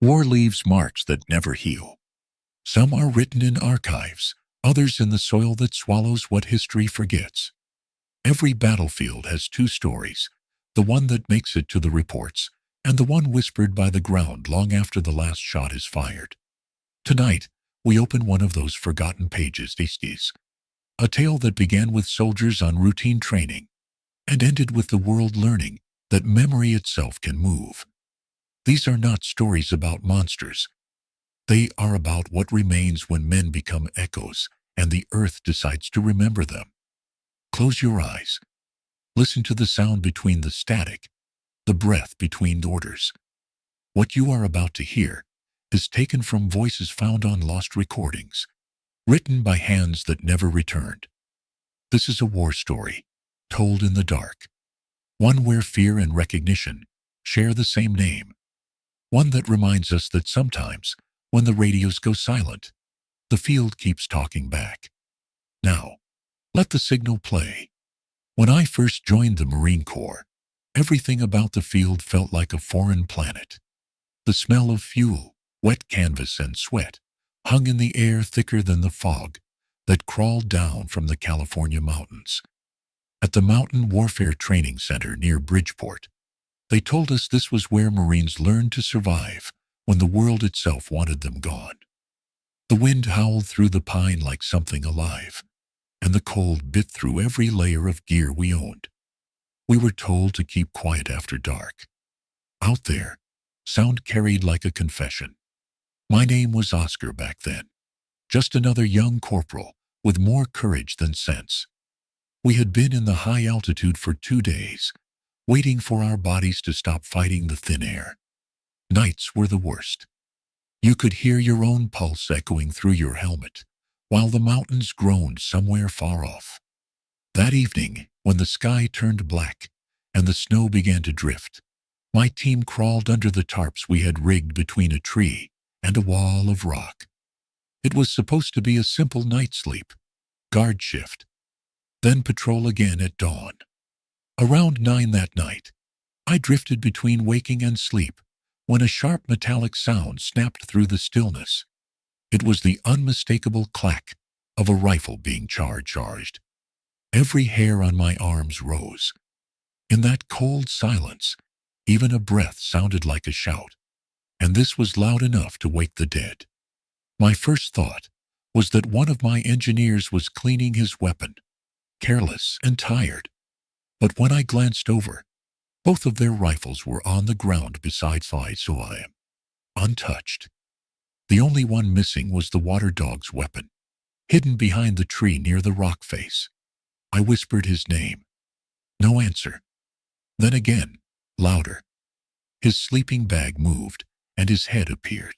War leaves marks that never heal. Some are written in archives, others in the soil that swallows what history forgets. Every battlefield has two stories, the one that makes it to the reports, and the one whispered by the ground long after the last shot is fired. Tonight, we open one of those forgotten pages, a tale that began with soldiers on routine training and ended with the world learning that memory itself can move. These are not stories about monsters. They are about what remains when men become echoes and the earth decides to remember them. Close your eyes. Listen to the sound between the static, the breath between orders. What you are about to hear is taken from voices found on lost recordings, written by hands that never returned. This is a war story, told in the dark. One where fear and recognition share the same name. One that reminds us that sometimes, when the radios go silent, the field keeps talking back. Now, let the signal play. When I first joined the Marine Corps, everything about the field felt like a foreign planet. The smell of fuel, wet canvas, and sweat hung in the air thicker than the fog that crawled down from the California mountains. At the Mountain Warfare Training Center near Bridgeport, they told us this was where Marines learned to survive when the world itself wanted them gone. The wind howled through the pine like something alive, and the cold bit through every layer of gear we owned. We were told to keep quiet after dark. Out there, sound carried like a confession. My name was Oscar back then, just another young corporal with more courage than sense. We had been in the high altitude for 2 days, waiting for our bodies to stop fighting the thin air. Nights were the worst. You could hear your own pulse echoing through your helmet, while the mountains groaned somewhere far off. That evening, when the sky turned black and the snow began to drift, my team crawled under the tarps we had rigged between a tree and a wall of rock. It was supposed to be a simple night's sleep, guard shift, then patrol again at dawn. Around 9 that night, I drifted between waking and sleep when a sharp metallic sound snapped through the stillness. It was the unmistakable clack of a rifle being charged. Every hair on my arms rose. In that cold silence, even a breath sounded like a shout, and this was loud enough to wake the dead. My first thought was that one of my engineers was cleaning his weapon, careless and tired. But when I glanced over, both of their rifles were on the ground beside I saw him, untouched. The only one missing was the water dog's weapon, hidden behind the tree near the rock face. I whispered his name. No answer. Then again, louder. His sleeping bag moved, and his head appeared.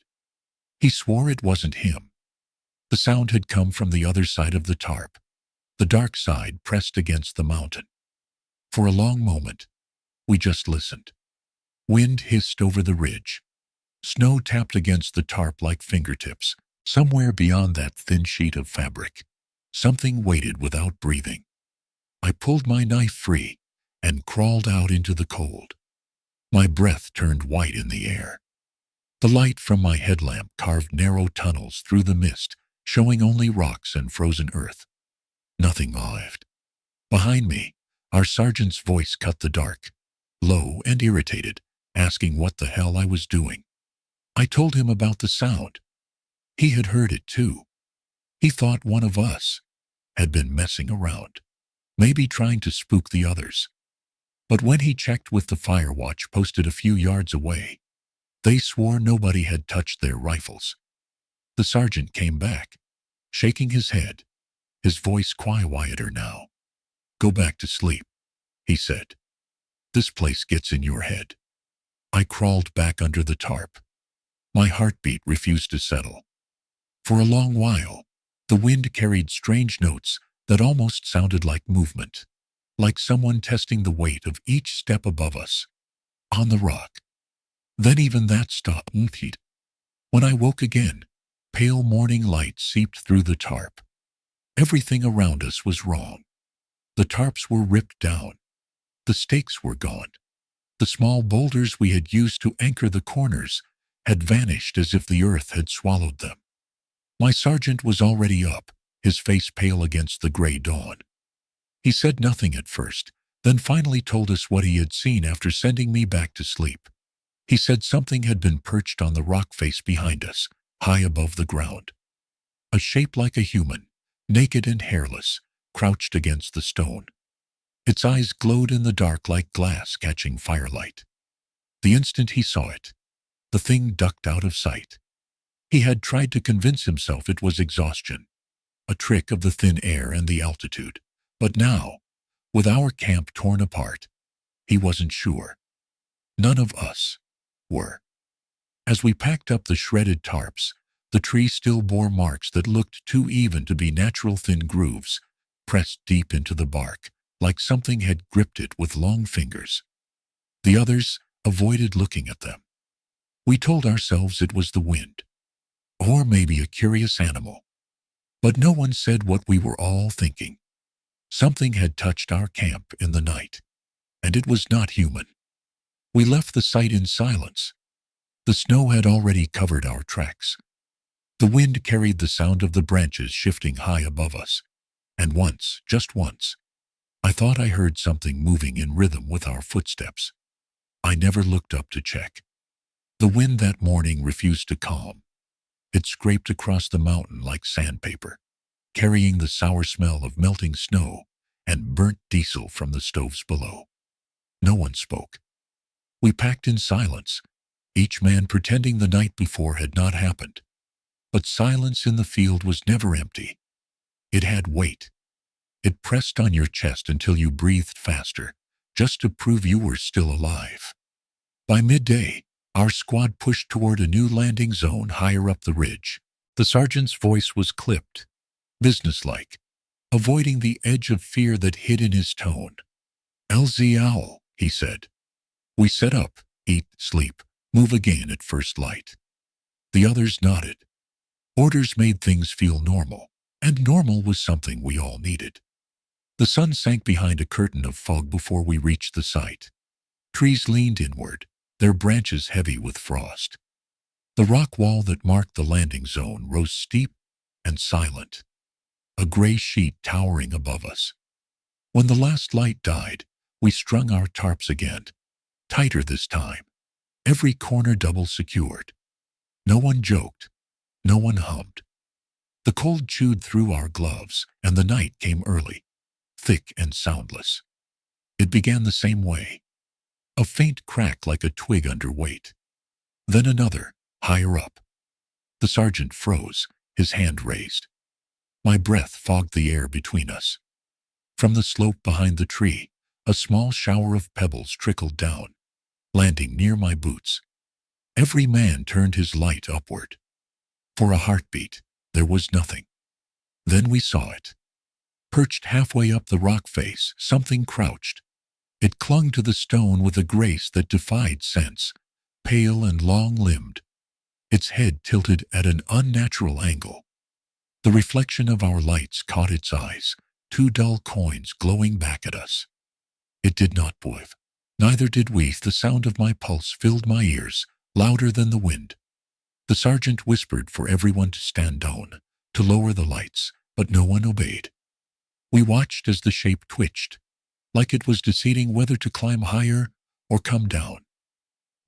He swore it wasn't him. The sound had come from the other side of the tarp, the dark side pressed against the mountain. For a long moment, we just listened. Wind hissed over the ridge. Snow tapped against the tarp like fingertips. Somewhere beyond that thin sheet of fabric, something waited without breathing. I pulled my knife free and crawled out into the cold. My breath turned white in the air. The light from my headlamp carved narrow tunnels through the mist, showing only rocks and frozen earth. Nothing moved. Behind me, our sergeant's voice cut the dark, low and irritated, asking what the hell I was doing. I told him about the sound. He had heard it too. He thought one of us had been messing around, maybe trying to spook the others. But when he checked with the fire watch posted a few yards away, they swore nobody had touched their rifles. The sergeant came back, shaking his head, his voice quieter now. Go back to sleep, he said. This place gets in your head. I crawled back under the tarp. My heartbeat refused to settle. For a long while, the wind carried strange notes that almost sounded like movement, like someone testing the weight of each step above us, on the rock. Then even that stopped. When I woke again, pale morning light seeped through the tarp. Everything around us was wrong. The tarps were ripped down. The stakes were gone. The small boulders we had used to anchor the corners had vanished as if the earth had swallowed them. My sergeant was already up, his face pale against the gray dawn. He said nothing at first, then finally told us what he had seen after sending me back to sleep. He said something had been perched on the rock face behind us, high above the ground. A shape like a human, naked and hairless, crouched against the stone. Its eyes glowed in the dark like glass catching firelight. The instant he saw it, the thing ducked out of sight. He had tried to convince himself it was exhaustion, a trick of the thin air and the altitude. But now, with our camp torn apart, he wasn't sure. None of us were. As we packed up the shredded tarps, the tree still bore marks that looked too even to be natural, thin grooves, pressed deep into the bark, like something had gripped it with long fingers. The others avoided looking at them. We told ourselves it was the wind, or maybe a curious animal. But no one said what we were all thinking. Something had touched our camp in the night, and it was not human. We left the site in silence. The snow had already covered our tracks. The wind carried the sound of the branches shifting high above us, and once, just once, I thought I heard something moving in rhythm with our footsteps. I never looked up to check. The wind that morning refused to calm. It scraped across the mountain like sandpaper, carrying the sour smell of melting snow and burnt diesel from the stoves below. No one spoke. We packed in silence, each man pretending the night before had not happened. But silence in the field was never empty. It had weight. It pressed on your chest until you breathed faster, just to prove you were still alive. By midday, our squad pushed toward a new landing zone higher up the ridge. The sergeant's voice was clipped, businesslike, avoiding the edge of fear that hid in his tone. "LZ Owl," he said. We set up, eat, sleep, move again at first light. The others nodded. Orders made things feel normal, and normal was something we all needed. The sun sank behind a curtain of fog before we reached the site. Trees leaned inward, their branches heavy with frost. The rock wall that marked the landing zone rose steep and silent, a gray sheet towering above us. When the last light died, we strung our tarps again, tighter this time, every corner double secured. No one joked, no one hummed. The cold chewed through our gloves, and the night came early, thick and soundless. It began the same way. A faint crack like a twig under weight. Then another, higher up. The sergeant froze, his hand raised. My breath fogged the air between us. From the slope behind the tree, a small shower of pebbles trickled down, landing near my boots. Every man turned his light upward. For a heartbeat, there was nothing. Then we saw it. Perched halfway up the rock face, something crouched. It clung to the stone with a grace that defied sense, pale and long-limbed, its head tilted at an unnatural angle. The reflection of our lights caught its eyes, two dull coins glowing back at us. It did not move. Neither did we. The sound of my pulse filled my ears, louder than the wind. The sergeant whispered for everyone to stand down, to lower the lights, but no one obeyed. We watched as the shape twitched, like it was deciding whether to climb higher or come down.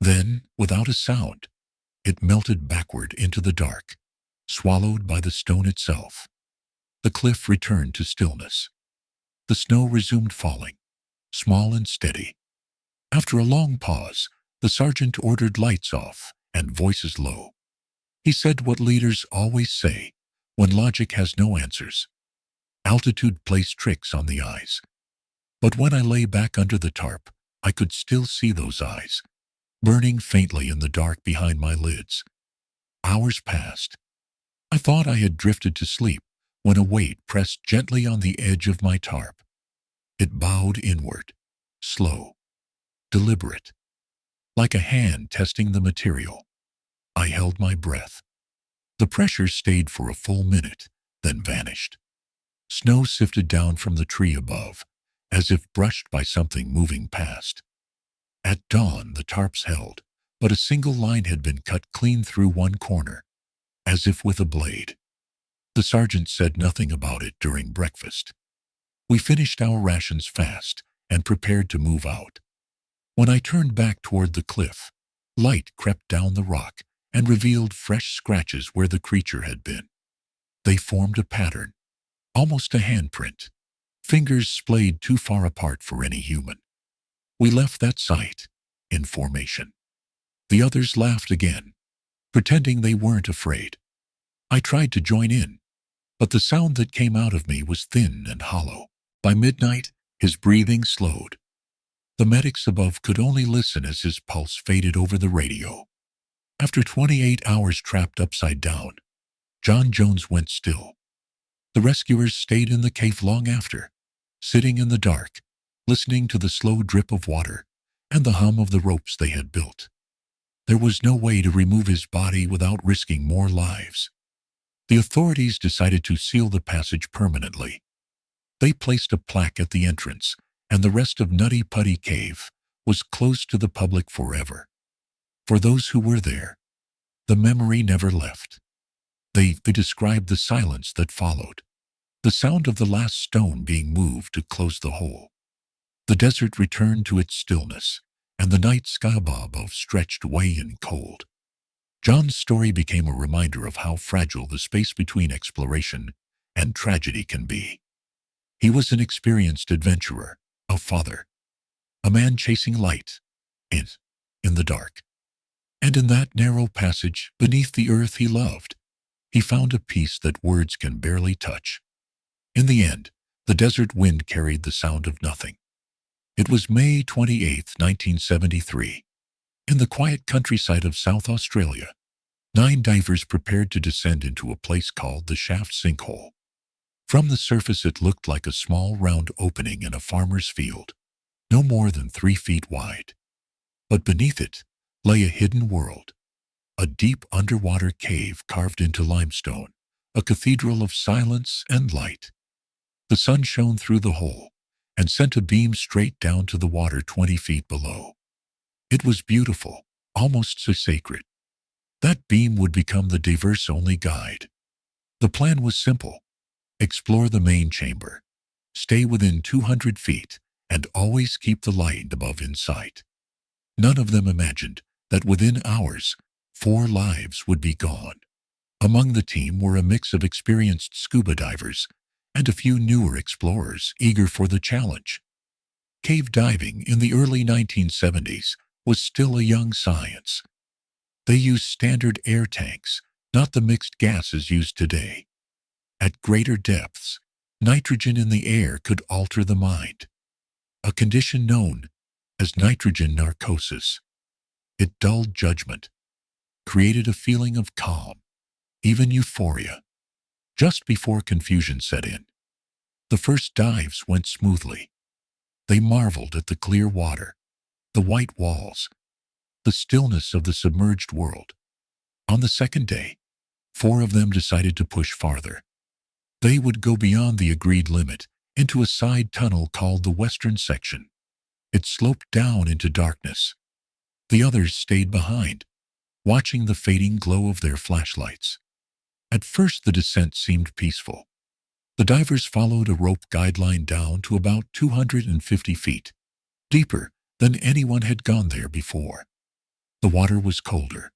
Then, without a sound, it melted backward into the dark, swallowed by the stone itself. The cliff returned to stillness. The snow resumed falling, small and steady. After a long pause, the sergeant ordered lights off and voices low. He said what leaders always say when logic has no answers. Altitude plays tricks on the eyes. But when I lay back under the tarp, I could still see those eyes, burning faintly in the dark behind my lids. Hours passed. I thought I had drifted to sleep when a weight pressed gently on the edge of my tarp. It bowed inward, slow, deliberate, like a hand testing the material. I held my breath. The pressure stayed for a full minute, then vanished. Snow sifted down from the tree above, as if brushed by something moving past. At dawn, the tarps held, but a single line had been cut clean through one corner, as if with a blade. The sergeant said nothing about it during breakfast. We finished our rations fast and prepared to move out. When I turned back toward the cliff, light crept down the rock and revealed fresh scratches where the creature had been. They formed a pattern, almost a handprint, fingers splayed too far apart for any human. We left that site in formation. The others laughed again, pretending they weren't afraid. I tried to join in, but the sound that came out of me was thin and hollow. By midnight, his breathing slowed. The medics above could only listen as his pulse faded over the radio. After 28 hours trapped upside down, John Jones went still. The rescuers stayed in the cave long after, sitting in the dark, listening to the slow drip of water and the hum of the ropes they had built. There was no way to remove his body without risking more lives. The authorities decided to seal the passage permanently. They placed a plaque at the entrance, and the rest of Nutty Putty Cave was closed to the public forever. For those who were there, the memory never left. They described the silence that followed, the sound of the last stone being moved to close the hole. The desert returned to its stillness, and the night sky above stretched away in cold. John's story became a reminder of how fragile the space between exploration and tragedy can be. He was an experienced adventurer, a father, a man chasing light in the dark. And in that narrow passage beneath the earth he loved, he found a peace that words can barely touch. In the end, the desert wind carried the sound of nothing. It was May 28, 1973. In the quiet countryside of South Australia, 9 divers prepared to descend into a place called the Shaft Sinkhole. From the surface it looked like a small round opening in a farmer's field, no more than 3 feet wide. But beneath it lay a hidden world, a deep underwater cave carved into limestone, a cathedral of silence and light. The sun shone through the hole and sent a beam straight down to the water 20 feet below. It was beautiful, almost so sacred. That beam would become the diver's only guide. The plan was simple: explore the main chamber, stay within 200 feet, and always keep the light above in sight. None of them imagined that within hours, 4 lives would be gone. Among the team were a mix of experienced scuba divers and a few newer explorers eager for the challenge. Cave diving in the early 1970s was still a young science. They used standard air tanks, not the mixed gases used today. At greater depths, nitrogen in the air could alter the mind, a condition known as nitrogen narcosis. It dulled judgment, created a feeling of calm, even euphoria. Just before confusion set in, the first dives went smoothly. They marveled at the clear water, the white walls, the stillness of the submerged world. On the second day, 4 of them decided to push farther. They would go beyond the agreed limit into a side tunnel called the western section. It sloped down into darkness. The others stayed behind, watching the fading glow of their flashlights. At first the descent seemed peaceful. The divers followed a rope guideline down to about 250 feet, deeper than anyone had gone there before. The water was colder,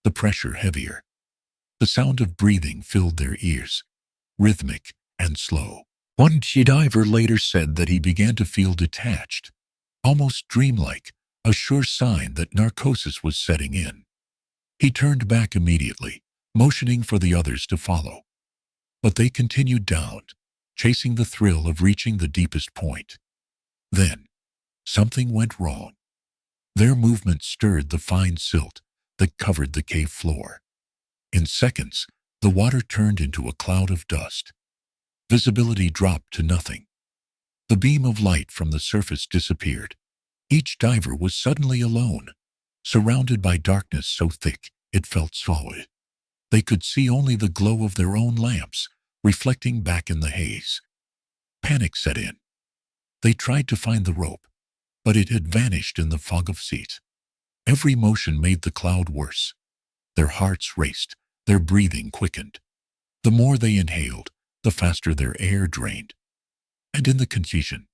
the pressure heavier. The sound of breathing filled their ears, rhythmic and slow. One diver later said that he began to feel detached, almost dreamlike, a sure sign that narcosis was setting in. He turned back immediately, motioning for the others to follow. But they continued down, chasing the thrill of reaching the deepest point. Then, something went wrong. Their movement stirred the fine silt that covered the cave floor. In seconds, the water turned into a cloud of dust. Visibility dropped to nothing. The beam of light from the surface disappeared. Each diver was suddenly alone, surrounded by darkness so thick it felt solid. They could see only the glow of their own lamps, reflecting back in the haze. Panic set in. They tried to find the rope, but it had vanished in the fog of seat. Every motion made the cloud worse. Their hearts raced, their breathing quickened. The more they inhaled, the faster their air drained. And in the confusion,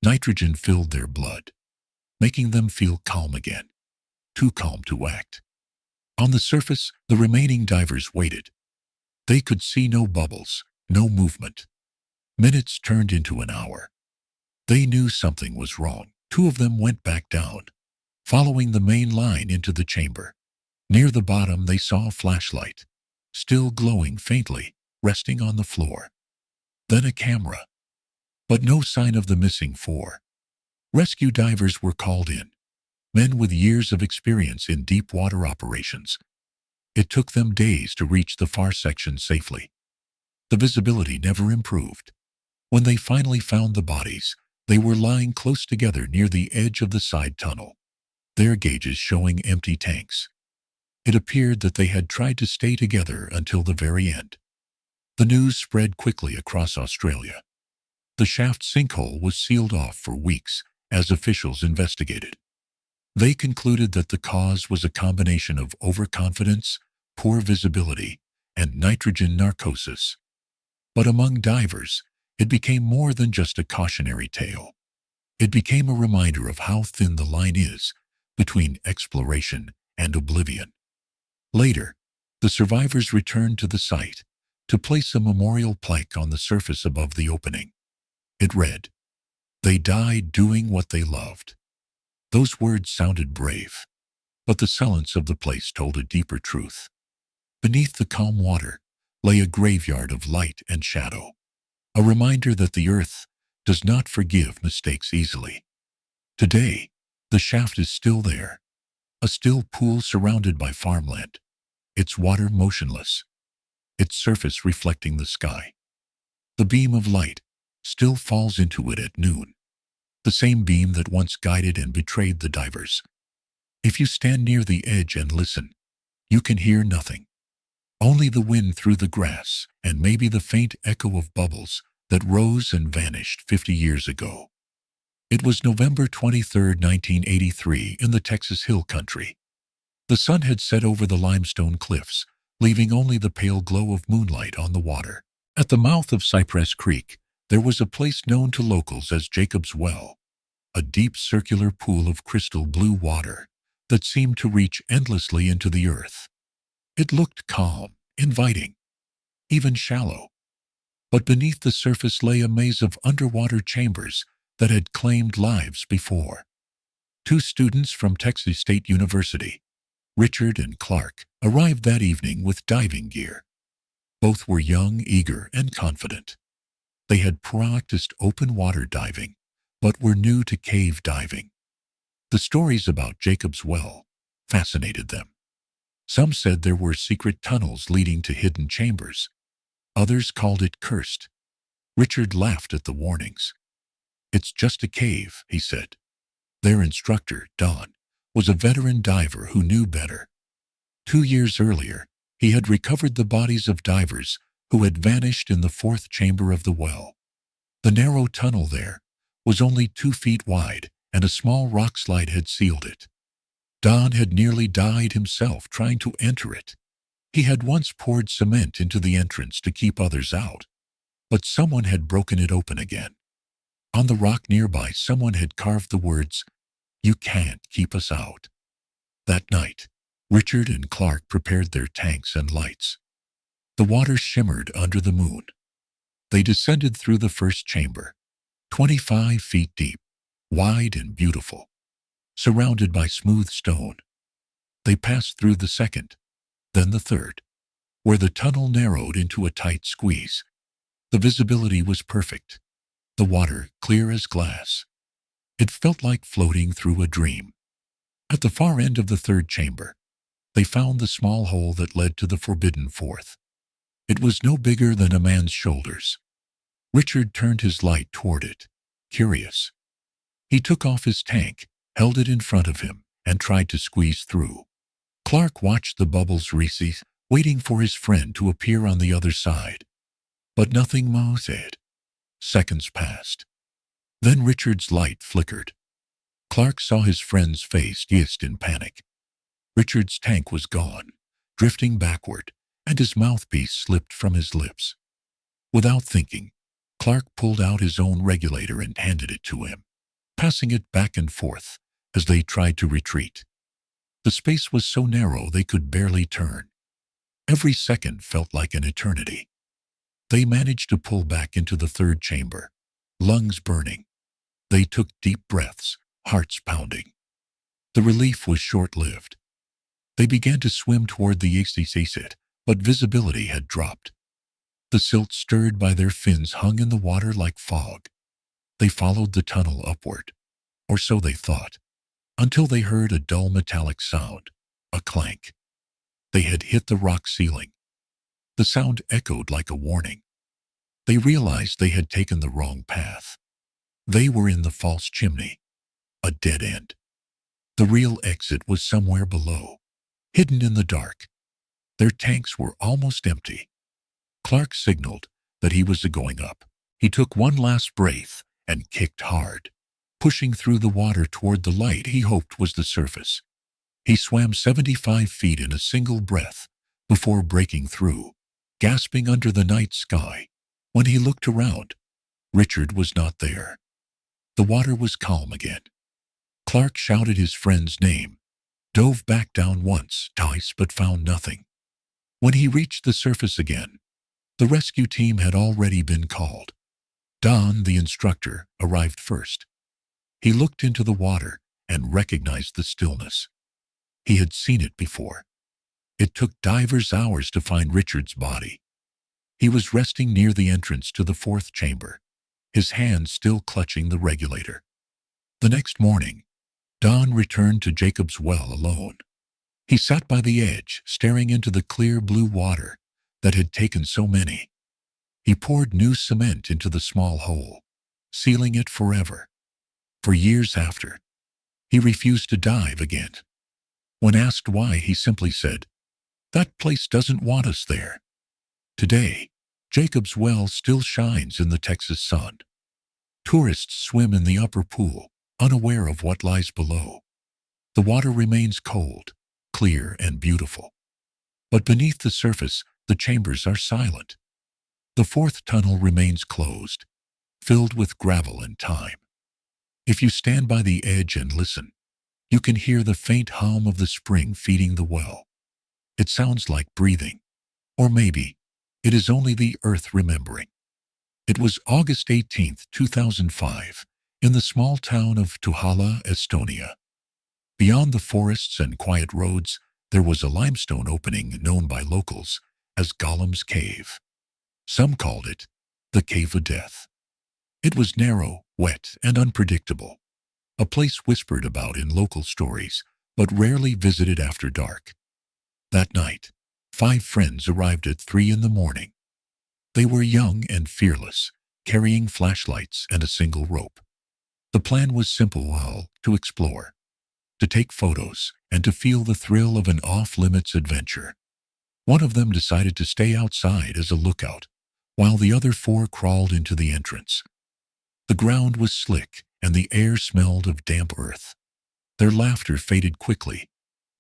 nitrogen filled their blood, making them feel calm again, too calm to act. On the surface, the remaining divers waited. They could see no bubbles, no movement. Minutes turned into an hour. They knew something was wrong. Two of them went back down, following the main line into the chamber. Near the bottom, they saw a flashlight, still glowing faintly, resting on the floor. Then a camera, but no sign of the missing four. Rescue divers were called in, men with years of experience in deep water operations. It took them days to reach the far section safely. The visibility never improved. When they finally found the bodies, they were lying close together near the edge of the side tunnel, their gauges showing empty tanks. It appeared that they had tried to stay together until the very end. The news spread quickly across Australia. The shaft sinkhole was sealed off for weeks as officials investigated. They concluded that the cause was a combination of overconfidence, poor visibility, and nitrogen narcosis. But among divers, it became more than just a cautionary tale. It became a reminder of how thin the line is between exploration and oblivion. Later, the survivors returned to the site to place a memorial plaque on the surface above the opening. It read, "They died doing what they loved." Those words sounded brave, but the silence of the place told a deeper truth. Beneath the calm water lay a graveyard of light and shadow, a reminder that the earth does not forgive mistakes easily. Today, the shaft is still there, a still pool surrounded by farmland, its water motionless, its surface reflecting the sky. The beam of light still falls into it at noon, the same beam that once guided and betrayed the divers. If you stand near the edge and listen, you can hear nothing. Only the wind through the grass and maybe the faint echo of bubbles that rose and vanished 50 years ago. It was November 23, 1983, in the Texas Hill Country. The sun had set over the limestone cliffs, leaving only the pale glow of moonlight on the water. At the mouth of Cypress Creek, there was a place known to locals as Jacob's Well, a deep circular pool of crystal blue water that seemed to reach endlessly into the earth. It looked calm, inviting, even shallow. But beneath the surface lay a maze of underwater chambers that had claimed lives before. Two students from Texas State University, Richard and Clark, arrived that evening with diving gear. Both were young, eager, and confident. They had practiced open water diving, but were new to cave diving. The stories about Jacob's Well fascinated them. Some said there were secret tunnels leading to hidden chambers. Others called it cursed. Richard laughed at the warnings. "It's just a cave," he said. Their instructor, Don, was a veteran diver who knew better. 2 years earlier, he had recovered the bodies of divers who had vanished in the fourth chamber of the well. The narrow tunnel there was only 2 feet wide, and a small rock slide had sealed it. Don had nearly died himself trying to enter it. He had once poured cement into the entrance to keep others out, but someone had broken it open again. On the rock nearby, someone had carved the words, "You can't keep us out." That night, Richard and Clark prepared their tanks and lights. The water shimmered under the moon. They descended through the first chamber, 25 feet deep, wide and beautiful, surrounded by smooth stone. They passed through the second, then the third, where the tunnel narrowed into a tight squeeze. The visibility was perfect, the water clear as glass. It felt like floating through a dream. At the far end of the third chamber, they found the small hole that led to the forbidden fourth. It was no bigger than a man's shoulders. Richard turned his light toward it, curious. He took off his tank, held it in front of him, and tried to squeeze through. Clark watched the bubbles recede, waiting for his friend to appear on the other side. But nothing moved. Seconds passed. Then Richard's light flickered. Clark saw his friend's face, in panic. Richard's tank was gone, drifting backward, and his mouthpiece slipped from his lips. Without thinking, Clark pulled out his own regulator and handed it to him, passing it back and forth as they tried to retreat. The space was so narrow they could barely turn. Every second felt like an eternity. They managed to pull back into the third chamber, lungs burning. They took deep breaths, hearts pounding. The relief was short-lived. They began to swim toward the exit, but visibility had dropped. The silt stirred by their fins hung in the water like fog. They followed the tunnel upward, or so they thought, until they heard a dull metallic sound, a clank. They had hit the rock ceiling. The sound echoed like a warning. They realized they had taken the wrong path. They were in the false chimney, a dead end. The real exit was somewhere below, hidden in the dark. Their tanks were almost empty. Clark signaled that he was going up. He took one last breath and kicked hard, pushing through the water toward the light he hoped was the surface. He swam 75 feet in a single breath before breaking through, gasping under the night sky. When he looked around, Richard was not there. The water was calm again. Clark shouted his friend's name, dove back down once, twice, but found nothing. When he reached the surface again, the rescue team had already been called. Don, the instructor, arrived first. He looked into the water and recognized the stillness. He had seen it before. It took divers hours to find Richard's body. He was resting near the entrance to the fourth chamber, his hand still clutching the regulator. The next morning, Don returned to Jacob's well alone. He sat by the edge, staring into the clear blue water that had taken so many. He poured new cement into the small hole, sealing it forever. For years after, he refused to dive again. When asked why, he simply said, "That place doesn't want us there." Today, Jacob's well still shines in the Texas sun. Tourists swim in the upper pool, unaware of what lies below. The water remains cold, clear, and beautiful. But beneath the surface, the chambers are silent. The fourth tunnel remains closed, filled with gravel and time. If you stand by the edge and listen, you can hear the faint hum of the spring feeding the well. It sounds like breathing, or maybe it is only the earth remembering. It was August 18, 2005, in the small town of Tuhala, Estonia. Beyond the forests and quiet roads, there was a limestone opening known by locals as Golem's Cave. Some called it the Cave of Death. It was narrow, wet, and unpredictable, a place whispered about in local stories, but rarely visited after dark. That night, 5 friends arrived at 3 in the morning. They were young and fearless, carrying flashlights and a single rope. The plan was simple: to explore, to take photos, and to feel the thrill of an off-limits adventure. One of them decided to stay outside as a lookout, while the other 4 crawled into the entrance. The ground was slick, and the air smelled of damp earth. Their laughter faded quickly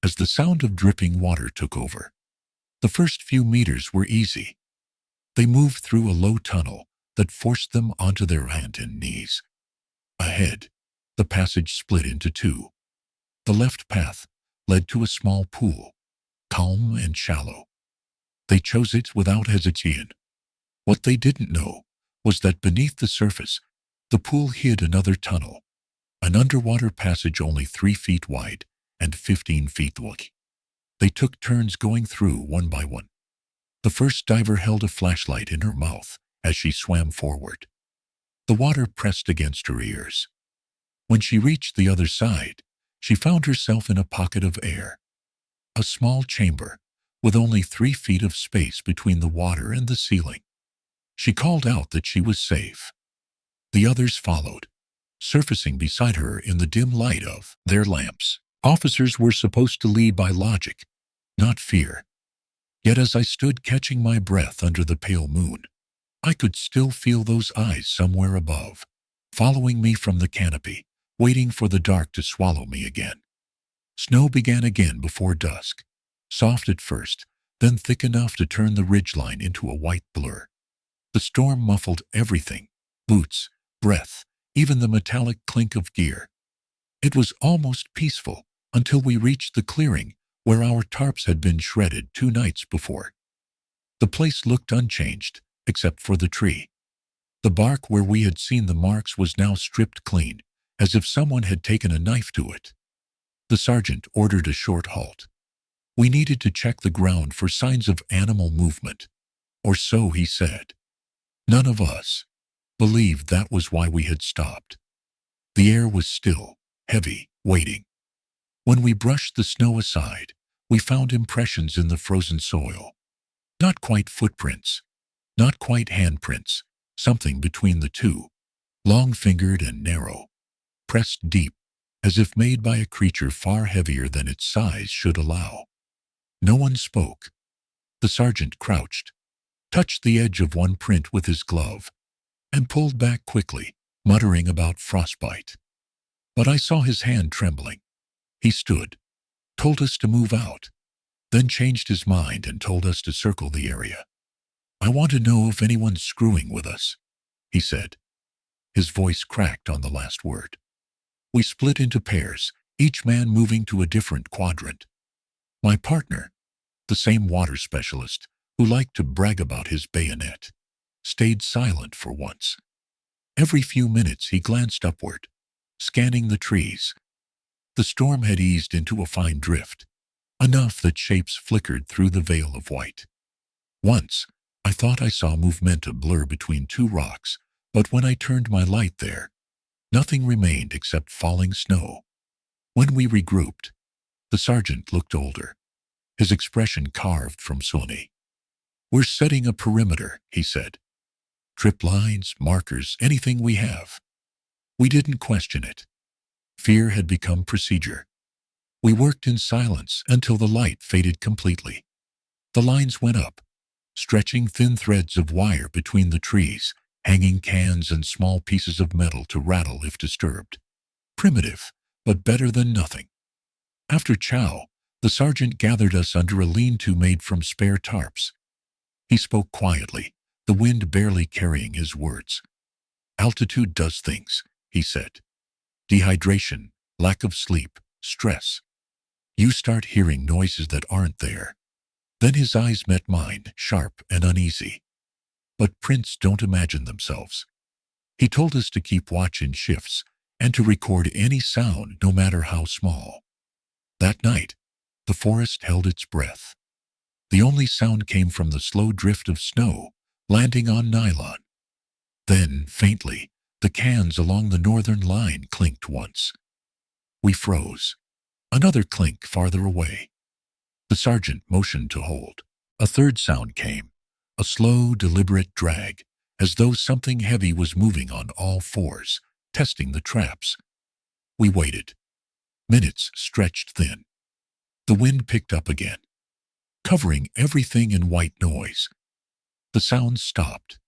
as the sound of dripping water took over. The first few meters were easy. They moved through a low tunnel that forced them onto their hands and knees. Ahead, the passage split into 2. The left path led to a small pool, calm and shallow. They chose it without hesitation. What they didn't know was that beneath the surface, the pool hid another tunnel, an underwater passage only 3 feet wide and 15 feet wide. They took turns going through one by one. The first diver held a flashlight in her mouth as she swam forward. The water pressed against her ears. When she reached the other side, she found herself in a pocket of air, a small chamber with only 3 feet of space between the water and the ceiling. She called out that she was safe. The others followed, surfacing beside her in the dim light of their lamps. Officers were supposed to lead by logic, not fear. Yet as I stood catching my breath under the pale moon, I could still feel those eyes somewhere above, following me from the canopy, waiting for the dark to swallow me again. Snow began again before dusk, soft at first, then thick enough to turn the ridgeline into a white blur. The storm muffled everything: boots, breath, even the metallic clink of gear. It was almost peaceful until we reached the clearing where our tarps had been shredded 2 nights before. The place looked unchanged, except for the tree. The bark where we had seen the marks was now stripped clean, as if someone had taken a knife to it. The sergeant ordered a short halt. We needed to check the ground for signs of animal movement, or so he said. None of us believed that was why we had stopped. The air was still, heavy, waiting. When we brushed the snow aside, we found impressions in the frozen soil. Not quite footprints, not quite handprints, something between the two, long-fingered and narrow, pressed deep, as if made by a creature far heavier than its size should allow. No one spoke. The sergeant crouched, touched the edge of one print with his glove, and pulled back quickly, muttering about frostbite. But I saw his hand trembling. He stood, told us to move out, then changed his mind and told us to circle the area. I want to know if anyone's screwing with us, he said. His voice cracked on the last word. We split into pairs, each man moving to a different quadrant. My partner, the same water specialist who liked to brag about his bayonet, stayed silent for once. Every few minutes he glanced upward, scanning the trees. The storm had eased into a fine drift, enough that shapes flickered through the veil of white. Once, I thought I saw movement blur between two rocks, but when I turned my light there, nothing remained except falling snow. When we regrouped, the sergeant looked older, his expression carved from Sony. We're setting a perimeter, he said. Trip lines, markers, anything we have. We didn't question it. Fear had become procedure. We worked in silence until the light faded completely. The lines went up, stretching thin threads of wire between the trees, hanging cans and small pieces of metal to rattle if disturbed. Primitive, but better than nothing. After chow, the sergeant gathered us under a lean-to made from spare tarps. He spoke quietly, the wind barely carrying his words. Altitude does things, he said. Dehydration, lack of sleep, stress. You start hearing noises that aren't there. Then his eyes met mine, sharp and uneasy. But prints don't imagine themselves. He told us to keep watch in shifts and to record any sound, no matter how small. That night, the forest held its breath. The only sound came from the slow drift of snow landing on nylon. Then, faintly, the cans along the northern line clinked once. We froze. Another clink farther away. The sergeant motioned to hold. A third sound came, a slow, deliberate drag, as though something heavy was moving on all fours, testing the traps. We waited. Minutes stretched thin. The wind picked up again, covering everything in white noise. The sounds stopped.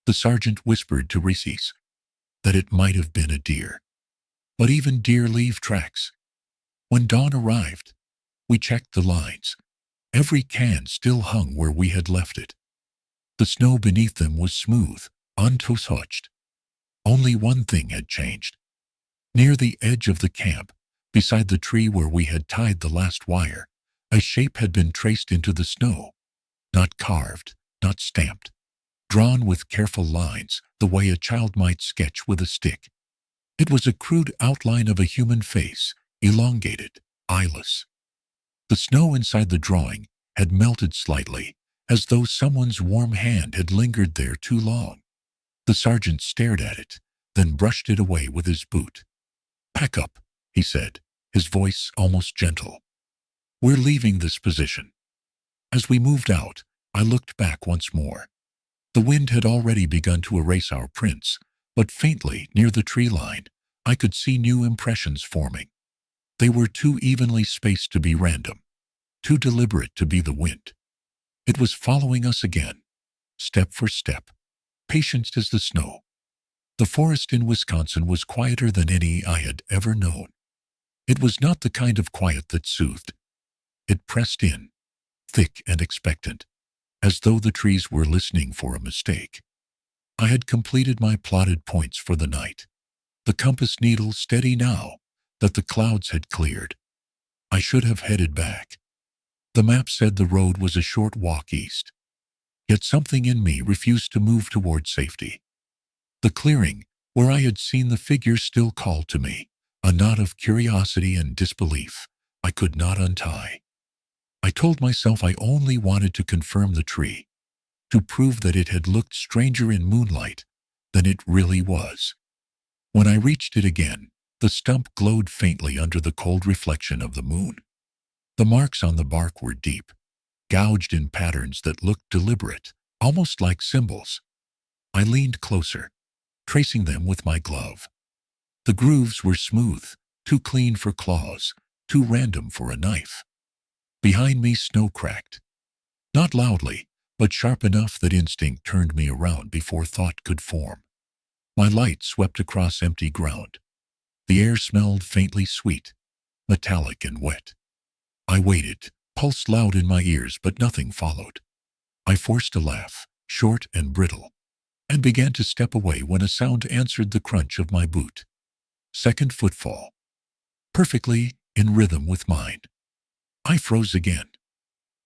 The sergeant whispered to Reese's that it might have been a deer. But even deer leave tracks. When dawn arrived, we checked the lines. Every can still hung where we had left it. The snow beneath them was smooth, untouched. Only one thing had changed. Near the edge of the camp, beside the tree where we had tied the last wire, a shape had been traced into the snow. Not carved, not stamped. Drawn with careful lines, the way a child might sketch with a stick. It was a crude outline of a human face, elongated, eyeless. The snow inside the drawing had melted slightly, as though someone's warm hand had lingered there too long. The sergeant stared at it, then brushed it away with his boot. "Pack up," he said, his voice almost gentle. "We're leaving this position." As we moved out, I looked back once more. The wind had already begun to erase our prints, but faintly, near the tree line, I could see new impressions forming. They were too evenly spaced to be random, too deliberate to be the wind. It was following us again, step for step, patient as the snow. The forest in Wisconsin was quieter than any I had ever known. It was not the kind of quiet that soothed. It pressed in, thick and expectant, as though the trees were listening for a mistake. I had completed my plotted points for the night, the compass needle steady now that the clouds had cleared. I should have headed back. The map said the road was a short walk east, yet something in me refused to move toward safety. The clearing, where I had seen the figure, still called to me, a knot of curiosity and disbelief I could not untie. I told myself I only wanted to confirm the tree, to prove that it had looked stranger in moonlight than it really was. When I reached it again, the stump glowed faintly under the cold reflection of the moon. The marks on the bark were deep, gouged in patterns that looked deliberate, almost like symbols. I leaned closer, tracing them with my glove. The grooves were smooth, too clean for claws, too random for a knife. Behind me, snow cracked. Not loudly, but sharp enough that instinct turned me around before thought could form. My light swept across empty ground. The air smelled faintly sweet, metallic and wet. I waited, pulse loud in my ears, but nothing followed. I forced a laugh, short and brittle, and began to step away when a sound answered the crunch of my boot. Second footfall, perfectly in rhythm with mine. I froze again.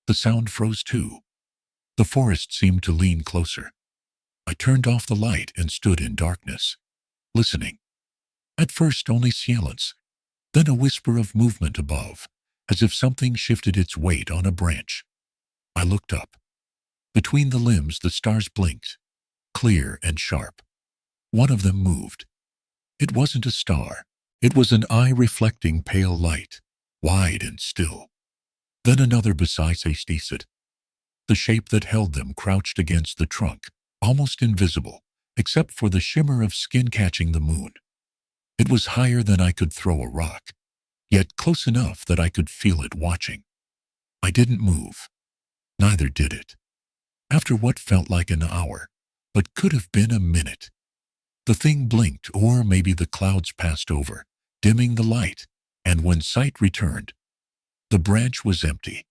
The sound froze too. The forest seemed to lean closer. I turned off the light and stood in darkness, listening. At first only silence, then a whisper of movement above, as if something shifted its weight on a branch. I looked up. Between the limbs the stars blinked, clear and sharp. One of them moved. It wasn't a star. It was an eye reflecting pale light, wide and still. Then another beside it. The shape that held them crouched against the trunk, almost invisible, except for the shimmer of skin catching the moon. It was higher than I could throw a rock, yet close enough that I could feel it watching. I didn't move. Neither did it. After what felt like an hour, but could have been a minute, the thing blinked, or maybe the clouds passed over, dimming the light, and when sight returned, the branch was empty.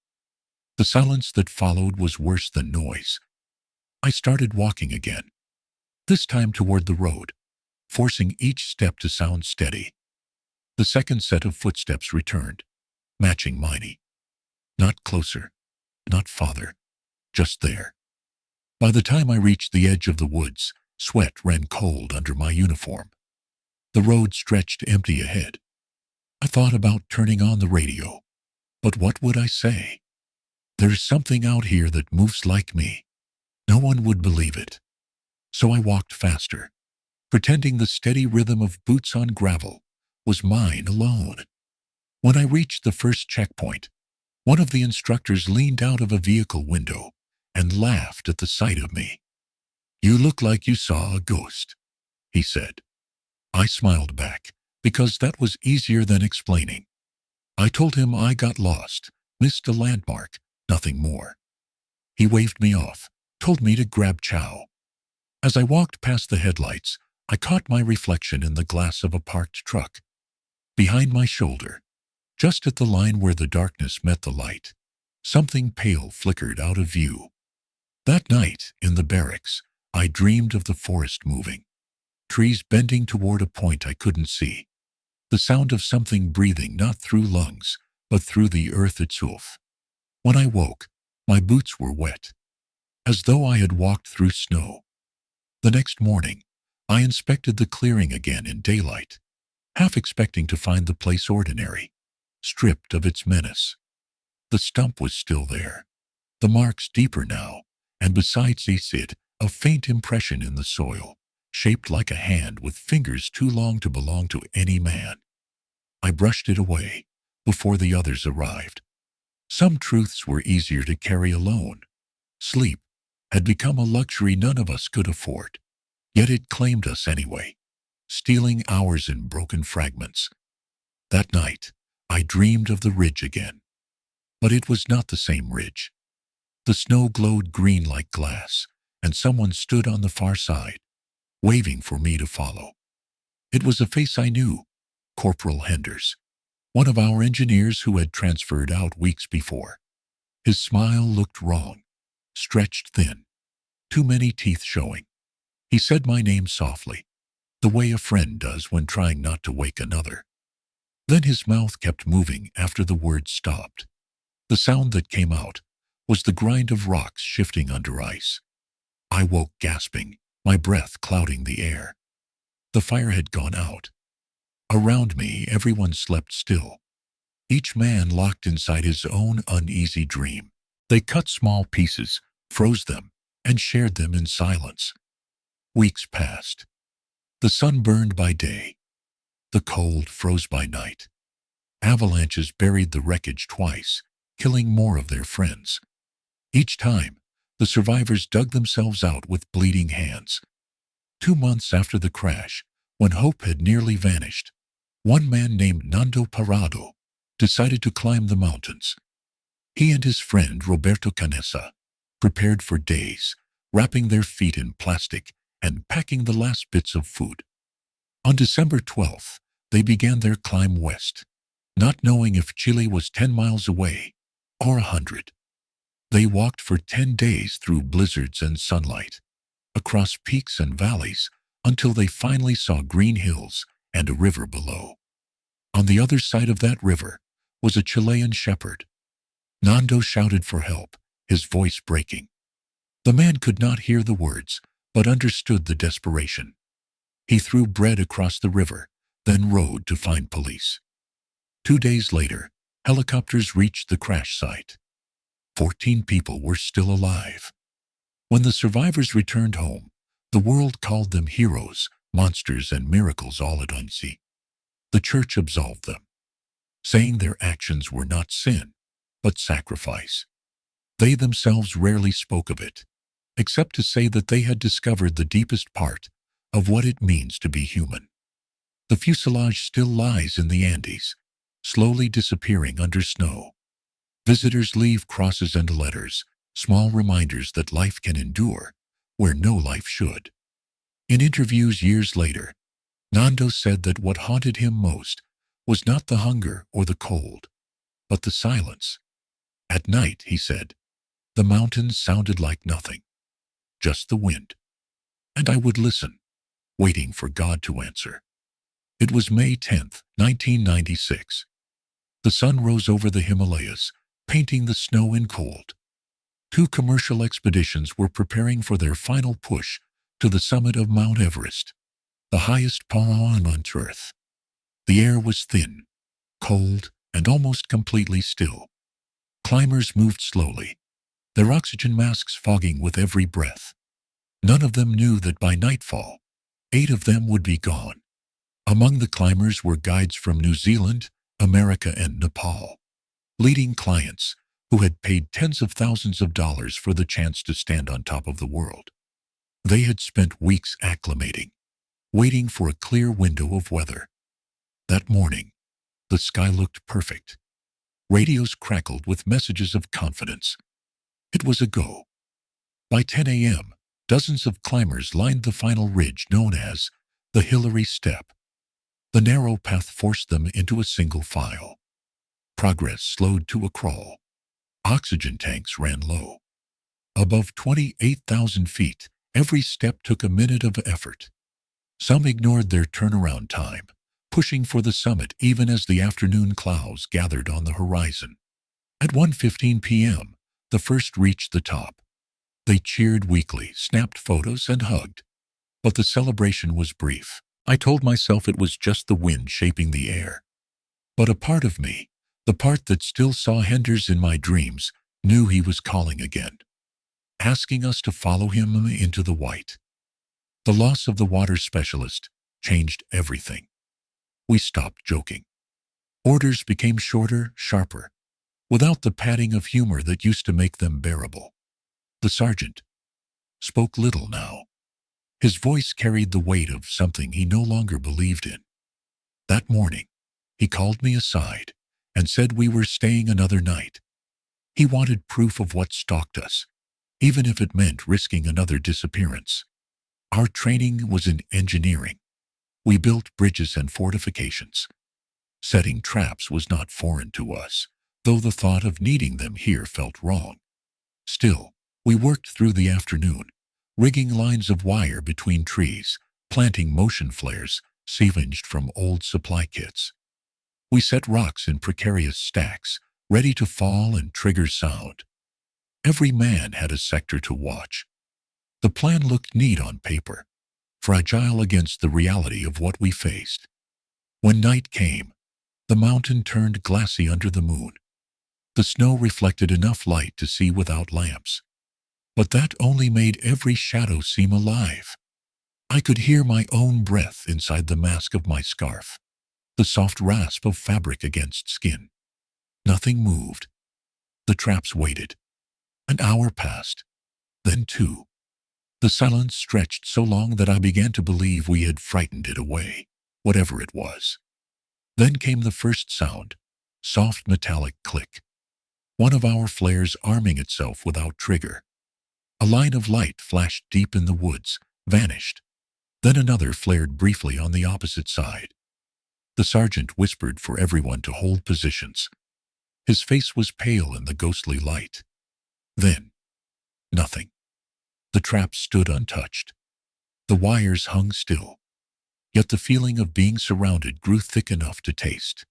The silence that followed was worse than noise. I started walking again, this time toward the road, forcing each step to sound steady. The second set of footsteps returned, matching mine. Not closer, not farther, just there. By the time I reached the edge of the woods, sweat ran cold under my uniform. The road stretched empty ahead. I thought about turning on the radio, but what would I say? There's something out here that moves like me. No one would believe it. So I walked faster, pretending the steady rhythm of boots on gravel was mine alone. When I reached the first checkpoint, one of the instructors leaned out of a vehicle window and laughed at the sight of me. "You look like you saw a ghost," he said. I smiled back, because that was easier than explaining. I told him I got lost, missed a landmark, nothing more. He waved me off, told me to grab chow. As I walked past the headlights, I caught my reflection in the glass of a parked truck. Behind my shoulder, just at the line where the darkness met the light, something pale flickered out of view. That night, in the barracks, I dreamed of the forest moving, trees bending toward a point I couldn't see, the sound of something breathing not through lungs, but through the earth itself. When I woke, my boots were wet, as though I had walked through snow. The next morning, I inspected the clearing again in daylight, half expecting to find the place ordinary, stripped of its menace. The stump was still there, the marks deeper now, and besides it, a faint impression in the soil, shaped like a hand with fingers too long to belong to any man. I brushed it away before the others arrived. Some truths were easier to carry alone. Sleep had become a luxury none of us could afford, yet it claimed us anyway, stealing hours in broken fragments. That night, I dreamed of the ridge again. But it was not the same ridge. The snow glowed green like glass, and someone stood on the far side, waving for me to follow. It was a face I knew, Corporal Henders. one of our engineers who had transferred out weeks before. His smile looked wrong, stretched thin, too many teeth showing. He said my name softly, the way a friend does when trying not to wake another. Then his mouth kept moving after the words stopped. The sound that came out was the grind of rocks shifting under ice. I woke gasping, my breath clouding the air. The fire had gone out. Around me, everyone slept still, each man locked inside his own uneasy dream. They cut small pieces, froze them, and shared them in silence. Weeks passed. The sun burned by day. The cold froze by night. Avalanches buried the wreckage twice, killing more of their friends. Each time, the survivors dug themselves out with bleeding hands. 2 months after the crash, when hope had nearly vanished, one man named Nando Parado decided to climb the mountains. He and his friend Roberto Canessa prepared for days, wrapping their feet in plastic and packing the last bits of food. On December 12th, they began their climb west, not knowing if Chile was 10 miles away or 100. They walked for 10 days through blizzards and sunlight, across peaks and valleys, until they finally saw green hills and a river below. On the other side of that river was a Chilean shepherd. Nando shouted for help, his voice breaking. The man could not hear the words, but understood the desperation. He threw bread across the river, then rowed to find police. 2 days later, helicopters reached the crash site. 14 people were still alive. When the survivors returned home, the world called them heroes, monsters, and miracles all at once. The church absolved them, saying their actions were not sin, but sacrifice. They themselves rarely spoke of it, except to say that they had discovered the deepest part of what it means to be human. The fuselage still lies in the Andes, slowly disappearing under snow. Visitors leave crosses and letters, small reminders that life can endure where no life should. In interviews years later, Nando said that what haunted him most was not the hunger or the cold, but the silence. At night, he said, the mountains sounded like nothing, just the wind. And I would listen, waiting for God to answer. It was May 10th, 1996. The sun rose over the Himalayas, painting the snow in cold. 2 commercial expeditions were preparing for their final push to the summit of Mount Everest, the highest point on Earth. The air was thin, cold, and almost completely still. Climbers moved slowly, their oxygen masks fogging with every breath. None of them knew that by nightfall, 8 of them would be gone. Among the climbers were guides from New Zealand, America, and Nepal, leading clients who had paid tens of thousands of dollars for the chance to stand on top of the world. They had spent weeks acclimating, waiting for a clear window of weather. That morning, the sky looked perfect. Radios crackled with messages of confidence. It was a go. By 10 a.m., dozens of climbers lined the final ridge known as the Hillary Step. The narrow path forced them into a single file. Progress slowed to a crawl. Oxygen tanks ran low. Above 28,000 feet, every step took a minute of effort. Some ignored their turnaround time, pushing for the summit even as the afternoon clouds gathered on the horizon. At 1:15 p.m., the first reached the top. They cheered weakly, snapped photos, and hugged. But the celebration was brief. I told myself it was just the wind shaping the air. But a part of me, the part that still saw Henders in my dreams, knew he was calling again, asking us to follow him into the white. The loss of the water specialist changed everything. We stopped joking. Orders became shorter, sharper, without the padding of humor that used to make them bearable. The sergeant spoke little now. His voice carried the weight of something he no longer believed in. That morning, he called me aside and said we were staying another night. He wanted proof of what stalked us, even if it meant risking another disappearance. Our training was in engineering. We built bridges and fortifications. Setting traps was not foreign to us, though the thought of needing them here felt wrong. Still, we worked through the afternoon, rigging lines of wire between trees, planting motion flares salvaged from old supply kits. We set rocks in precarious stacks, ready to fall and trigger sound. Every man had a sector to watch. The plan looked neat on paper, fragile against the reality of what we faced. When night came, the mountain turned glassy under the moon. The snow reflected enough light to see without lamps, but that only made every shadow seem alive. I could hear my own breath inside the mask of my scarf, the soft rasp of fabric against skin. Nothing moved. The traps waited. An hour passed, then two. The silence stretched so long that I began to believe we had frightened it away, whatever it was. Then came the first sound, soft metallic click. One of our flares arming itself without trigger. A line of light flashed deep in the woods, vanished. Then another flared briefly on the opposite side. The sergeant whispered for everyone to hold positions. His face was pale in the ghostly light. Then, nothing. The traps stood untouched. The wires hung still. Yet the feeling of being surrounded grew thick enough to taste.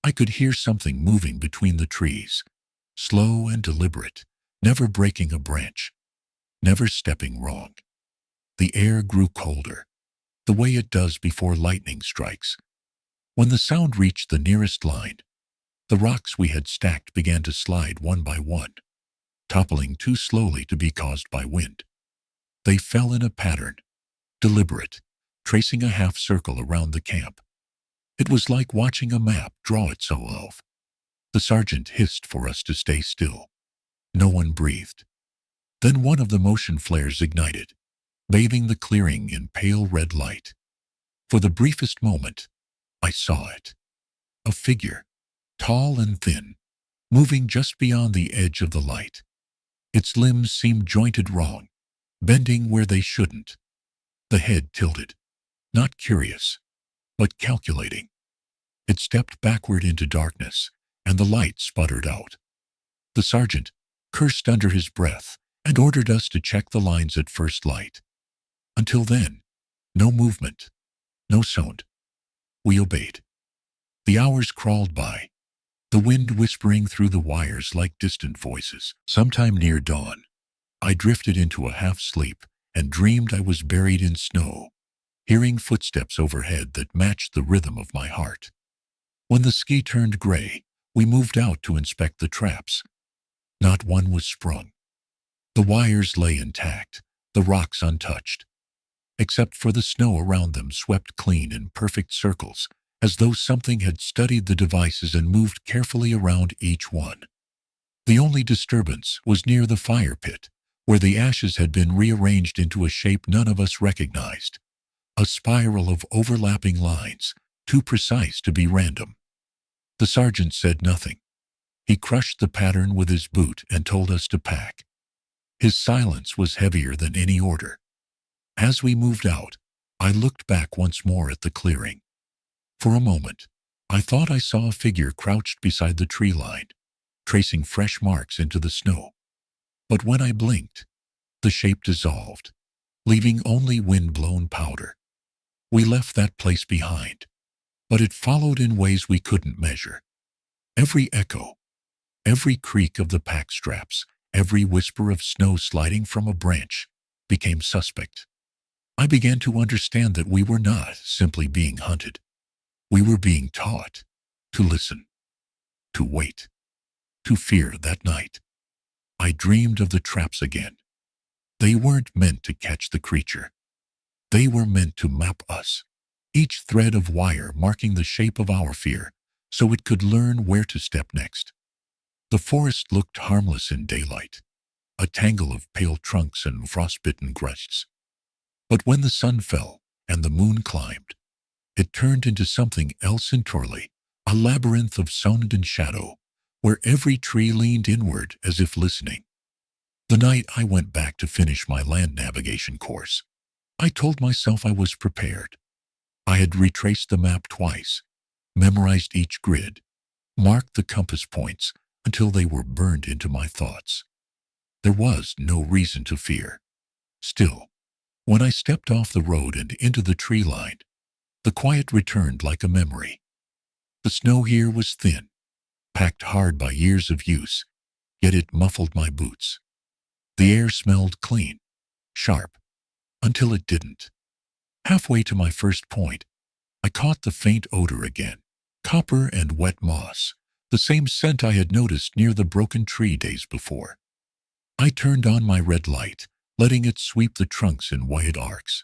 I could hear something moving between the trees, slow and deliberate, never breaking a branch, never stepping wrong. The air grew colder, the way it does before lightning strikes. When the sound reached the nearest line, the rocks we had stacked began to slide one by one, toppling too slowly to be caused by wind. They fell in a pattern, deliberate, tracing a half circle around the camp. It was like watching a map draw itself. The sergeant hissed for us to stay still. No one breathed. Then one of the motion flares ignited, bathing the clearing in pale red light. For the briefest moment, I saw it. A figure, tall and thin, moving just beyond the edge of the light. Its limbs seemed jointed wrong, bending where they shouldn't. The head tilted, not curious, but calculating. It stepped backward into darkness, and the light sputtered out. The sergeant cursed under his breath and ordered us to check the lines at first light. Until then, no movement, no sound. We obeyed. The hours crawled by, the wind whispering through the wires like distant voices. Sometime near dawn, I drifted into a half-sleep and dreamed I was buried in snow, hearing footsteps overhead that matched the rhythm of my heart. When the ski turned gray, we moved out to inspect the traps. Not one was sprung. The wires lay intact, the rocks untouched, except for the snow around them swept clean in perfect circles, as though something had studied the devices and moved carefully around each one. The only disturbance was near the fire pit, where the ashes had been rearranged into a shape none of us recognized, a spiral of overlapping lines, too precise to be random. The sergeant said nothing. He crushed the pattern with his boot and told us to pack. His silence was heavier than any order. As we moved out, I looked back once more at the clearing. For a moment, I thought I saw a figure crouched beside the tree line, tracing fresh marks into the snow. But when I blinked, the shape dissolved, leaving only wind-blown powder. We left that place behind, but it followed in ways we couldn't measure. Every echo, every creak of the pack straps, every whisper of snow sliding from a branch became suspect. I began to understand that we were not simply being hunted. We were being taught to listen, to wait, to fear. That night, I dreamed of the traps again. They weren't meant to catch the creature. They were meant to map us, each thread of wire marking the shape of our fear, so it could learn where to step next. The forest looked harmless in daylight, a tangle of pale trunks and frostbitten growths. But when the sun fell and the moon climbed, it turned into something else entirely, a labyrinth of sound and shadow, where every tree leaned inward as if listening. The night I went back to finish my land navigation course, I told myself I was prepared. I had retraced the map twice, memorized each grid, marked the compass points until they were burned into my thoughts. There was no reason to fear. Still, when I stepped off the road and into the tree line, the quiet returned like a memory. The snow here was thin, packed hard by years of use, yet it muffled my boots. The air smelled clean, sharp, until it didn't. Halfway to my first point, I caught the faint odor again, copper and wet moss, the same scent I had noticed near the broken tree days before. I turned on my red light, letting it sweep the trunks in wide arcs.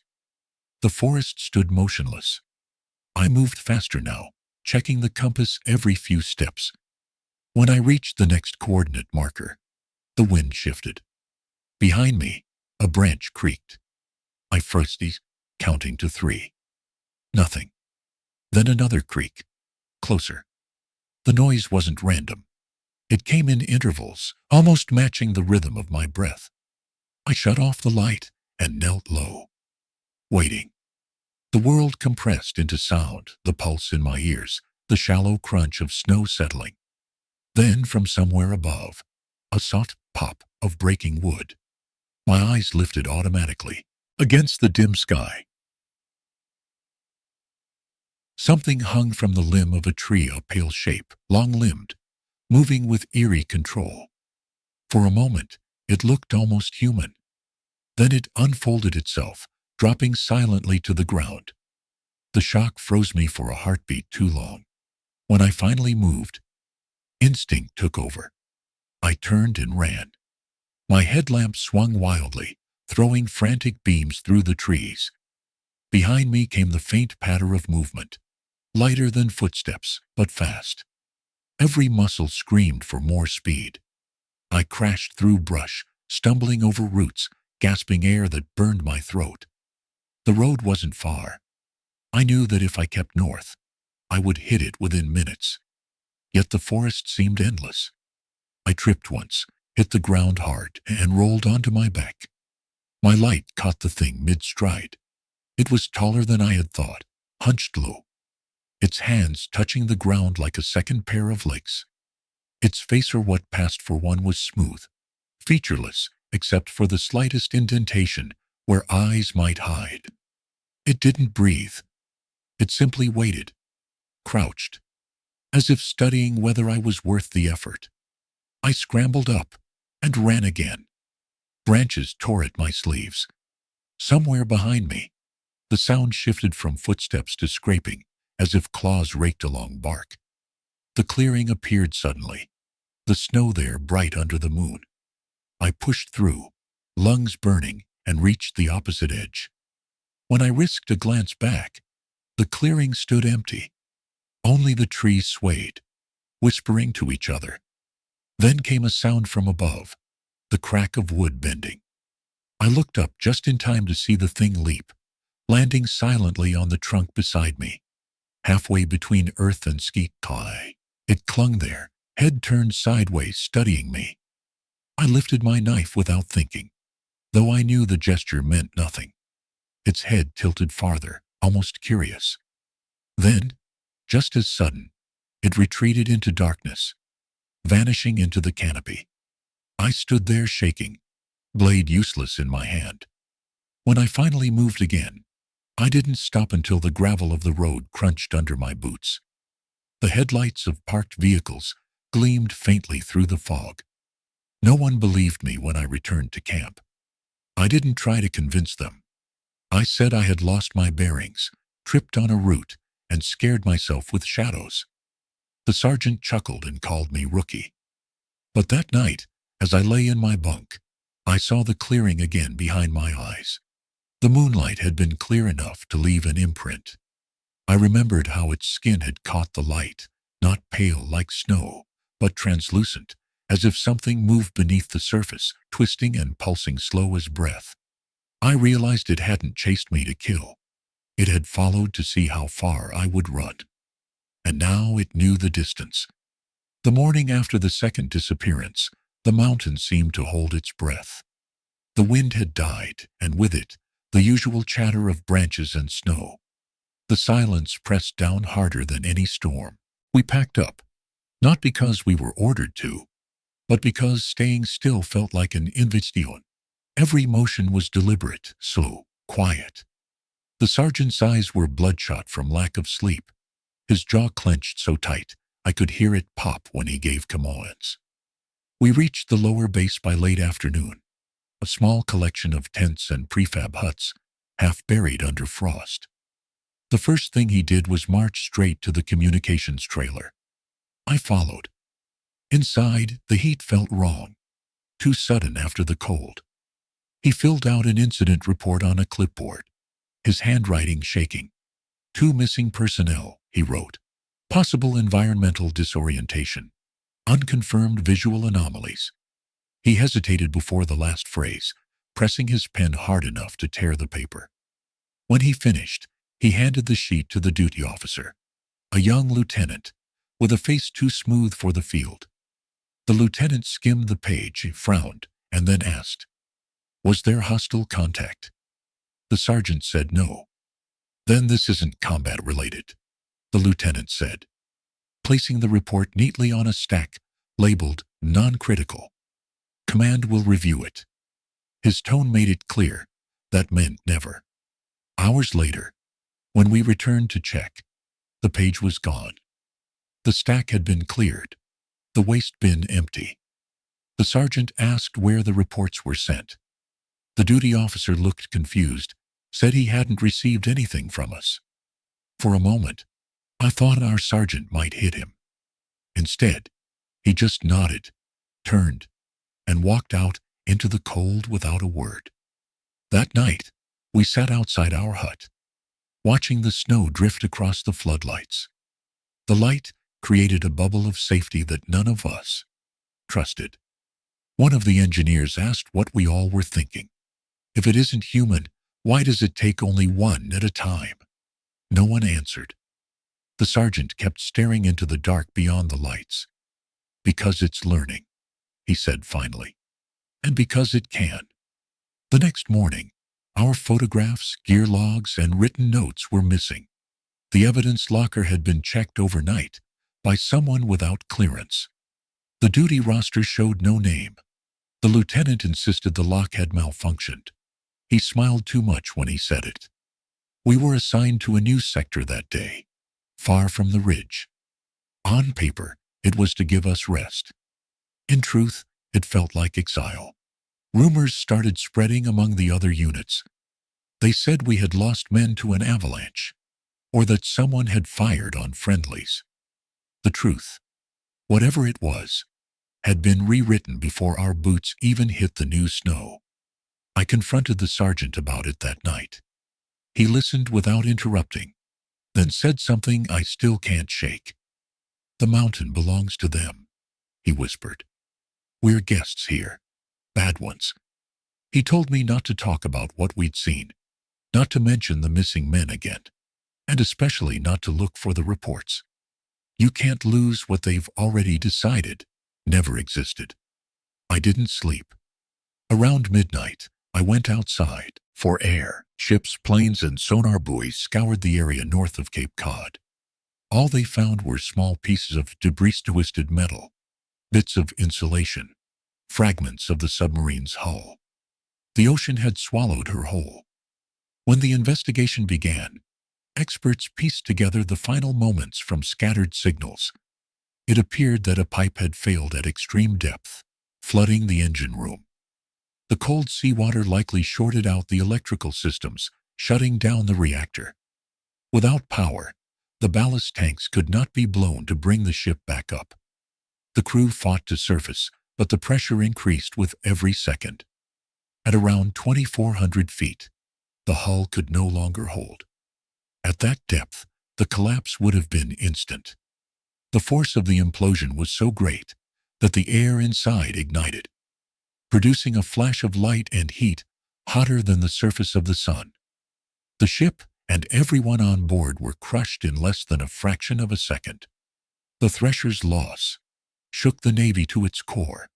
The forest stood motionless. I moved faster now, checking the compass every few steps. When I reached the next coordinate marker, the wind shifted. Behind me, a branch creaked. I froze, counting to 3. Nothing. Then another creak, closer. The noise wasn't random. It came in intervals, almost matching the rhythm of my breath. I shut off the light and knelt low, waiting. The world compressed into sound, the pulse in my ears, the shallow crunch of snow settling. Then, from somewhere above, a soft pop of breaking wood. My eyes lifted automatically, against the dim sky. Something hung from the limb of a tree, a pale shape, long-limbed, moving with eerie control. For a moment, it looked almost human. Then it unfolded itself, dropping silently to the ground. The shock froze me for a heartbeat too long. When I finally moved, instinct took over. I turned and ran. My headlamp swung wildly, throwing frantic beams through the trees. Behind me came the faint patter of movement, lighter than footsteps, but fast. Every muscle screamed for more speed. I crashed through brush, stumbling over roots, gasping air that burned my throat. The road wasn't far. I knew that if I kept north, I would hit it within minutes. Yet the forest seemed endless. I tripped once, hit the ground hard, and rolled onto my back. My light caught the thing mid-stride. It was taller than I had thought, hunched low, its hands touching the ground like a second pair of legs. Its face, or what passed for one, was smooth, featureless, except for the slightest indentation where eyes might hide. It didn't breathe. It simply waited, crouched, as if studying whether I was worth the effort. I scrambled up and ran again. Branches tore at my sleeves. Somewhere behind me, the sound shifted from footsteps to scraping, as if claws raked along bark. The clearing appeared suddenly, the snow there bright under the moon. I pushed through, lungs burning, and reached the opposite edge. When I risked a glance back, the clearing stood empty. Only the trees swayed, whispering to each other. Then came a sound from above, the crack of wood bending. I looked up just in time to see the thing leap, landing silently on the trunk beside me. Halfway between earth and sky, it clung there, head turned sideways, studying me. I lifted my knife without thinking, though I knew the gesture meant nothing. Its head tilted farther, almost curious. Then, just as sudden, it retreated into darkness, vanishing into the canopy. I stood there shaking, blade useless in my hand. When I finally moved again, I didn't stop until the gravel of the road crunched under my boots. The headlights of parked vehicles gleamed faintly through the fog. No one believed me when I returned to camp. I didn't try to convince them. I said I had lost my bearings, tripped on a route, and scared myself with shadows. The sergeant chuckled and called me rookie. But that night, as I lay in my bunk, I saw the clearing again behind my eyes. The moonlight had been clear enough to leave an imprint. I remembered how its skin had caught the light, not pale like snow, but translucent, as if something moved beneath the surface, twisting and pulsing slow as breath. I realized it hadn't chased me to kill. It had followed to see how far I would run. And now it knew the distance. The morning after the second disappearance, the mountain seemed to hold its breath. The wind had died, and with it, the usual chatter of branches and snow. The silence pressed down harder than any storm. We packed up, not because we were ordered to, but because staying still felt like an invitation. Every motion was deliberate, slow, quiet. The sergeant's eyes were bloodshot from lack of sleep. His jaw clenched so tight, I could hear it pop when he gave commands. We reached the lower base by late afternoon, a small collection of tents and prefab huts, half buried under frost. The first thing he did was march straight to the communications trailer. I followed. Inside, the heat felt wrong, too sudden after the cold. He filled out an incident report on a clipboard, his handwriting shaking. 2 missing personnel, he wrote. Possible environmental disorientation. Unconfirmed visual anomalies. He hesitated before the last phrase, pressing his pen hard enough to tear the paper. When he finished, he handed the sheet to the duty officer, a young lieutenant, with a face too smooth for the field. The lieutenant skimmed the page, frowned, and then asked, "Was there hostile contact?" The sergeant said no. "Then this isn't combat-related," the lieutenant said, placing the report neatly on a stack labeled non-critical. "Command will review it." His tone made it clear that meant never. Hours later, when we returned to check, the page was gone. The stack had been cleared, the waste bin empty. The sergeant asked where the reports were sent. The duty officer looked confused, said he hadn't received anything from us. For a moment, I thought our sergeant might hit him. Instead, he just nodded, turned, and walked out into the cold without a word. That night, we sat outside our hut, watching the snow drift across the floodlights. The light created a bubble of safety that none of us trusted. One of the engineers asked what we all were thinking. If it isn't human, why does it take only one at a time? No one answered. The sergeant kept staring into the dark beyond the lights. "Because it's learning," he said finally. "And because it can." The next morning, our photographs, gear logs, and written notes were missing. The evidence locker had been checked overnight by someone without clearance. The duty roster showed no name. The lieutenant insisted the lock had malfunctioned. He smiled too much when he said it. We were assigned to a new sector that day, far from the ridge. On paper, it was to give us rest. In truth, it felt like exile. Rumors started spreading among the other units. They said we had lost men to an avalanche, or that someone had fired on friendlies. The truth, whatever it was, had been rewritten before our boots even hit the new snow. I confronted the sergeant about it that night. He listened without interrupting, then said something I still can't shake. "The mountain belongs to them," he whispered. "We're guests here, bad ones." He told me not to talk about what we'd seen, not to mention the missing men again, and especially not to look for the reports. You can't lose what they've already decided never existed. I didn't sleep. Around midnight, I went outside for air. Ships, planes, and sonar buoys scoured the area north of Cape Cod. All they found were small pieces of debris, twisted metal, bits of insulation, fragments of the submarine's hull. The ocean had swallowed her whole. When the investigation began, experts pieced together the final moments from scattered signals. It appeared that a pipe had failed at extreme depth, flooding the engine room. The cold seawater likely shorted out the electrical systems, shutting down the reactor. Without power, the ballast tanks could not be blown to bring the ship back up. The crew fought to surface, but the pressure increased with every second. At around 2,400 feet, the hull could no longer hold. At that depth, the collapse would have been instant. The force of the implosion was so great that the air inside ignited, producing a flash of light and heat hotter than the surface of the sun. The ship and everyone on board were crushed in less than a fraction of a second. The Thresher's loss shook the Navy to its core.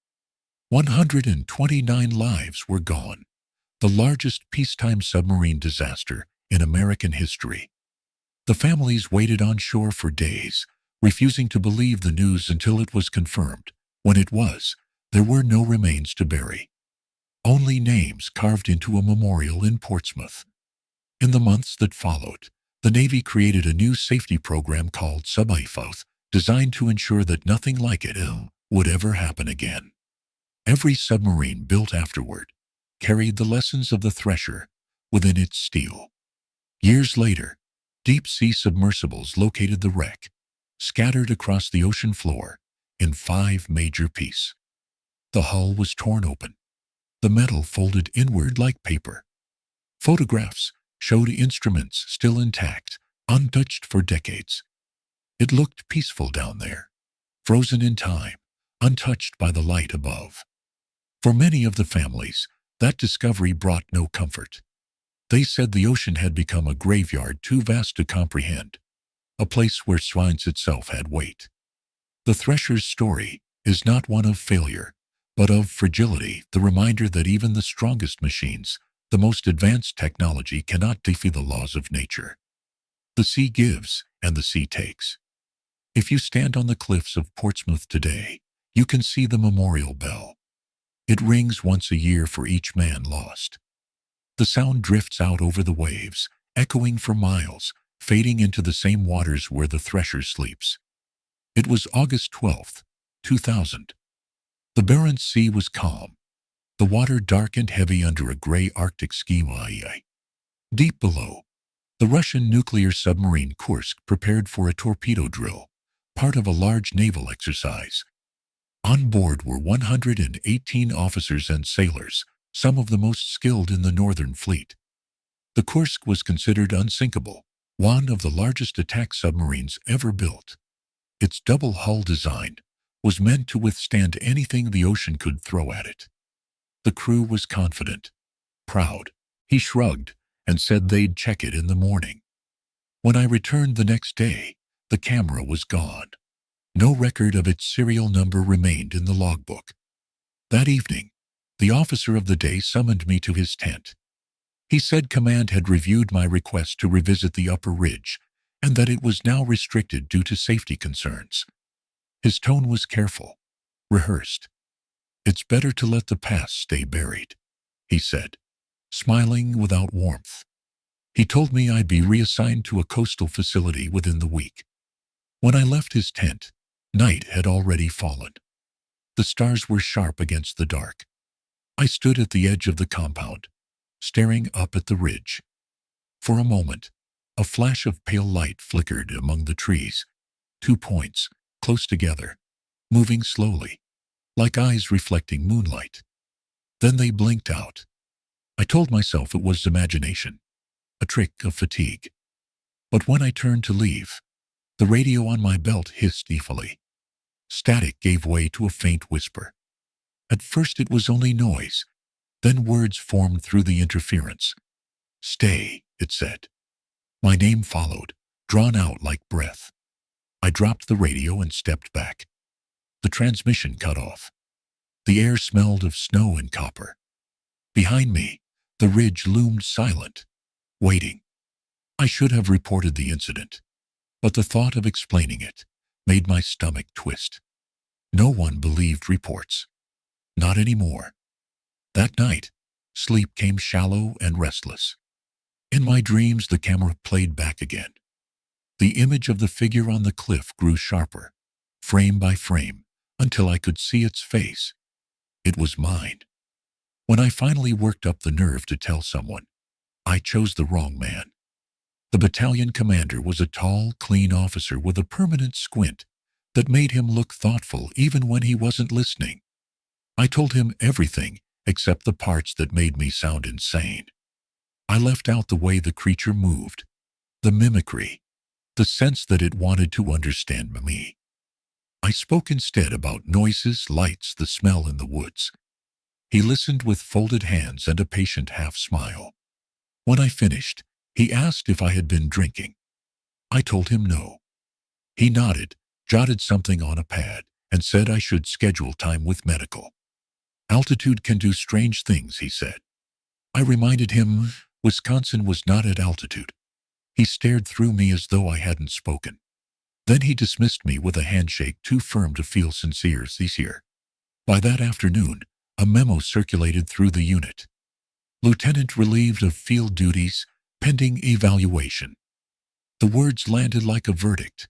129 lives were gone, the largest peacetime submarine disaster in American history. The families waited on shore for days, refusing to believe the news until it was confirmed. When it was, there were no remains to bury. Only names carved into a memorial in Portsmouth. In the months that followed, the Navy created a new safety program called Sub-IFOth, designed to ensure that nothing like it would ever happen again. Every submarine built afterward carried the lessons of the Thresher within its steel. Years later, deep-sea submersibles located the wreck, scattered across the ocean floor in 5 major pieces. The hull was torn open, the metal folded inward like paper. Photographs showed instruments still intact, untouched for decades. It looked peaceful down there, frozen in time, untouched by the light above. For many of the families, that discovery brought no comfort. They said the ocean had become a graveyard too vast to comprehend, a place where science itself had weight. The Thresher's story is not one of failure, but of fragility, the reminder that even the strongest machines, the most advanced technology, cannot defy the laws of nature. The sea gives, and the sea takes. If you stand on the cliffs of Portsmouth today, you can see the memorial bell. It rings once a year for each man lost. The sound drifts out over the waves, echoing for miles, fading into the same waters where the Thresher sleeps. It was August 12, 2000. The Barents Sea was calm, the water dark and heavy under a gray Arctic sky. Deep below, the Russian nuclear submarine Kursk prepared for a torpedo drill, part of a large naval exercise. On board were 118 officers and sailors, some of the most skilled in the Northern Fleet. The Kursk was considered unsinkable, one of the largest attack submarines ever built. Its double-hull design was meant to withstand anything the ocean could throw at it. The crew was confident, proud. He shrugged and said they'd check it in the morning. When I returned the next day, the camera was gone. No record of its serial number remained in the logbook. That evening, the officer of the day summoned me to his tent. He said command had reviewed my request to revisit the upper ridge, and that it was now restricted due to safety concerns. His tone was careful, rehearsed. "It's better to let the past stay buried," he said, smiling without warmth. He told me I'd be reassigned to a coastal facility within the week. When I left his tent, night had already fallen. The stars were sharp against the dark. I stood at the edge of the compound, staring up at the ridge. For a moment, a flash of pale light flickered among the trees, 2 points, close together, moving slowly, like eyes reflecting moonlight. Then they blinked out. I told myself it was imagination, a trick of fatigue. But when I turned to leave, the radio on my belt hissed evilly. Static gave way to a faint whisper. At first it was only noise, then words formed through the interference. "Stay," it said. My name followed, drawn out like breath. I dropped the radio and stepped back. The transmission cut off. The air smelled of snow and copper. Behind me, the ridge loomed silent, waiting. I should have reported the incident, but the thought of explaining it made my stomach twist. No one believed reports. Not anymore. That night, sleep came shallow and restless. In my dreams, the camera played back again. The image of the figure on the cliff grew sharper, frame by frame, until I could see its face. It was mine. When I finally worked up the nerve to tell someone, I chose the wrong man. The battalion commander was a tall, clean officer with a permanent squint that made him look thoughtful even when he wasn't listening. I told him everything except the parts that made me sound insane. I left out the way the creature moved, the mimicry, the sense that it wanted to understand me. I spoke instead about noises, lights, the smell in the woods. He listened with folded hands and a patient half-smile. When I finished, he asked if I had been drinking. I told him no. He nodded, jotted something on a pad, and said I should schedule time with medical. "Altitude can do strange things," he said. I reminded him Wisconsin was not at altitude. He stared through me as though I hadn't spoken. Then he dismissed me with a handshake too firm to feel sincere this year. By that afternoon, a memo circulated through the unit. Lieutenant relieved of field duties, pending evaluation. The words landed like a verdict.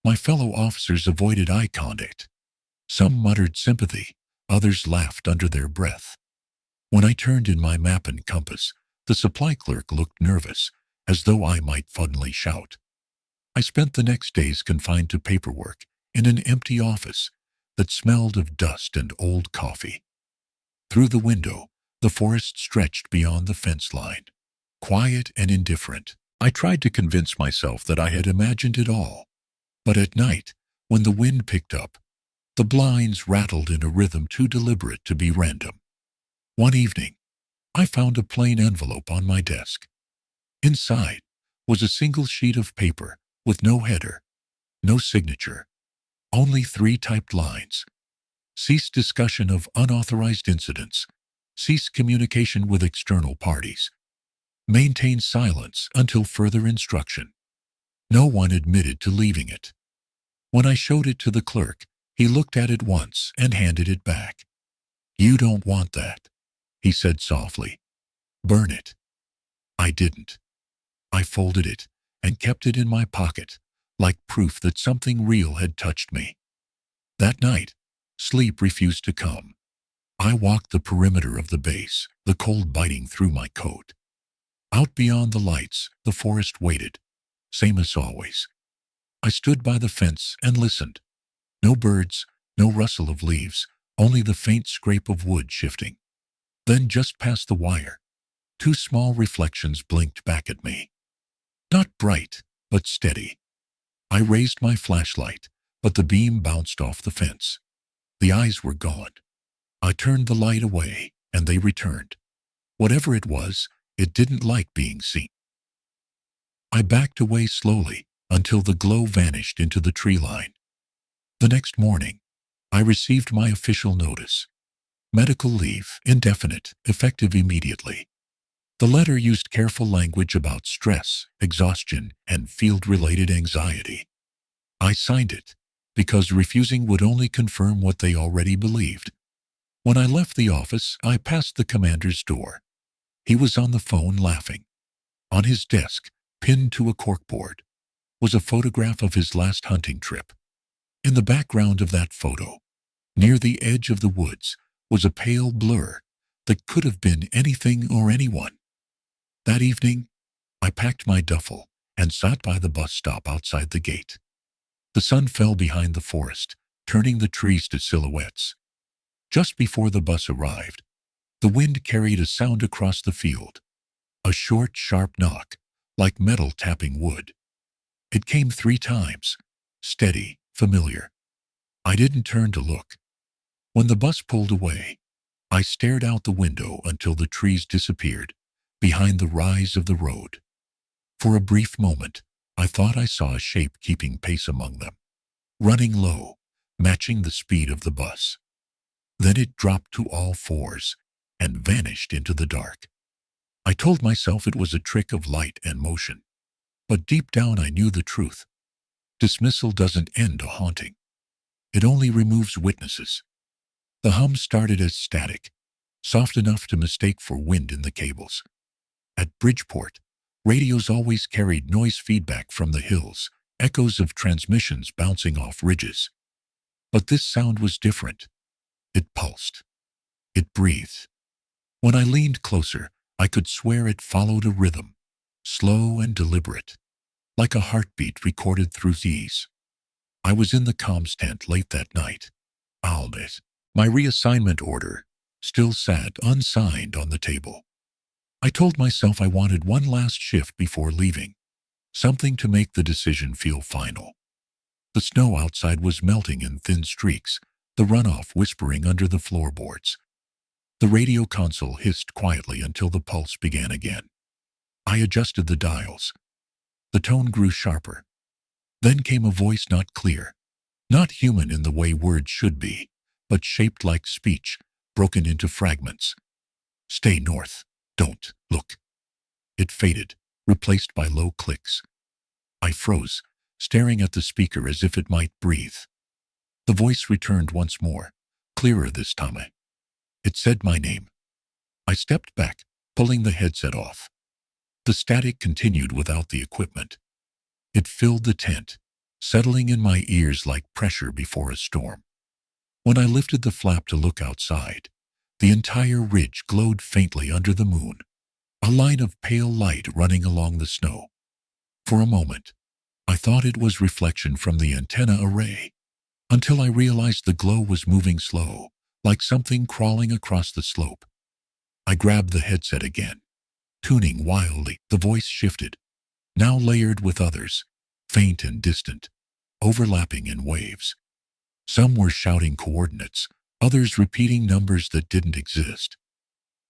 My fellow officers avoided eye contact. Some muttered sympathy, others laughed under their breath. When I turned in my map and compass, the supply clerk looked nervous, as though I might suddenly shout. I spent the next days confined to paperwork in an empty office that smelled of dust and old coffee. Through the window, the forest stretched beyond the fence line, quiet and indifferent. I tried to convince myself that I had imagined it all. But at night, when the wind picked up, the blinds rattled in a rhythm too deliberate to be random. One evening, I found a plain envelope on my desk. Inside was a single sheet of paper with no header, no signature, only 3 typed lines. Cease discussion of unauthorized incidents. Cease communication with external parties. Maintain silence until further instruction. No one admitted to leaving it. When I showed it to the clerk, he looked at it once and handed it back. "You don't want that," he said softly. "Burn it." I didn't. I folded it and kept it in my pocket, like proof that something real had touched me. That night, sleep refused to come. I walked the perimeter of the base, the cold biting through my coat. Out beyond the lights, the forest waited, same as always. I stood by the fence and listened. No birds, no rustle of leaves, only the faint scrape of wood shifting. Then just past the wire, 2 small reflections blinked back at me. Not bright, but steady. I raised my flashlight, but the beam bounced off the fence. The eyes were gone. I turned the light away, and they returned. Whatever it was, it didn't like being seen. I backed away slowly until the glow vanished into the tree line. The next morning, I received my official notice. Medical leave, indefinite, effective immediately. The letter used careful language about stress, exhaustion, and field-related anxiety. I signed it because refusing would only confirm what they already believed. When I left the office, I passed the commander's door. He was on the phone laughing. On his desk, pinned to a corkboard, was a photograph of his last hunting trip. In the background of that photo, near the edge of the woods, was a pale blur that could have been anything or anyone. That evening, I packed my duffel and sat by the bus stop outside the gate. The sun fell behind the forest, turning the trees to silhouettes. Just before the bus arrived, the wind carried a sound across the field, a short, sharp knock, like metal tapping wood. It came 3 times, steady, familiar. I didn't turn to look. When the bus pulled away, I stared out the window until the trees disappeared behind the rise of the road. For a brief moment, I thought I saw a shape keeping pace among them, running low, matching the speed of the bus. Then it dropped to all 4s and vanished into the dark. I told myself it was a trick of light and motion, but deep down I knew the truth. Dismissal doesn't end a haunting. It only removes witnesses. The hum started as static, soft enough to mistake for wind in the cables. At Bridgeport, radios always carried noise feedback from the hills, echoes of transmissions bouncing off ridges. But this sound was different. It pulsed. It breathed. When I leaned closer, I could swear it followed a rhythm, slow and deliberate, like a heartbeat recorded through these. I was in the comms tent late that night. I'll admit, my reassignment order still sat unsigned on the table. I told myself I wanted one last shift before leaving, something to make the decision feel final. The snow outside was melting in thin streaks, the runoff whispering under the floorboards. The radio console hissed quietly until the pulse began again. I adjusted the dials. The tone grew sharper. Then came a voice not clear, not human in the way words should be, but shaped like speech, broken into fragments. "Stay north. Don't look." It faded, replaced by low clicks. I froze, staring at the speaker as if it might breathe. The voice returned once more, clearer this time. It said my name. I stepped back, pulling the headset off. The static continued without the equipment. It filled the tent, settling in my ears like pressure before a storm. When I lifted the flap to look outside, the entire ridge glowed faintly under the moon, a line of pale light running along the snow. For a moment, I thought it was reflection from the antenna array, until I realized the glow was moving slow, like something crawling across the slope. I grabbed the headset again, tuning wildly. The voice shifted, now layered with others, faint and distant, overlapping in waves. Some were shouting coordinates, others repeating numbers that didn't exist.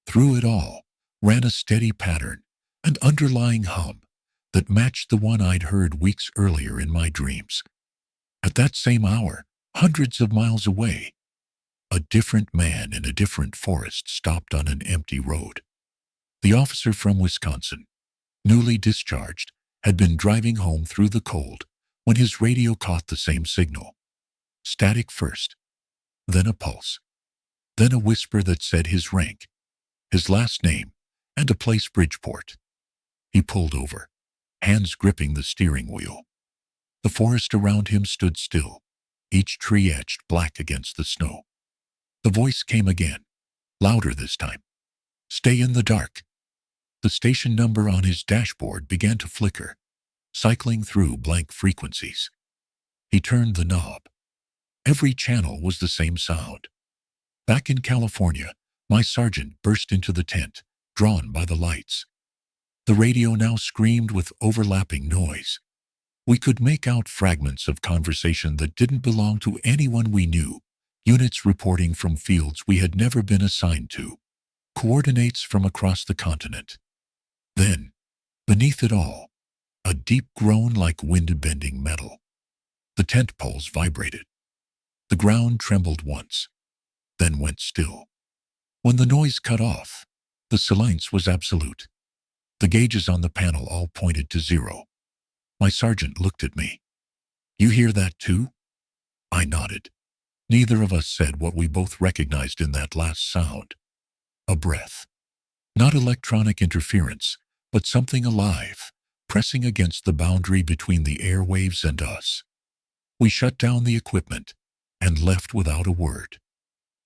Through it all ran a steady pattern, an underlying hum that matched the one I'd heard weeks earlier in my dreams. At that same hour, hundreds of miles away, a different man in a different forest stopped on an empty road. The officer from Wisconsin, newly discharged, had been driving home through the cold when his radio caught the same signal. Static first, then a pulse, then a whisper that said his rank, his last name, and a place Bridgeport. He pulled over, hands gripping the steering wheel. The forest around him stood still, each tree etched black against the snow. The voice came again, louder this time. Stay in the dark. The station number on his dashboard began to flicker, cycling through blank frequencies. He turned the knob. Every channel was the same sound. Back in California, my sergeant burst into the tent, drawn by the lights. The radio now screamed with overlapping noise. We could make out fragments of conversation that didn't belong to anyone we knew, units reporting from fields we had never been assigned to, coordinates from across the continent. Then, beneath it all, a deep groan like wind-bending metal. The tent poles vibrated. The ground trembled once, then went still. When the noise cut off, the silence was absolute. The gauges on the panel all pointed to 0. My sergeant looked at me. You hear that too? I nodded. Neither of us said what we both recognized in that last sound. A breath. Not electronic interference, but something alive, pressing against the boundary between the airwaves and us. We shut down the equipment and left without a word.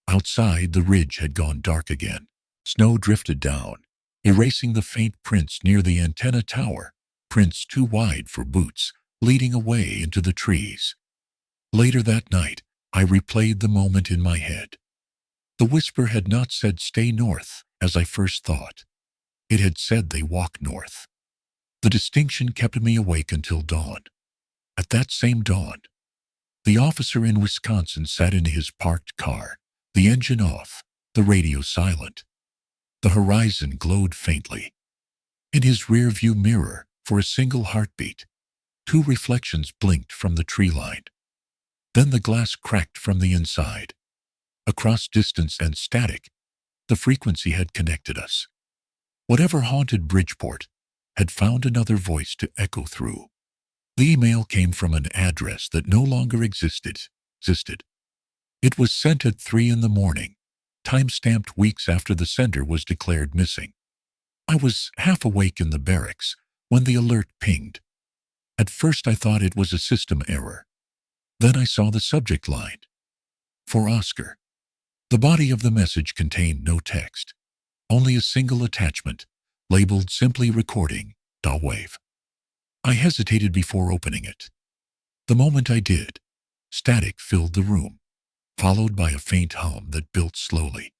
Outside, the ridge had gone dark again. Snow drifted down, erasing the faint prints near the antenna tower, prints too wide for boots, leading away into the trees. Later that night, I replayed the moment in my head. The whisper had not said stay north, as I first thought. It had said they walk north. The distinction kept me awake until dawn. At that same dawn, the officer in Wisconsin sat in his parked car, the engine off, the radio silent. The horizon glowed faintly. In his rearview mirror, for a single heartbeat, 2 reflections blinked from the tree line. Then the glass cracked from the inside. Across distance and static, the frequency had connected us. Whatever haunted Bridgeport had found another voice to echo through. The email came from an address that no longer existed. It was sent at 3 in the morning, time-stamped weeks after the sender was declared missing. I was half awake in the barracks when the alert pinged. At first I thought it was a system error. Then I saw the subject line. For Oscar. The body of the message contained no text, only a single attachment, labeled simply recording, .wav. I hesitated before opening it. The moment I did, static filled the room, followed by a faint hum that built slowly,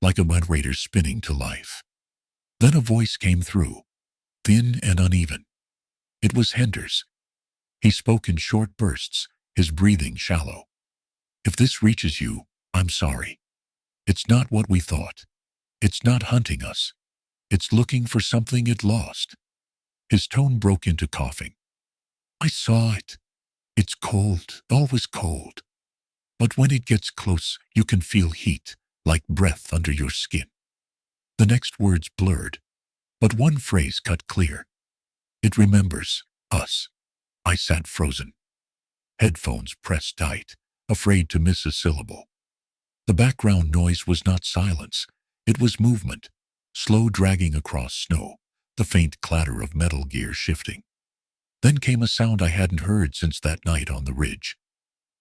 like a moderator spinning to life. Then a voice came through, thin and uneven. It was Hender's. He spoke in short bursts, his breathing shallow. If this reaches you, I'm sorry. It's not what we thought. It's not hunting us. It's looking for something it lost. His tone broke into coughing. I saw it. It's cold, always cold. But when it gets close, you can feel heat, like breath under your skin. The next words blurred, but one phrase cut clear. It remembers us. I sat frozen, headphones pressed tight, afraid to miss a syllable. The background noise was not silence. It was movement, slow dragging across snow, the faint clatter of metal gear shifting. Then came a sound I hadn't heard since that night on the ridge.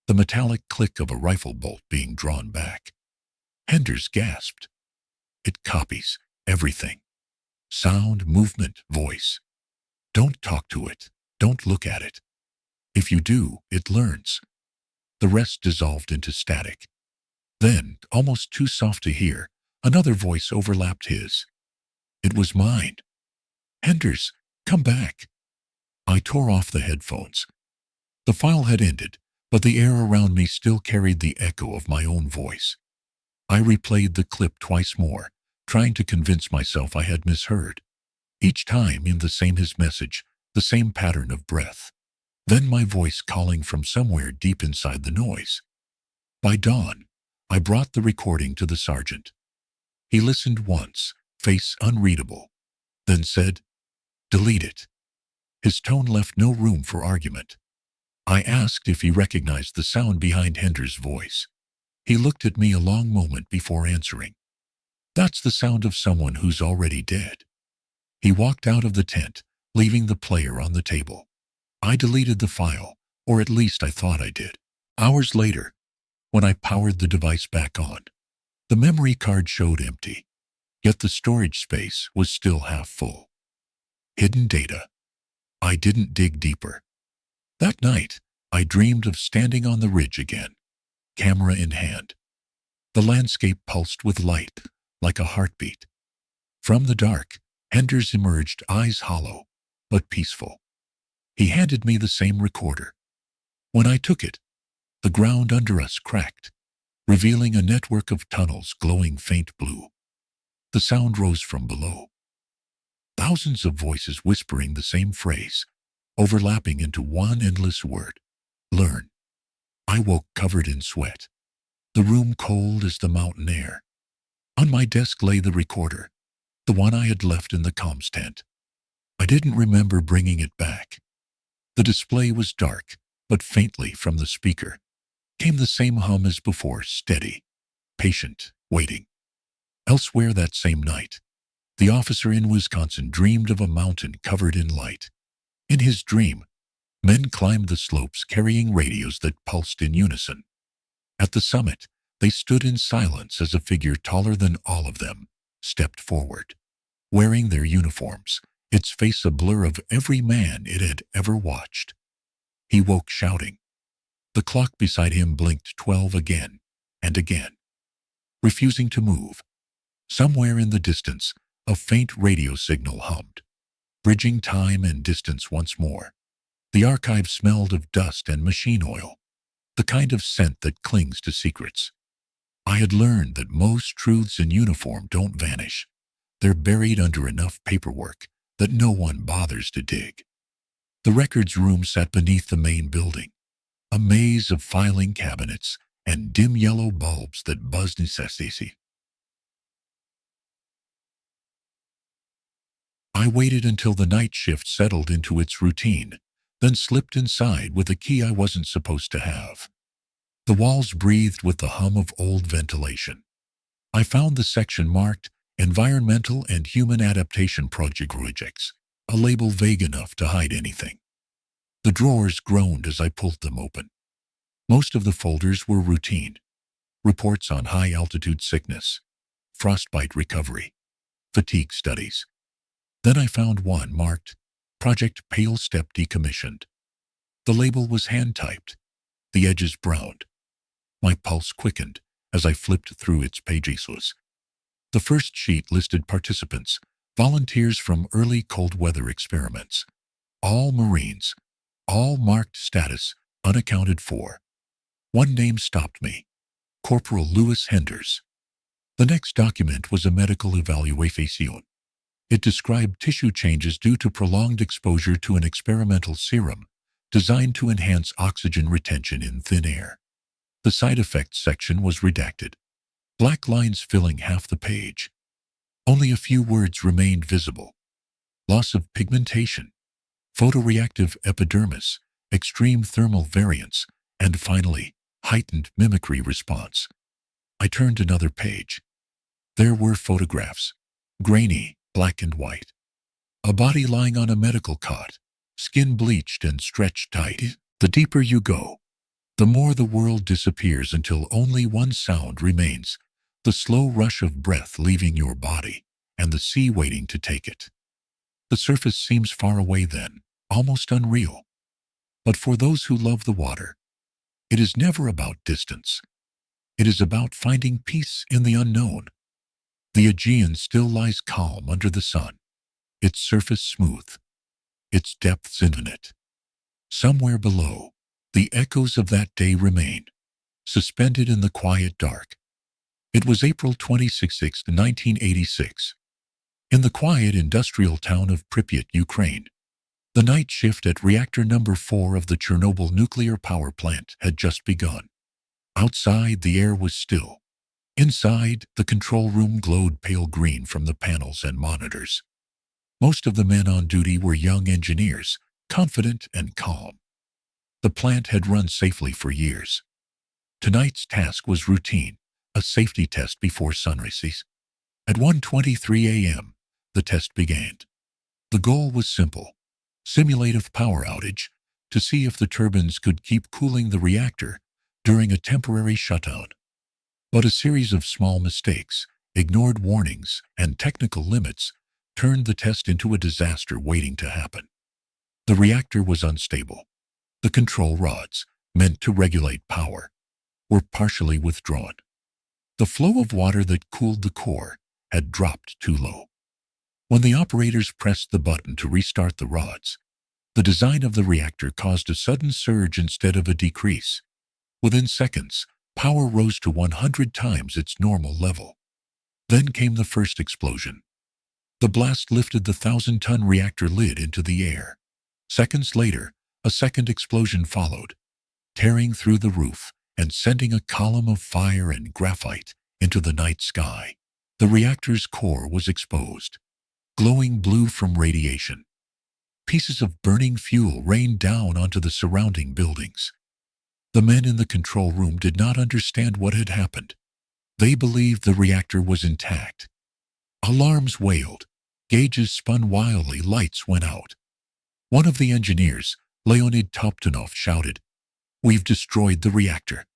The metallic click of a rifle bolt being drawn back. Henders gasped. It copies everything. Sound, movement, voice. Don't talk to it. Don't look at it. If you do, it learns. The rest dissolved into static. Then, almost too soft to hear, another voice overlapped his. It was mine. Henders, come back. I tore off the headphones. The file had ended, but the air around me still carried the echo of my own voice. I replayed the clip twice more, trying to convince myself I had misheard. Each time in the same his message, the same pattern of breath. Then my voice calling from somewhere deep inside the noise. By dawn, I brought the recording to the sergeant. He listened once, face unreadable, then said, "Delete it." His tone left no room for argument. I asked if he recognized the sound behind Henders' voice. He looked at me a long moment before answering. "That's the sound of someone who's already dead." He walked out of the tent, leaving the player on the table. I deleted the file, or at least I thought I did. Hours later, when I powered the device back on, the memory card showed empty, yet the storage space was still half full. Hidden data. I didn't dig deeper. That night, I dreamed of standing on the ridge again, camera in hand. The landscape pulsed with light, like a heartbeat. From the dark, Henders emerged, eyes hollow, but peaceful. He handed me the same recorder. When I took it, the ground under us cracked, revealing a network of tunnels glowing faint blue. The sound rose from below. Thousands of voices whispering the same phrase, overlapping into one endless word. Learn. I woke covered in sweat, the room cold as the mountain air. On my desk lay the recorder, the one I had left in the comms tent. I didn't remember bringing it back. The display was dark, but faintly from the speaker came the same hum as before, steady, patient, waiting. Elsewhere that same night, the officer in Wisconsin dreamed of a mountain covered in light. In his dream, men climbed the slopes carrying radios that pulsed in unison. At the summit, they stood in silence as a figure taller than all of them stepped forward, wearing their uniforms, its face a blur of every man it had ever watched. He woke shouting. The clock beside him blinked 12 again and again, refusing to move. Somewhere in the distance, a faint radio signal hummed, bridging time and distance once more. The archive smelled of dust and machine oil, the kind of scent that clings to secrets. I had learned that most truths in uniform don't vanish. They're buried under enough paperwork that no one bothers to dig. The records room sat beneath the main building, a maze of filing cabinets and dim yellow bulbs that buzzed incessantly. I waited until the night shift settled into its routine, then slipped inside with a key I wasn't supposed to have. The walls breathed with the hum of old ventilation. I found the section marked Environmental and Human Adaptation Projects, a label vague enough to hide anything. The drawers groaned as I pulled them open. Most of the folders were routine. Reports on high-altitude sickness, frostbite recovery, fatigue studies. Then I found one marked Project Pale Step Decommissioned. The label was hand-typed, the edges browned. My pulse quickened as I flipped through its pages. The first sheet listed participants, volunteers from early cold weather experiments. All Marines, all marked status, unaccounted for. One name stopped me, Corporal Louis Henders. The next document was a medical evaluation. It described tissue changes due to prolonged exposure to an experimental serum designed to enhance oxygen retention in thin air. The side effects section was redacted, black lines filling half the page. Only a few words remained visible. Loss of pigmentation, photoreactive epidermis, extreme thermal variance, and finally, heightened mimicry response. I turned another page. There were photographs, grainy, black and white. A body lying on a medical cot, skin bleached and stretched tight. The deeper you go, the more the world disappears until only one sound remains, the slow rush of breath leaving your body, and the sea waiting to take it. The surface seems far away then, almost unreal. But for those who love the water, it is never about distance. It is about finding peace in the unknown. The Aegean still lies calm under the sun, its surface smooth, its depths infinite. Somewhere below, the echoes of that day remain, suspended in the quiet dark. It was April 26, 1986. In the quiet industrial town of Pripyat, Ukraine, the night shift at reactor number 4 of the Chernobyl nuclear power plant had just begun. Outside, the air was still. Inside, the control room glowed pale green from the panels and monitors. Most of the men on duty were young engineers, confident and calm. The plant had run safely for years. Tonight's task was routine, a safety test before sunrise. At 1:23 a.m., the test began. The goal was simple: simulate a power outage to see if the turbines could keep cooling the reactor during a temporary shutdown. But a series of small mistakes, ignored warnings, and technical limits turned the test into a disaster waiting to happen. The reactor was unstable. The control rods, meant to regulate power, were partially withdrawn. The flow of water that cooled the core had dropped too low. When the operators pressed the button to restart the rods, the design of the reactor caused a sudden surge instead of a decrease. Within seconds, power rose to 100 times its normal level. Then came the first explosion. The blast lifted the 1,000-ton reactor lid into the air. Seconds later, a second explosion followed, tearing through the roof and sending a column of fire and graphite into the night sky. The reactor's core was exposed, glowing blue from radiation. Pieces of burning fuel rained down onto the surrounding buildings. The men in the control room did not understand what had happened. They believed the reactor was intact. Alarms wailed. Gauges spun wildly. Lights went out. One of the engineers, Leonid Toptunov, shouted, "We've destroyed the reactor."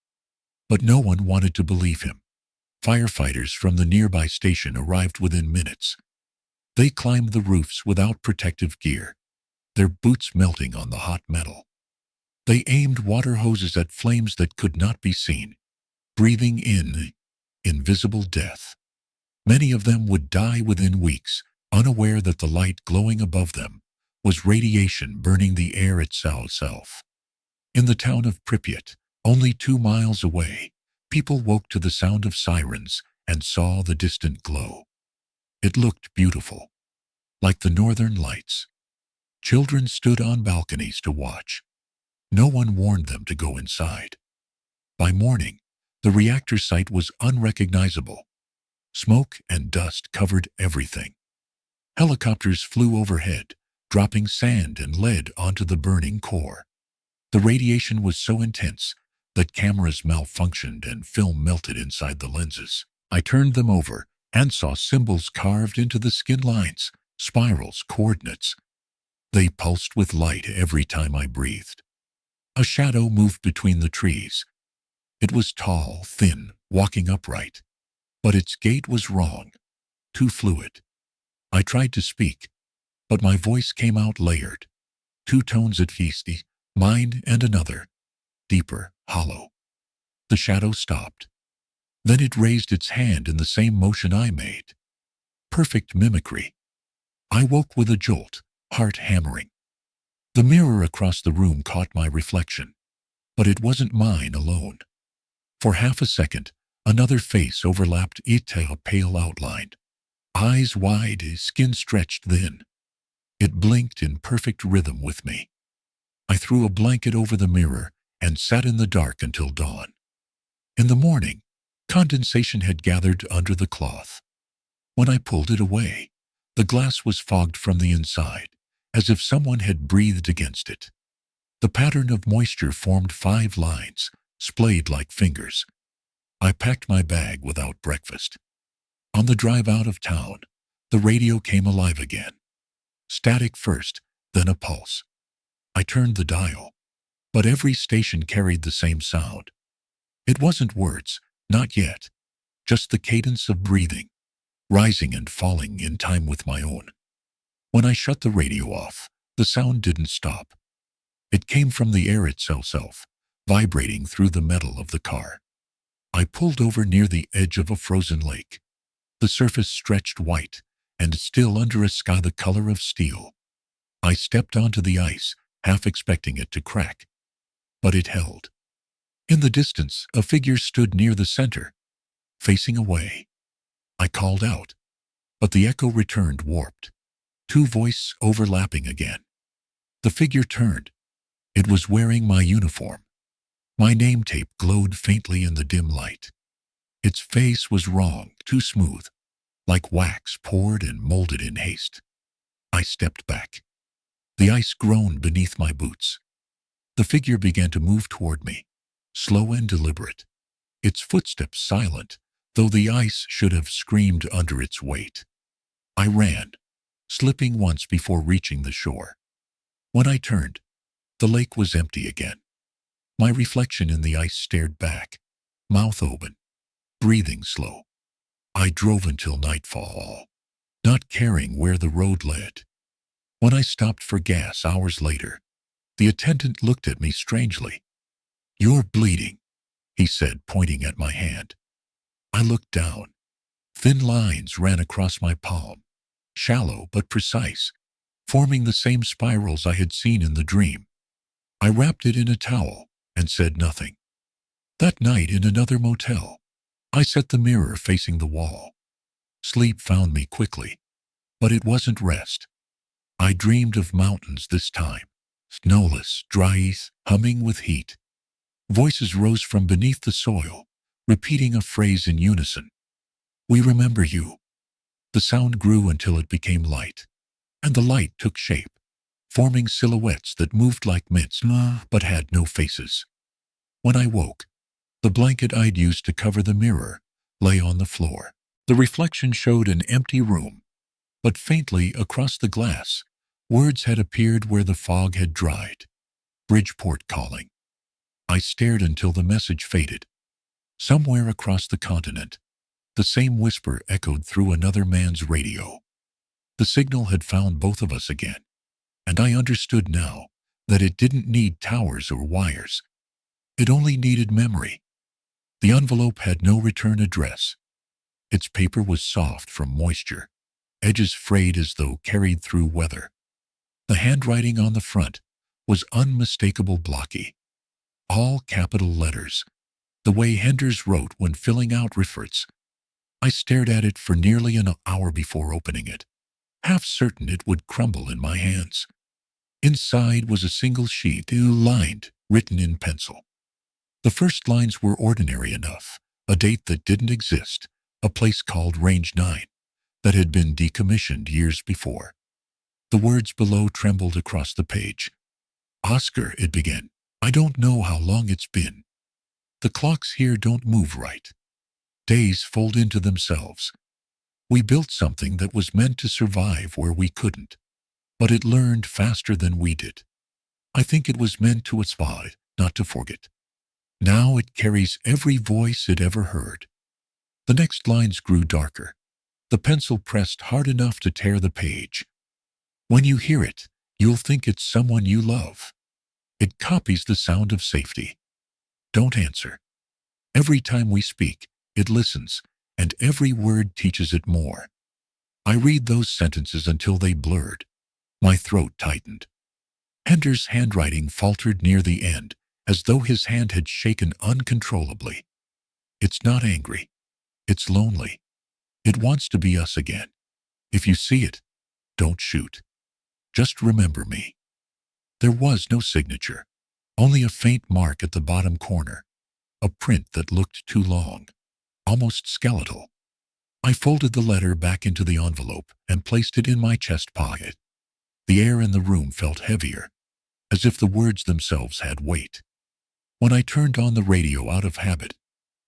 But no one wanted to believe him. Firefighters from the nearby station arrived within minutes. They climbed the roofs without protective gear, their boots melting on the hot metal. They aimed water hoses at flames that could not be seen, breathing in invisible death. Many of them would die within weeks, unaware that the light glowing above them was radiation burning the air itself. In the town of Pripyat, only 2 miles away, people woke to the sound of sirens and saw the distant glow. It looked beautiful, like the northern lights. Children stood on balconies to watch. No one warned them to go inside. By morning, the reactor site was unrecognizable. Smoke and dust covered everything. Helicopters flew overhead, dropping sand and lead onto the burning core. The radiation was so intense that cameras malfunctioned and film melted inside the lenses. I turned them over and saw symbols carved into the skin lines, spirals, coordinates. They pulsed with light every time I breathed. A shadow moved between the trees. It was tall, thin, walking upright. But its gait was wrong, too fluid. I tried to speak, but my voice came out layered. 2 tones at feisty, mine and another, deeper, hollow. The shadow stopped. Then it raised its hand in the same motion I made. Perfect mimicry. I woke with a jolt, heart hammering. The mirror across the room caught my reflection, but it wasn't mine alone. For half a second, another face overlapped it, a pale outline. Eyes wide, skin stretched thin. It blinked in perfect rhythm with me. I threw a blanket over the mirror and sat in the dark until dawn. In the morning, condensation had gathered under the cloth. When I pulled it away, the glass was fogged from the inside, as if someone had breathed against it. The pattern of moisture formed 5 lines, splayed like fingers. I packed my bag without breakfast. On the drive out of town, the radio came alive again. Static first, then a pulse. I turned the dial, but every station carried the same sound. It wasn't words, not yet, just the cadence of breathing, rising and falling in time with my own. When I shut the radio off, the sound didn't stop. It came from the air itself, vibrating through the metal of the car. I pulled over near the edge of a frozen lake. The surface stretched white, and still under a sky the color of steel. I stepped onto the ice, half expecting it to crack. But it held. In the distance, a figure stood near the center, facing away. I called out, but the echo returned warped. 2 voices overlapping again. The figure turned. It was wearing my uniform. My name tape glowed faintly in the dim light. Its face was wrong, too smooth, like wax poured and molded in haste. I stepped back. The ice groaned beneath my boots. The figure began to move toward me, slow and deliberate, its footsteps silent, though the ice should have screamed under its weight. I ran, slipping once before reaching the shore. When I turned, the lake was empty again. My reflection in the ice stared back, mouth open, breathing slow. I drove until nightfall, not caring where the road led. When I stopped for gas hours later, the attendant looked at me strangely. "You're bleeding," he said, pointing at my hand. I looked down. Thin lines ran across my palm, shallow but precise, forming the same spirals I had seen in the dream. I wrapped it in a towel and said nothing. That night in another motel, I set the mirror facing the wall. Sleep found me quickly, but it wasn't rest. I dreamed of mountains this time, snowless, dry, humming with heat. Voices rose from beneath the soil, repeating a phrase in unison. "We remember you." The sound grew until it became light, and the light took shape, forming silhouettes that moved like mints but had no faces. When I woke, the blanket I'd used to cover the mirror lay on the floor. The reflection showed an empty room, but faintly across the glass, words had appeared where the fog had dried. "Bridgeport calling." I stared until the message faded. Somewhere across the continent, the same whisper echoed through another man's radio. The signal had found both of us again, and I understood now that it didn't need towers or wires. It only needed memory. The envelope had no return address. Its paper was soft from moisture, edges frayed as though carried through weather. The handwriting on the front was unmistakable, blocky. All capital letters, the way Henders wrote when filling out referts. I stared at it for nearly an hour before opening it, half certain it would crumble in my hands. Inside was a single sheet, lined, written in pencil. The first lines were ordinary enough, a date that didn't exist, a place called Range 9 that had been decommissioned years before. The words below trembled across the page. "Oscar," it began, "I don't know how long it's been. The clocks here don't move right. Days fold into themselves. We built something that was meant to survive where we couldn't, but it learned faster than we did. I think it was meant to survive, not to forget. Now it carries every voice it ever heard." The next lines grew darker. The pencil pressed hard enough to tear the page. "When you hear it, you'll think it's someone you love. It copies the sound of safety. Don't answer. Every time we speak, it listens, and every word teaches it more." I read those sentences until they blurred. My throat tightened. Hender's handwriting faltered near the end, as though his hand had shaken uncontrollably. "It's not angry. It's lonely. It wants to be us again. If you see it, don't shoot. Just remember me." There was no signature, only a faint mark at the bottom corner, a print that looked too long, almost skeletal. I folded the letter back into the envelope and placed it in my chest pocket. The air in the room felt heavier, as if the words themselves had weight. When I turned on the radio out of habit,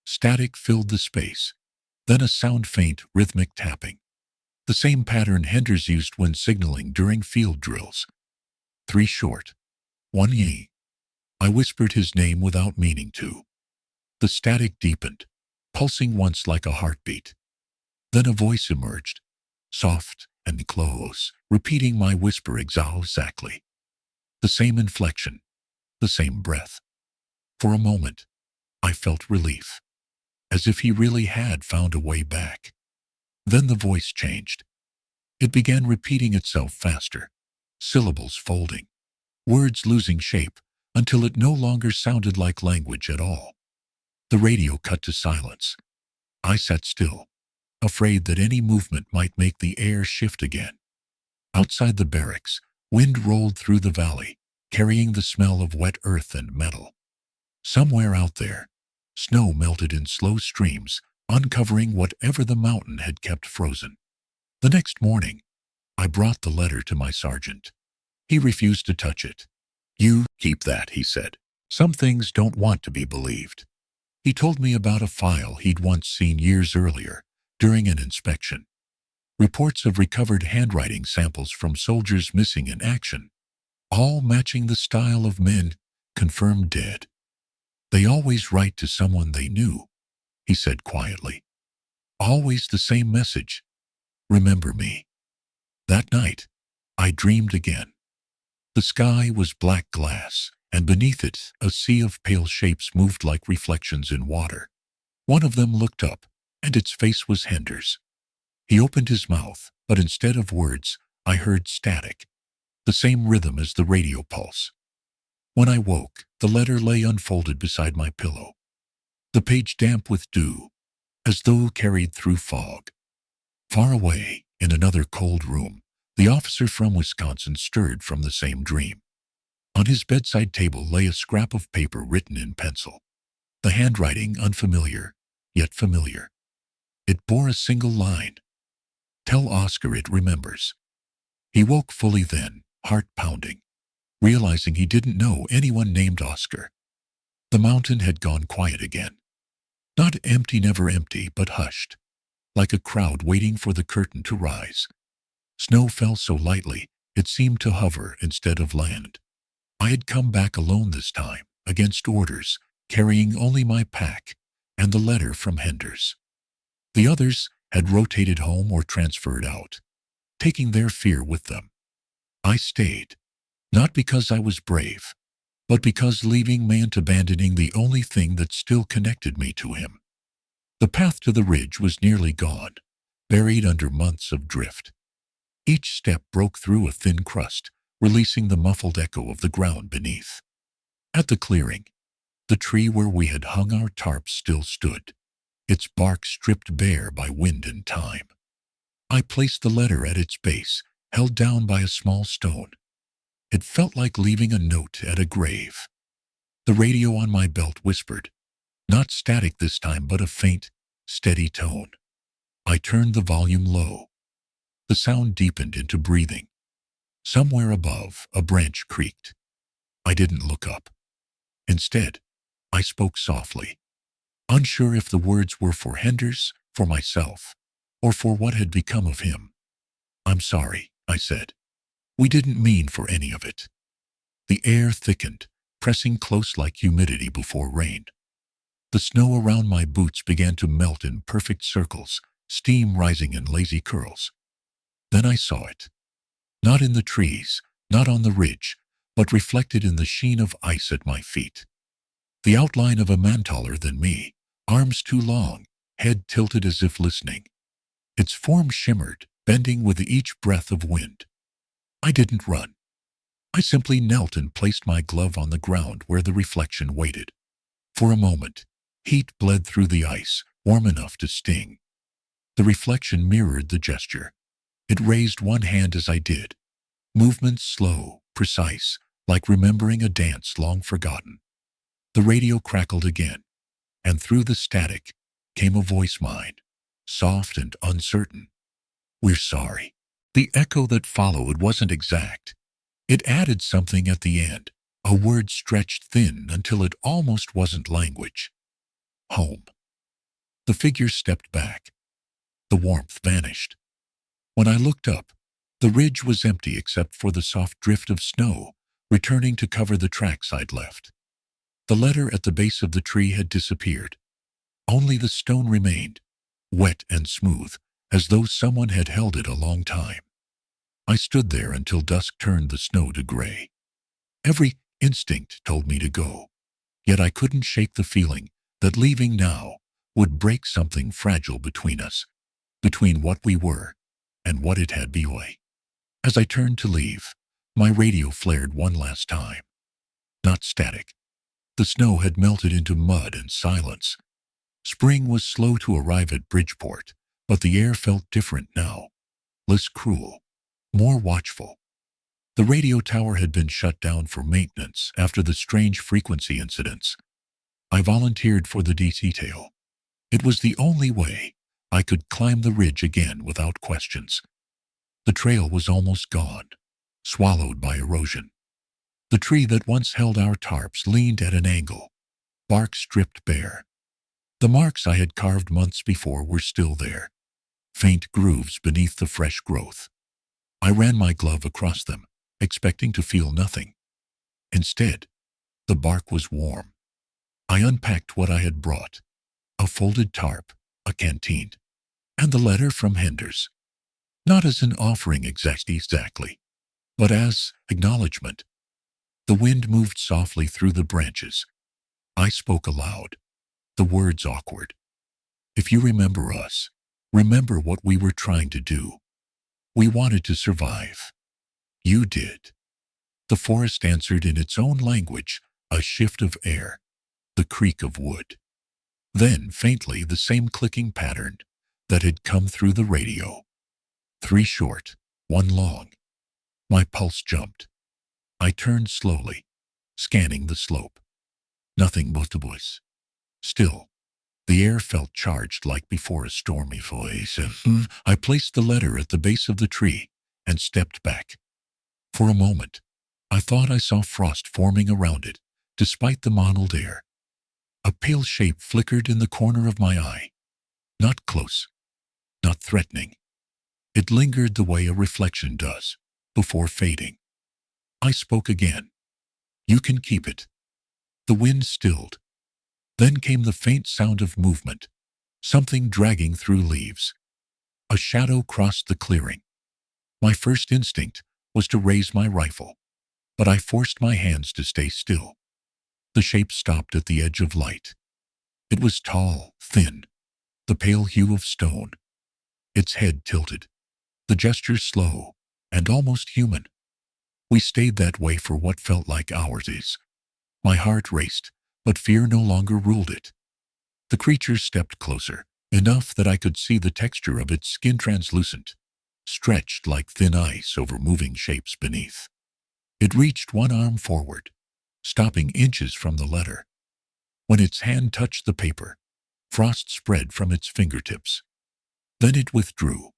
static filled the space, then a sound faint, rhythmic tapping. The same pattern Henders used when signaling during field drills. 3 short, 1 ye. I whispered his name without meaning to. The static deepened, pulsing once like a heartbeat. Then a voice emerged, soft and close, repeating my whisper exactly. The same inflection, the same breath. For a moment, I felt relief, as if he really had found a way back. Then the voice changed. It began repeating itself faster, syllables folding, words losing shape, until it no longer sounded like language at all. The radio cut to silence. I sat still, afraid that any movement might make the air shift again. Outside the barracks, wind rolled through the valley, carrying the smell of wet earth and metal. Somewhere out there, snow melted in slow streams, uncovering whatever the mountain had kept frozen. The next morning, I brought the letter to my sergeant. He refused to touch it. "You keep that," he said. "Some things don't want to be believed." He told me about a file he'd once seen years earlier, during an inspection. Reports of recovered handwriting samples from soldiers missing in action, all matching the style of men confirmed dead. "They always write to someone they knew," he said quietly. "Always the same message. Remember me." That night, I dreamed again. The sky was black glass, and beneath it, a sea of pale shapes moved like reflections in water. One of them looked up, and its face was Henders. He opened his mouth, but instead of words, I heard static, the same rhythm as the radio pulse. When I woke, the letter lay unfolded beside my pillow, the page damp with dew, as though carried through fog. Far away, in another cold room, the officer from Wisconsin stirred from the same dream. On his bedside table lay a scrap of paper written in pencil, the handwriting unfamiliar, yet familiar. It bore a single line: "Tell Oscar it remembers." He woke fully then, heart pounding, realizing he didn't know anyone named Oscar. The mountain had gone quiet again. Not empty, never empty, but hushed, like a crowd waiting for the curtain to rise. Snow fell so lightly, it seemed to hover instead of land. I had come back alone this time, against orders, carrying only my pack and the letter from Henders. The others had rotated home or transferred out, taking their fear with them. I stayed, not because I was brave, but because leaving meant abandoning the only thing that still connected me to him. The path to the ridge was nearly gone, buried under months of drift. Each step broke through a thin crust, releasing the muffled echo of the ground beneath. At the clearing, the tree where we had hung our tarps still stood, its bark stripped bare by wind and time. I placed the letter at its base, held down by a small stone. It felt like leaving a note at a grave. The radio on my belt whispered, not static this time, but a faint, steady tone. I turned the volume low. The sound deepened into breathing. Somewhere above, a branch creaked. I didn't look up. Instead, I spoke softly, unsure if the words were for Henders, for myself, or for what had become of him. "I'm sorry," I said. "We didn't mean for any of it." The air thickened, pressing close like humidity before rain. The snow around my boots began to melt in perfect circles, steam rising in lazy curls. Then I saw it. Not in the trees, not on the ridge, but reflected in the sheen of ice at my feet. The outline of a man taller than me, arms too long, head tilted as if listening. Its form shimmered, bending with each breath of wind. I didn't run. I simply knelt and placed my glove on the ground where the reflection waited. For a moment, heat bled through the ice, warm enough to sting. The reflection mirrored the gesture. It raised one hand as I did, movements slow, precise, like remembering a dance long forgotten. The radio crackled again, and through the static came a voice, mine, soft and uncertain. "We're sorry." The echo that followed wasn't exact. It added something at the end, a word stretched thin until it almost wasn't language. Home. The figure stepped back. The warmth vanished. When I looked up, the ridge was empty except for the soft drift of snow, returning to cover the tracks I'd left. The letter at the base of the tree had disappeared. Only the stone remained, wet and smooth, as though someone had held it a long time. I stood there until dusk turned the snow to gray. Every instinct told me to go, yet I couldn't shake the feeling that leaving now would break something fragile between us, between what we were and what it had been. As I turned to leave, my radio flared one last time. Not static. The snow had melted into mud and silence. Spring was slow to arrive at Bridgeport, but the air felt different now, less cruel, more watchful. The radio tower had been shut down for maintenance after the strange frequency incidents. I volunteered for the detail. It was the only way I could climb the ridge again without questions. The trail was almost gone, swallowed by erosion. The tree that once held our tarps leaned at an angle, bark stripped bare. The marks I had carved months before were still there, faint grooves beneath the fresh growth. I ran my glove across them, expecting to feel nothing. Instead, the bark was warm. I unpacked what I had brought, a folded tarp, a canteen, and the letter from Henders. Not as an offering exactly, but as acknowledgement. The wind moved softly through the branches. I spoke aloud, the words awkward. If you remember us, remember what we were trying to do. We wanted to survive. You did. The forest answered in its own language, a shift of air, the creak of wood. Then, faintly, the same clicking pattern that had come through the radio. 3 short, 1 long. My pulse jumped. I turned slowly, scanning the slope. Nothing but the voice. Still, the air felt charged like before a stormy voice. I placed the letter at the base of the tree and stepped back. For a moment, I thought I saw frost forming around it, despite the mottled air. A pale shape flickered in the corner of my eye. Not close, not threatening. It lingered the way a reflection does, before fading. I spoke again. You can keep it. The wind stilled. Then came the faint sound of movement, something dragging through leaves. A shadow crossed the clearing. My first instinct was to raise my rifle, but I forced my hands to stay still. The shape stopped at the edge of light. It was tall, thin, the pale hue of stone. Its head tilted, the gesture slow and almost human. We stayed that way for what felt like hours. My heart raced, but fear no longer ruled it. The creature stepped closer, enough that I could see the texture of its skin translucent, stretched like thin ice over moving shapes beneath. It reached one arm forward, stopping inches from the letter. When its hand touched the paper, frost spread from its fingertips. Then it withdrew,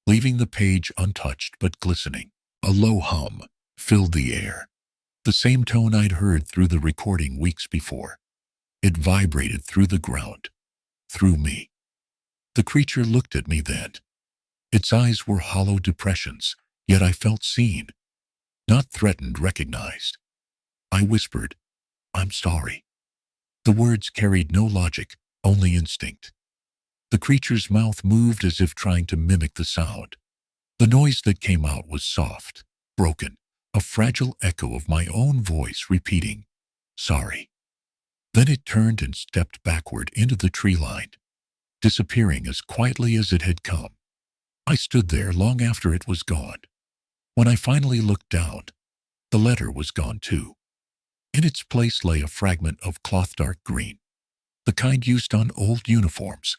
leaving the page untouched but glistening. A low hum filled the air, the same tone I'd heard through the recording weeks before. It vibrated through the ground, through me. The creature looked at me then. Its eyes were hollow depressions, yet I felt seen, not threatened, recognized. I whispered, I'm sorry. The words carried no logic, only instinct. The creature's mouth moved as if trying to mimic the sound. The noise that came out was soft, broken, a fragile echo of my own voice repeating, sorry. Then it turned and stepped backward into the tree line, disappearing as quietly as it had come. I stood there long after it was gone. When I finally looked down, the letter was gone too. In its place lay a fragment of cloth dark green, the kind used on old uniforms.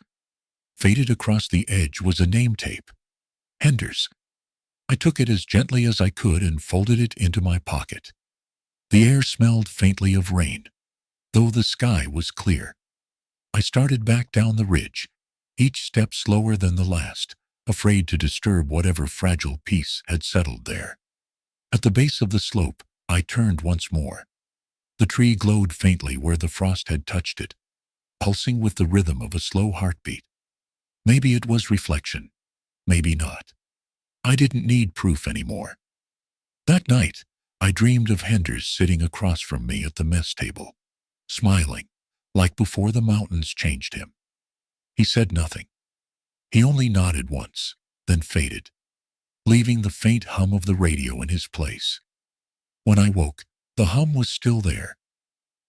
Faded across the edge was a name tape, Henders. I took it as gently as I could and folded it into my pocket. The air smelled faintly of rain, though the sky was clear. I started back down the ridge, each step slower than the last, afraid to disturb whatever fragile peace had settled there. At the base of the slope, I turned once more. The tree glowed faintly where the frost had touched it, pulsing with the rhythm of a slow heartbeat. Maybe it was reflection, maybe not. I didn't need proof anymore. That night, I dreamed of Henders sitting across from me at the mess table, smiling, like before the mountains changed him. He said nothing. He only nodded once, then faded, leaving the faint hum of the radio in his place. When I woke, the hum was still there.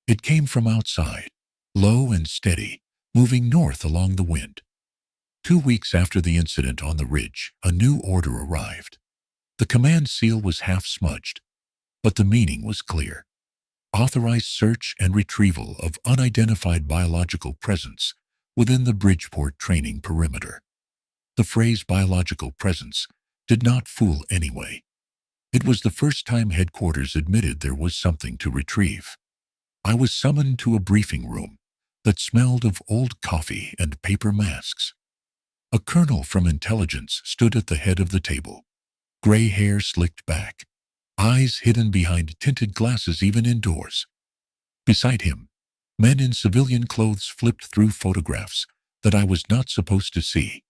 It came from outside, low and steady, moving north along the wind. 2 weeks after the incident on the ridge, a new order arrived. The command seal was half smudged, but the meaning was clear. Authorized search and retrieval of unidentified biological presence within the Bridgeport training perimeter. The phrase biological presence did not fool anyway. It was the first time headquarters admitted there was something to retrieve. I was summoned to a briefing room that smelled of old coffee and paper masks. A colonel from intelligence stood at the head of the table, gray hair slicked back, eyes hidden behind tinted glasses even indoors. Beside him, men in civilian clothes flipped through photographs that I was not supposed to see.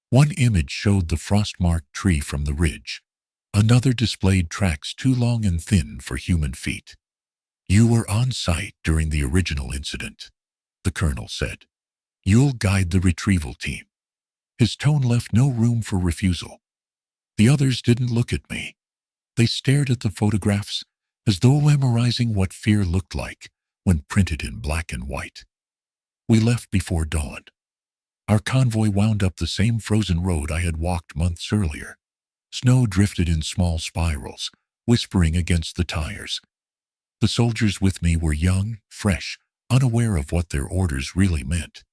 One image showed the frost-marked tree from the ridge. Another displayed tracks too long and thin for human feet. "You were on site during the original incident," the colonel said. "You'll guide the retrieval team." His tone left no room for refusal. The others didn't look at me. They stared at the photographs as though memorizing what fear looked like when printed in black and white. We left before dawn. Our convoy wound up the same frozen road I had walked months earlier. Snow drifted in small spirals, whispering against the tires. The soldiers with me were young, fresh, unaware of what their orders really meant.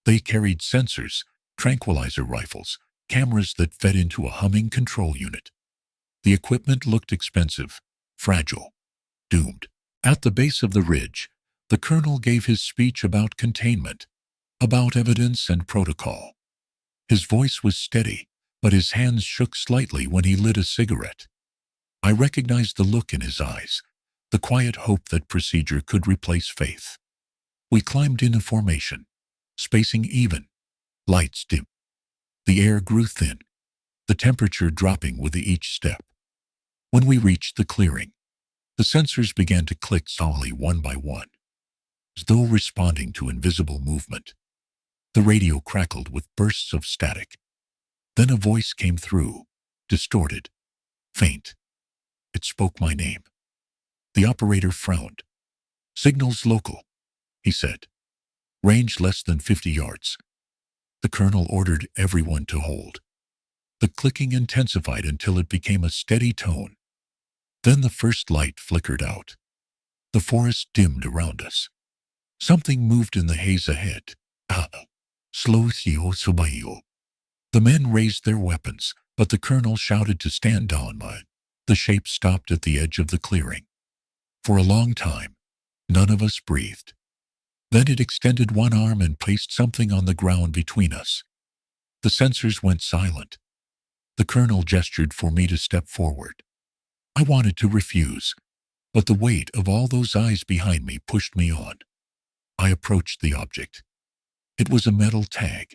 They carried sensors, tranquilizer rifles, cameras that fed into a humming control unit. The equipment looked expensive, fragile, doomed. At the base of the ridge, the colonel gave his speech about containment, about evidence and protocol. His voice was steady, but his hands shook slightly when he lit a cigarette. I recognized the look in his eyes, the quiet hope that procedure could replace faith. We climbed in a formation, spacing even, lights dim. The air grew thin, the temperature dropping with each step. When we reached the clearing, the sensors began to click softly one by one, as though responding to invisible movement. The radio crackled with bursts of static. Then a voice came through, distorted, faint. It spoke my name. The operator frowned. "Signals local," he said. "Range less than 50 yards. The colonel ordered everyone to hold. The clicking intensified until it became a steady tone. Then the first light flickered out. The forest dimmed around us. Something moved in the haze ahead. Slow theo subayo. The men raised their weapons, but the colonel shouted to stand down. The shape stopped at the edge of the clearing. For a long time, none of us breathed. Then it extended one arm and placed something on the ground between us. The sensors went silent. The colonel gestured for me to step forward. I wanted to refuse, but the weight of all those eyes behind me pushed me on. I approached the object. It was a metal tag,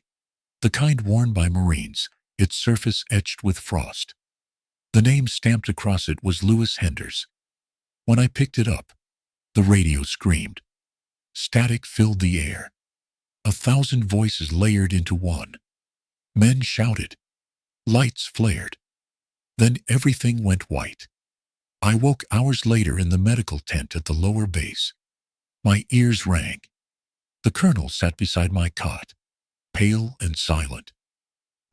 the kind worn by Marines, its surface etched with frost. The name stamped across it was Lewis Henders. When I picked it up, the radio screamed. Static filled the air. 1,000 voices layered into one. Men shouted. Lights flared. Then everything went white. I woke hours later in the medical tent at the lower base. My ears rang. The colonel sat beside my cot, pale and silent.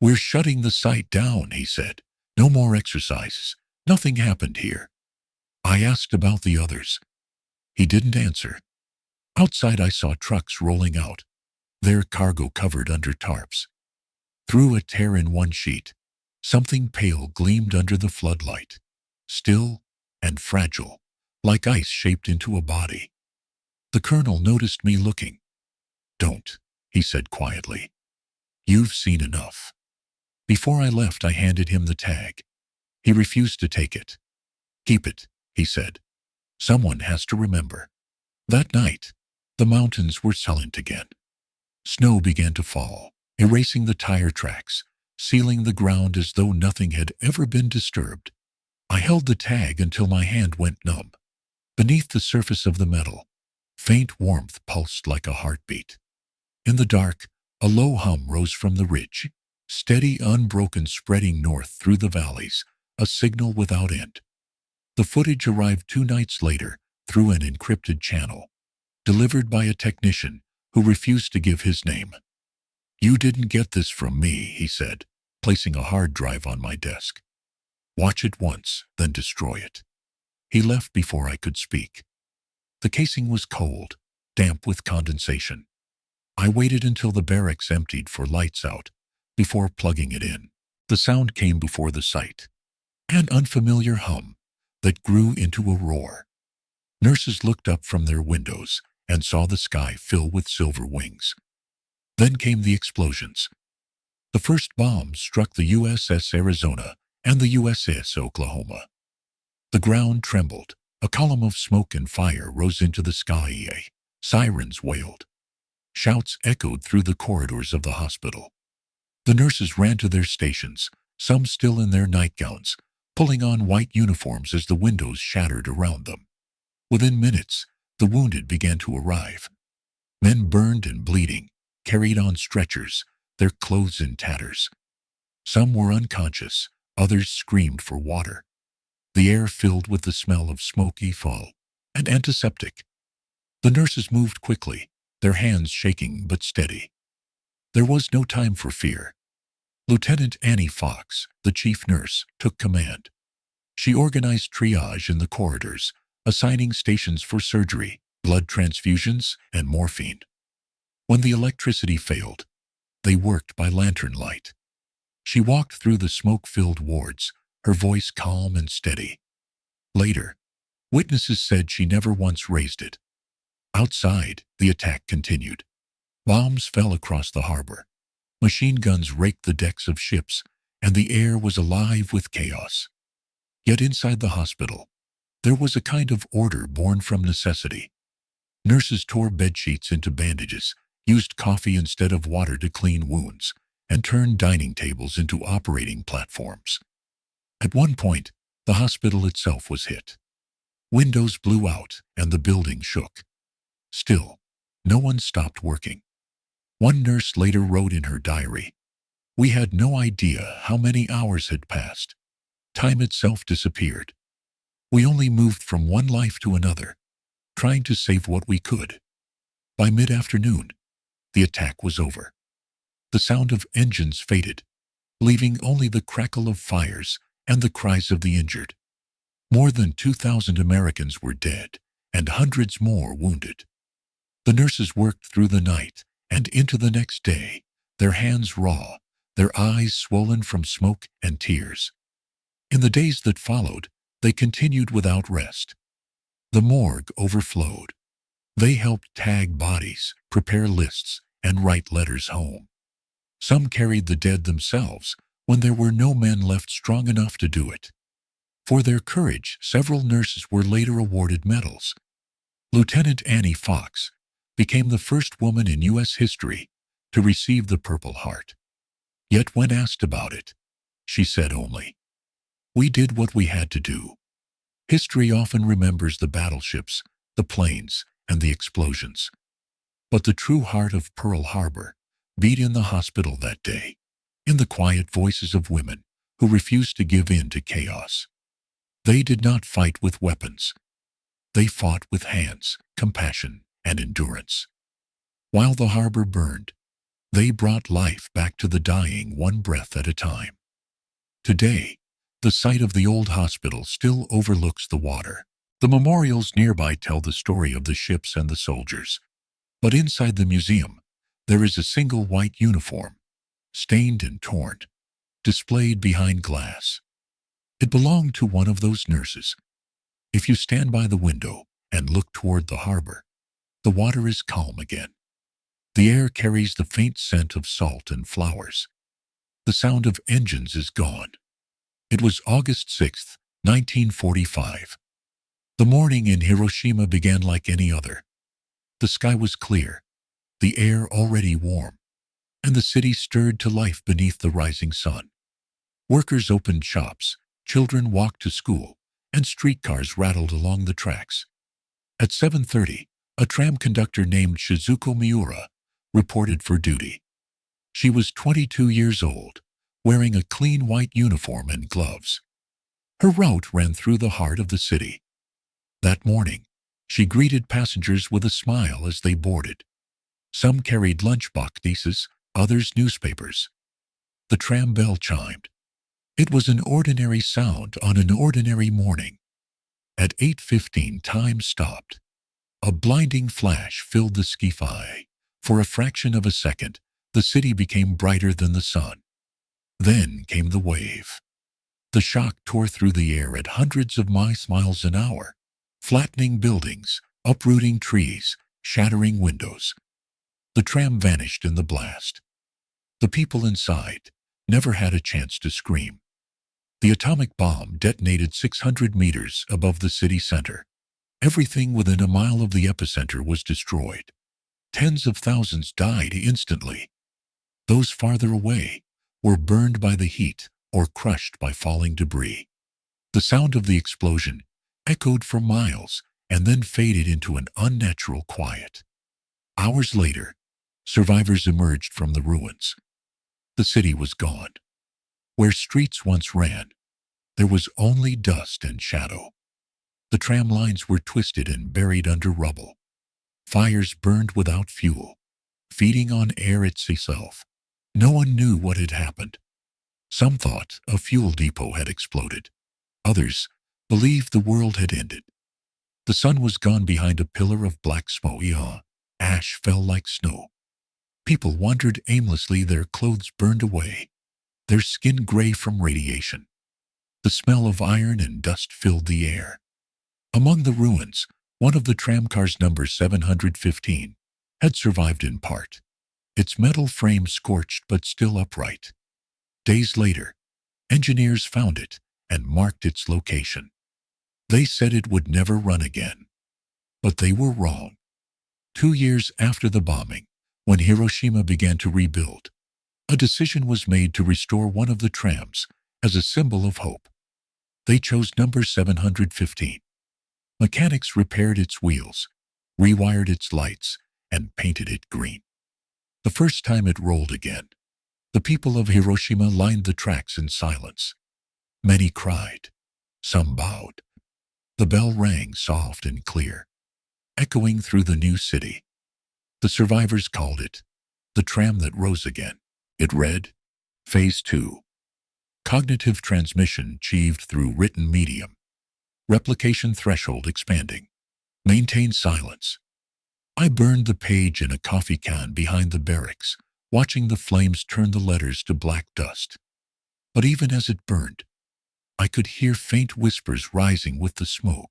"We're shutting the site down," he said. "No more exercises. Nothing happened here." I asked about the others. He didn't answer. Outside I saw trucks rolling out, their cargo covered under tarps. Through a tear in one sheet, something pale gleamed under the floodlight, still and fragile, like ice shaped into a body. The colonel noticed me looking. "Don't," he said quietly. "You've seen enough." Before I left, I handed him the tag. He refused to take it. "Keep it," he said. "Someone has to remember." That night, the mountains were silent again. Snow began to fall, erasing the tire tracks, sealing the ground as though nothing had ever been disturbed. I held the tag until my hand went numb. Beneath the surface of the metal, faint warmth pulsed like a heartbeat. In the dark, a low hum rose from the ridge, steady, unbroken, spreading north through the valleys, a signal without end. The footage arrived 2 nights later through an encrypted channel, delivered by a technician who refused to give his name. "You didn't get this from me," he said, placing a hard drive on my desk. "Watch it once, then destroy it." He left before I could speak. The casing was cold, damp with condensation. I waited until the barracks emptied for lights out before plugging it in. The sound came before the sight, an unfamiliar hum that grew into a roar. Nurses looked up from their windows and saw the sky fill with silver wings. Then came the explosions. The first bombs struck the USS Arizona and the USS Oklahoma. The ground trembled. A column of smoke and fire rose into the sky. Sirens wailed. Shouts echoed through the corridors of the hospital. The nurses ran to their stations, some still in their nightgowns, pulling on white uniforms as the windows shattered around them. Within minutes, the wounded began to arrive. Men burned and bleeding, carried on stretchers, their clothes in tatters. Some were unconscious, others screamed for water. The air filled with the smell of smoky fall and antiseptic. The nurses moved quickly, their hands shaking but steady. There was no time for fear. Lieutenant Annie Fox, the chief nurse, took command. She organized triage in the corridors, assigning stations for surgery, blood transfusions, and morphine. When the electricity failed, they worked by lantern light. She walked through the smoke-filled wards, her voice calm and steady. Later, witnesses said she never once raised it. Outside, the attack continued. Bombs fell across the harbor. Machine guns raked the decks of ships, and the air was alive with chaos. Yet inside the hospital, there was a kind of order born from necessity. Nurses tore bedsheets into bandages, used coffee instead of water to clean wounds, and turned dining tables into operating platforms. At one point, the hospital itself was hit. Windows blew out, and the building shook. Still, no one stopped working. One nurse later wrote in her diary, "We had no idea how many hours had passed. Time itself disappeared. We only moved from one life to another, trying to save what we could." By mid-afternoon, the attack was over. The sound of engines faded, leaving only the crackle of fires and the cries of the injured. More than 2,000 Americans were dead, and hundreds more wounded. The nurses worked through the night and into the next day, their hands raw, their eyes swollen from smoke and tears. In the days that followed, they continued without rest. The morgue overflowed. They helped tag bodies, prepare lists, and write letters home. Some carried the dead themselves when there were no men left strong enough to do it. For their courage, several nurses were later awarded medals. Lieutenant Annie Fox became the first woman in U.S. history to receive the Purple Heart. Yet when asked about it, she said only, "We did what we had to do." History often remembers the battleships, the planes, and the explosions. But the true heart of Pearl Harbor beat in the hospital that day, in the quiet voices of women who refused to give in to chaos. They did not fight with weapons. They fought with hands, compassion, and endurance. While the harbor burned, they brought life back to the dying one breath at a time. Today, the site of the old hospital still overlooks the water. The memorials nearby tell the story of the ships and the soldiers. But inside the museum, there is a single white uniform, stained and torn, displayed behind glass. It belonged to one of those nurses. If you stand by the window and look toward the harbor, the water is calm again. The air carries the faint scent of salt and flowers. The sound of engines is gone. It was August 6th, 1945. The morning in Hiroshima began like any other. The sky was clear, the air already warm, and the city stirred to life beneath the rising sun. Workers opened shops, children walked to school, and streetcars rattled along the tracks. At 7:30, a tram conductor named Shizuko Miura reported for duty. She was 22 years old, wearing a clean white uniform and gloves. Her route ran through the heart of the city. That morning, she greeted passengers with a smile as they boarded. Some carried lunch boxes, others newspapers. The tram bell chimed. It was an ordinary sound on an ordinary morning. At 8:15, time stopped. A blinding flash filled the sky. For a fraction of a second, the city became brighter than the sun. Then came the wave. The shock tore through the air at hundreds of miles an hour, flattening buildings, uprooting trees, shattering windows. The tram vanished in the blast. The people inside never had a chance to scream. The atomic bomb detonated 600 meters above the city center. Everything within a mile of the epicenter was destroyed. Tens of thousands died instantly. Those farther away were burned by the heat or crushed by falling debris. The sound of the explosion echoed for miles and then faded into an unnatural quiet. Hours later, survivors emerged from the ruins. The city was gone. Where streets once ran, there was only dust and shadow. The tram lines were twisted and buried under rubble. Fires burned without fuel, feeding on air itself. No one knew what had happened. Some thought a fuel depot had exploded. Others believed the world had ended. The sun was gone behind a pillar of black smoke. Ash fell like snow. People wandered aimlessly, their clothes burned away, their skin gray from radiation. The smell of iron and dust filled the air. Among the ruins, one of the tramcars, number 715, had survived in part. Its metal frame scorched but still upright. Days later, engineers found it and marked its location. They said it would never run again. But they were wrong. 2 years after the bombing, when Hiroshima began to rebuild, a decision was made to restore one of the trams as a symbol of hope. They chose number 715. Mechanics repaired its wheels, rewired its lights, and painted it green. The first time it rolled again, the people of Hiroshima lined the tracks in silence. Many cried. Some bowed. The bell rang soft and clear, echoing through the new city. The survivors called it the tram that rose again. It read, Phase 2. Cognitive transmission achieved through written medium. Replication threshold expanding. Maintain silence. I burned the page in a coffee can behind the barracks, watching the flames turn the letters to black dust. But even as it burned, I could hear faint whispers rising with the smoke.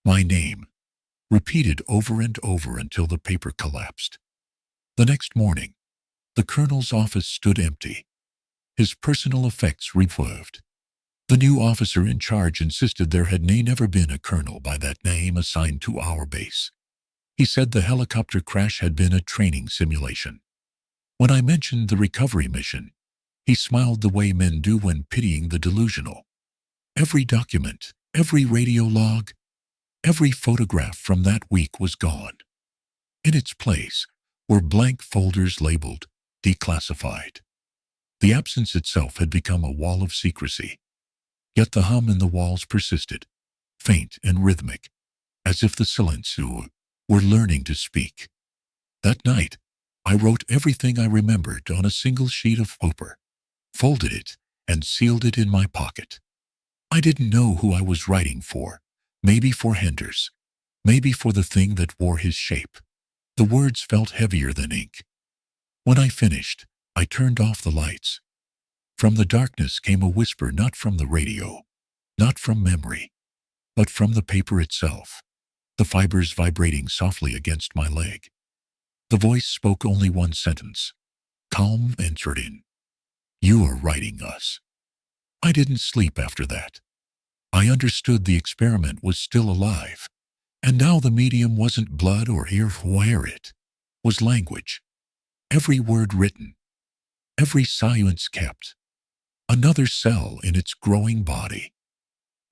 My name, repeated over and over until the paper collapsed. The next morning, the colonel's office stood empty. His personal effects revolved. The new officer in charge insisted there had never been a colonel by that name assigned to our base. He said the helicopter crash had been a training simulation. When I mentioned the recovery mission, he smiled the way men do when pitying the delusional. Every document, every radio log, every photograph from that week was gone. In its place were blank folders labeled declassified. The absence itself had become a wall of secrecy. Yet the hum in the walls persisted, faint and rhythmic, as if the silence were learning to speak. That night, I wrote everything I remembered on a single sheet of paper, folded it, and sealed it in my pocket. I didn't know who I was writing for, maybe for Henders, maybe for the thing that wore his shape. The words felt heavier than ink. When I finished, I turned off the lights. From the darkness came a whisper, not from the radio, not from memory, but from the paper itself, the fibers vibrating softly against my leg. The voice spoke only one sentence, calm and certain. You are writing us. I didn't sleep after that. I understood the experiment was still alive, and now the medium wasn't blood or air, where it was language. Every word written, every silence kept, another cell in its growing body.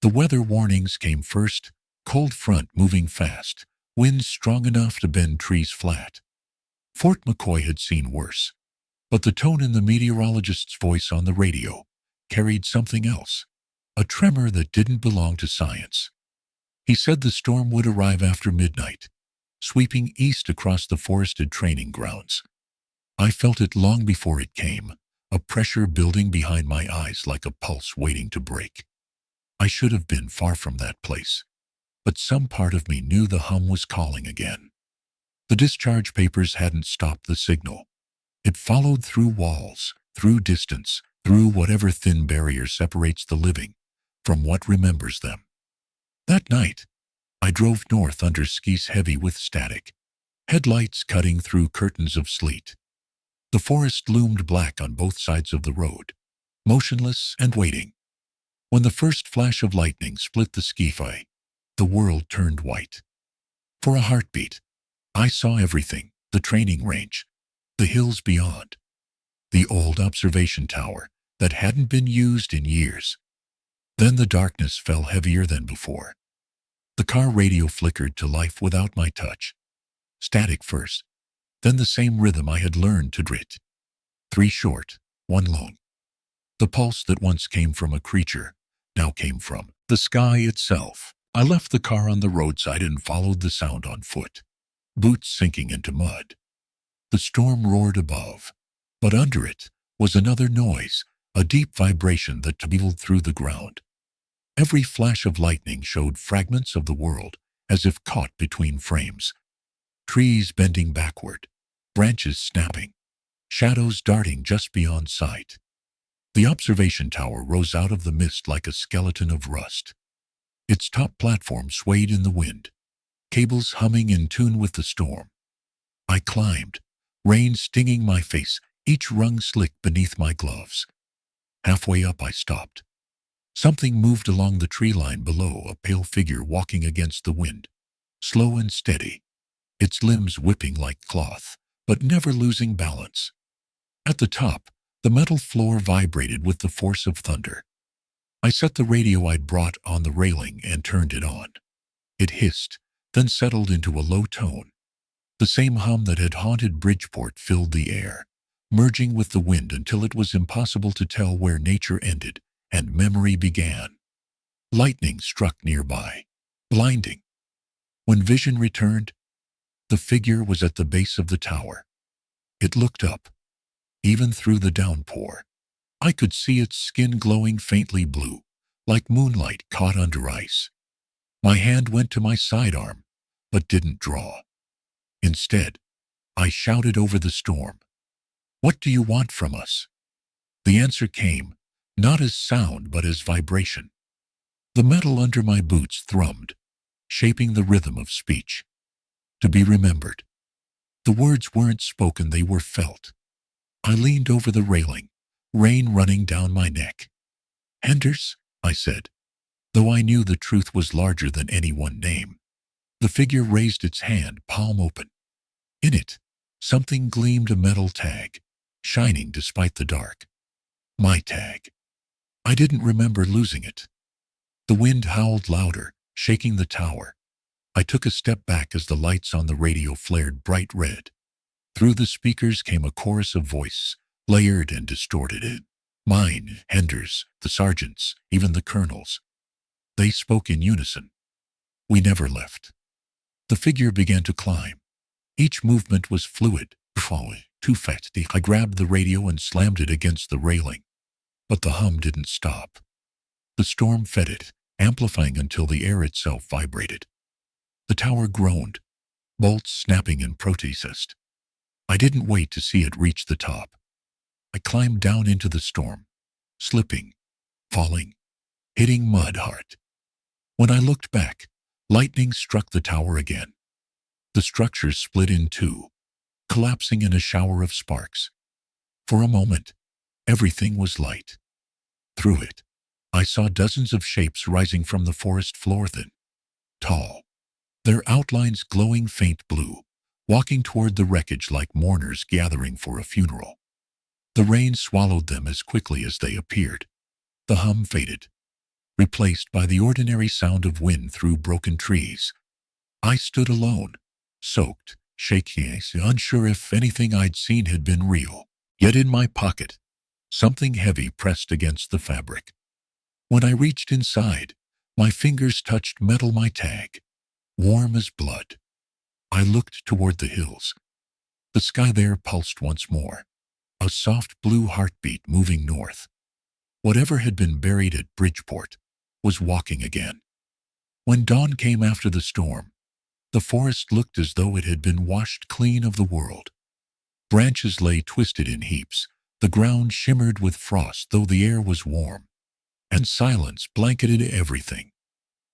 The weather warnings came first, cold front moving fast, winds strong enough to bend trees flat. Fort McCoy had seen worse, but the tone in the meteorologist's voice on the radio carried something else, a tremor that didn't belong to science. He said the storm would arrive after midnight, sweeping east across the forested training grounds. I felt it long before it came, a pressure building behind my eyes like a pulse waiting to break. I should have been far from that place, but some part of me knew the hum was calling again. The discharge papers hadn't stopped the signal. It followed through walls, through distance, through whatever thin barrier separates the living from what remembers them. That night, I drove north under skis heavy with static, headlights cutting through curtains of sleet. The forest loomed black on both sides of the road, motionless and waiting. When the first flash of lightning split the ski-fi, the world turned white. For a heartbeat, I saw everything, the training range, the hills beyond, the old observation tower that hadn't been used in years. Then the darkness fell heavier than before. The car radio flickered to life without my touch. Static first, then the same rhythm I had learned to dread. 3 short, 1 long. The pulse that once came from a creature now came from the sky itself. I left the car on the roadside and followed the sound on foot, boots sinking into mud. The storm roared above, but under it was another noise, a deep vibration that traveled through the ground. Every flash of lightning showed fragments of the world, as if caught between frames. Trees bending backward, branches snapping, shadows darting just beyond sight. The observation tower rose out of the mist like a skeleton of rust. Its top platform swayed in the wind, cables humming in tune with the storm. I climbed, rain stinging my face, each rung slick beneath my gloves. Halfway up I stopped. Something moved along the tree line below, a pale figure walking against the wind, slow and steady, its limbs whipping like cloth, but never losing balance. At the top, the metal floor vibrated with the force of thunder. I set the radio I'd brought on the railing and turned it on. It hissed, then settled into a low tone. The same hum that had haunted Bridgeport filled the air, merging with the wind until it was impossible to tell where nature ended and memory began. Lightning struck nearby, blinding. When vision returned, the figure was at the base of the tower. It looked up. Even through the downpour, I could see its skin glowing faintly blue, like moonlight caught under ice. My hand went to my sidearm, but didn't draw. Instead, I shouted over the storm, "What do you want from us?" The answer came, not as sound but as vibration. The metal under my boots thrummed, shaping the rhythm of speech. To be remembered. The words weren't spoken, they were felt. I leaned over the railing, rain running down my neck. "Henders," I said, though I knew the truth was larger than any one name. The figure raised its hand, palm open. In it, something gleamed, a metal tag, shining despite the dark. My tag. I didn't remember losing it. The wind howled louder, shaking the tower. I took a step back as the lights on the radio flared bright red. Through the speakers came a chorus of voices, layered and distorted. Mine, Henders, the sergeants, even the colonels. They spoke in unison. We never left. The figure began to climb. Each movement was fluid, too fast. I grabbed the radio and slammed it against the railing. But the hum didn't stop. The storm fed it, amplifying until the air itself vibrated. The tower groaned, bolts snapping in protest. I didn't wait to see it reach the top. I climbed down into the storm, slipping, falling, hitting mud hard. When I looked back, lightning struck the tower again. The structure split in two, collapsing in a shower of sparks. For a moment, Everything was light. Through it, I saw dozens of shapes rising from the forest floor, thin, tall, their outlines glowing faint blue, walking toward the wreckage like mourners gathering for a funeral. The rain swallowed them as quickly as they appeared. The hum faded, replaced by the ordinary sound of wind through broken trees. I stood alone, soaked, shaking, unsure if anything I'd seen had been real. Yet in my pocket, something heavy pressed against the fabric. When I reached inside, my fingers touched metal, my tag, warm as blood. I looked toward the hills. The sky there pulsed once more, a soft blue heartbeat moving north. Whatever had been buried at Bridgeport was walking again. When dawn came after the storm, the forest looked as though it had been washed clean of the world. Branches lay twisted in heaps. The ground shimmered with frost, though the air was warm, and silence blanketed everything.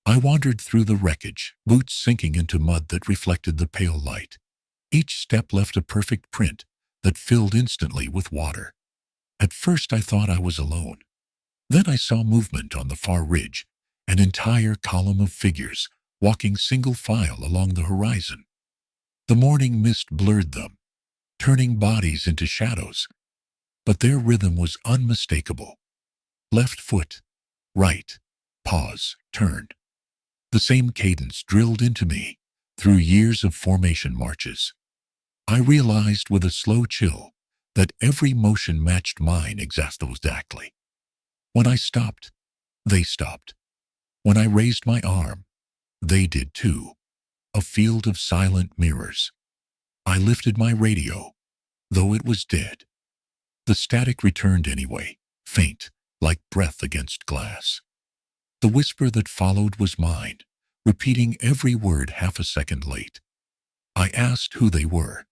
I wandered through the wreckage, boots sinking into mud that reflected the pale light. Each step left a perfect print that filled instantly with water. At first I thought I was alone. Then I saw movement on the far ridge, an entire column of figures walking single file along the horizon. The morning mist blurred them, turning bodies into shadows, but their rhythm was unmistakable. Left foot, right, pause, turn. The same cadence drilled into me through years of formation marches. I realized with a slow chill that every motion matched mine exactly. When I stopped, they stopped. When I raised my arm, they did too. A field of silent mirrors. I lifted my radio, though it was dead. The static returned anyway, faint, like breath against glass. The whisper that followed was mine, repeating every word half a second late. I asked who they were.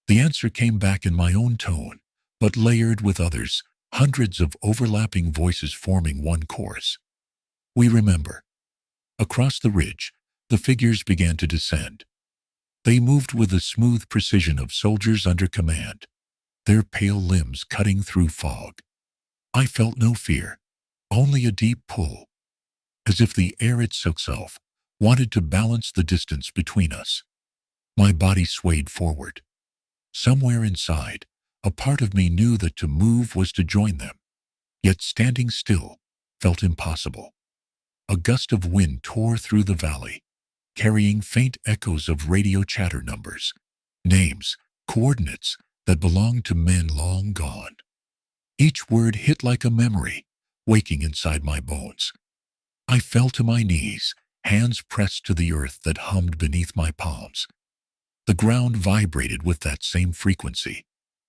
The answer came back in my own tone, but layered with others, hundreds of overlapping voices forming one chorus. We remember. Across the ridge, the figures began to descend. They moved with the smooth precision of soldiers under command, their pale limbs cutting through fog. I felt no fear, only a deep pull, as if the air itself wanted to balance the distance between us. My body swayed forward. Somewhere inside, a part of me knew that to move was to join them, yet standing still felt impossible. A gust of wind tore through the valley, carrying faint echoes of radio chatter numbers, names, coordinates that belonged to men long gone. Each word hit like a memory, waking inside my bones. I fell to my knees, hands pressed to the earth that hummed beneath my palms. The ground vibrated with that same frequency,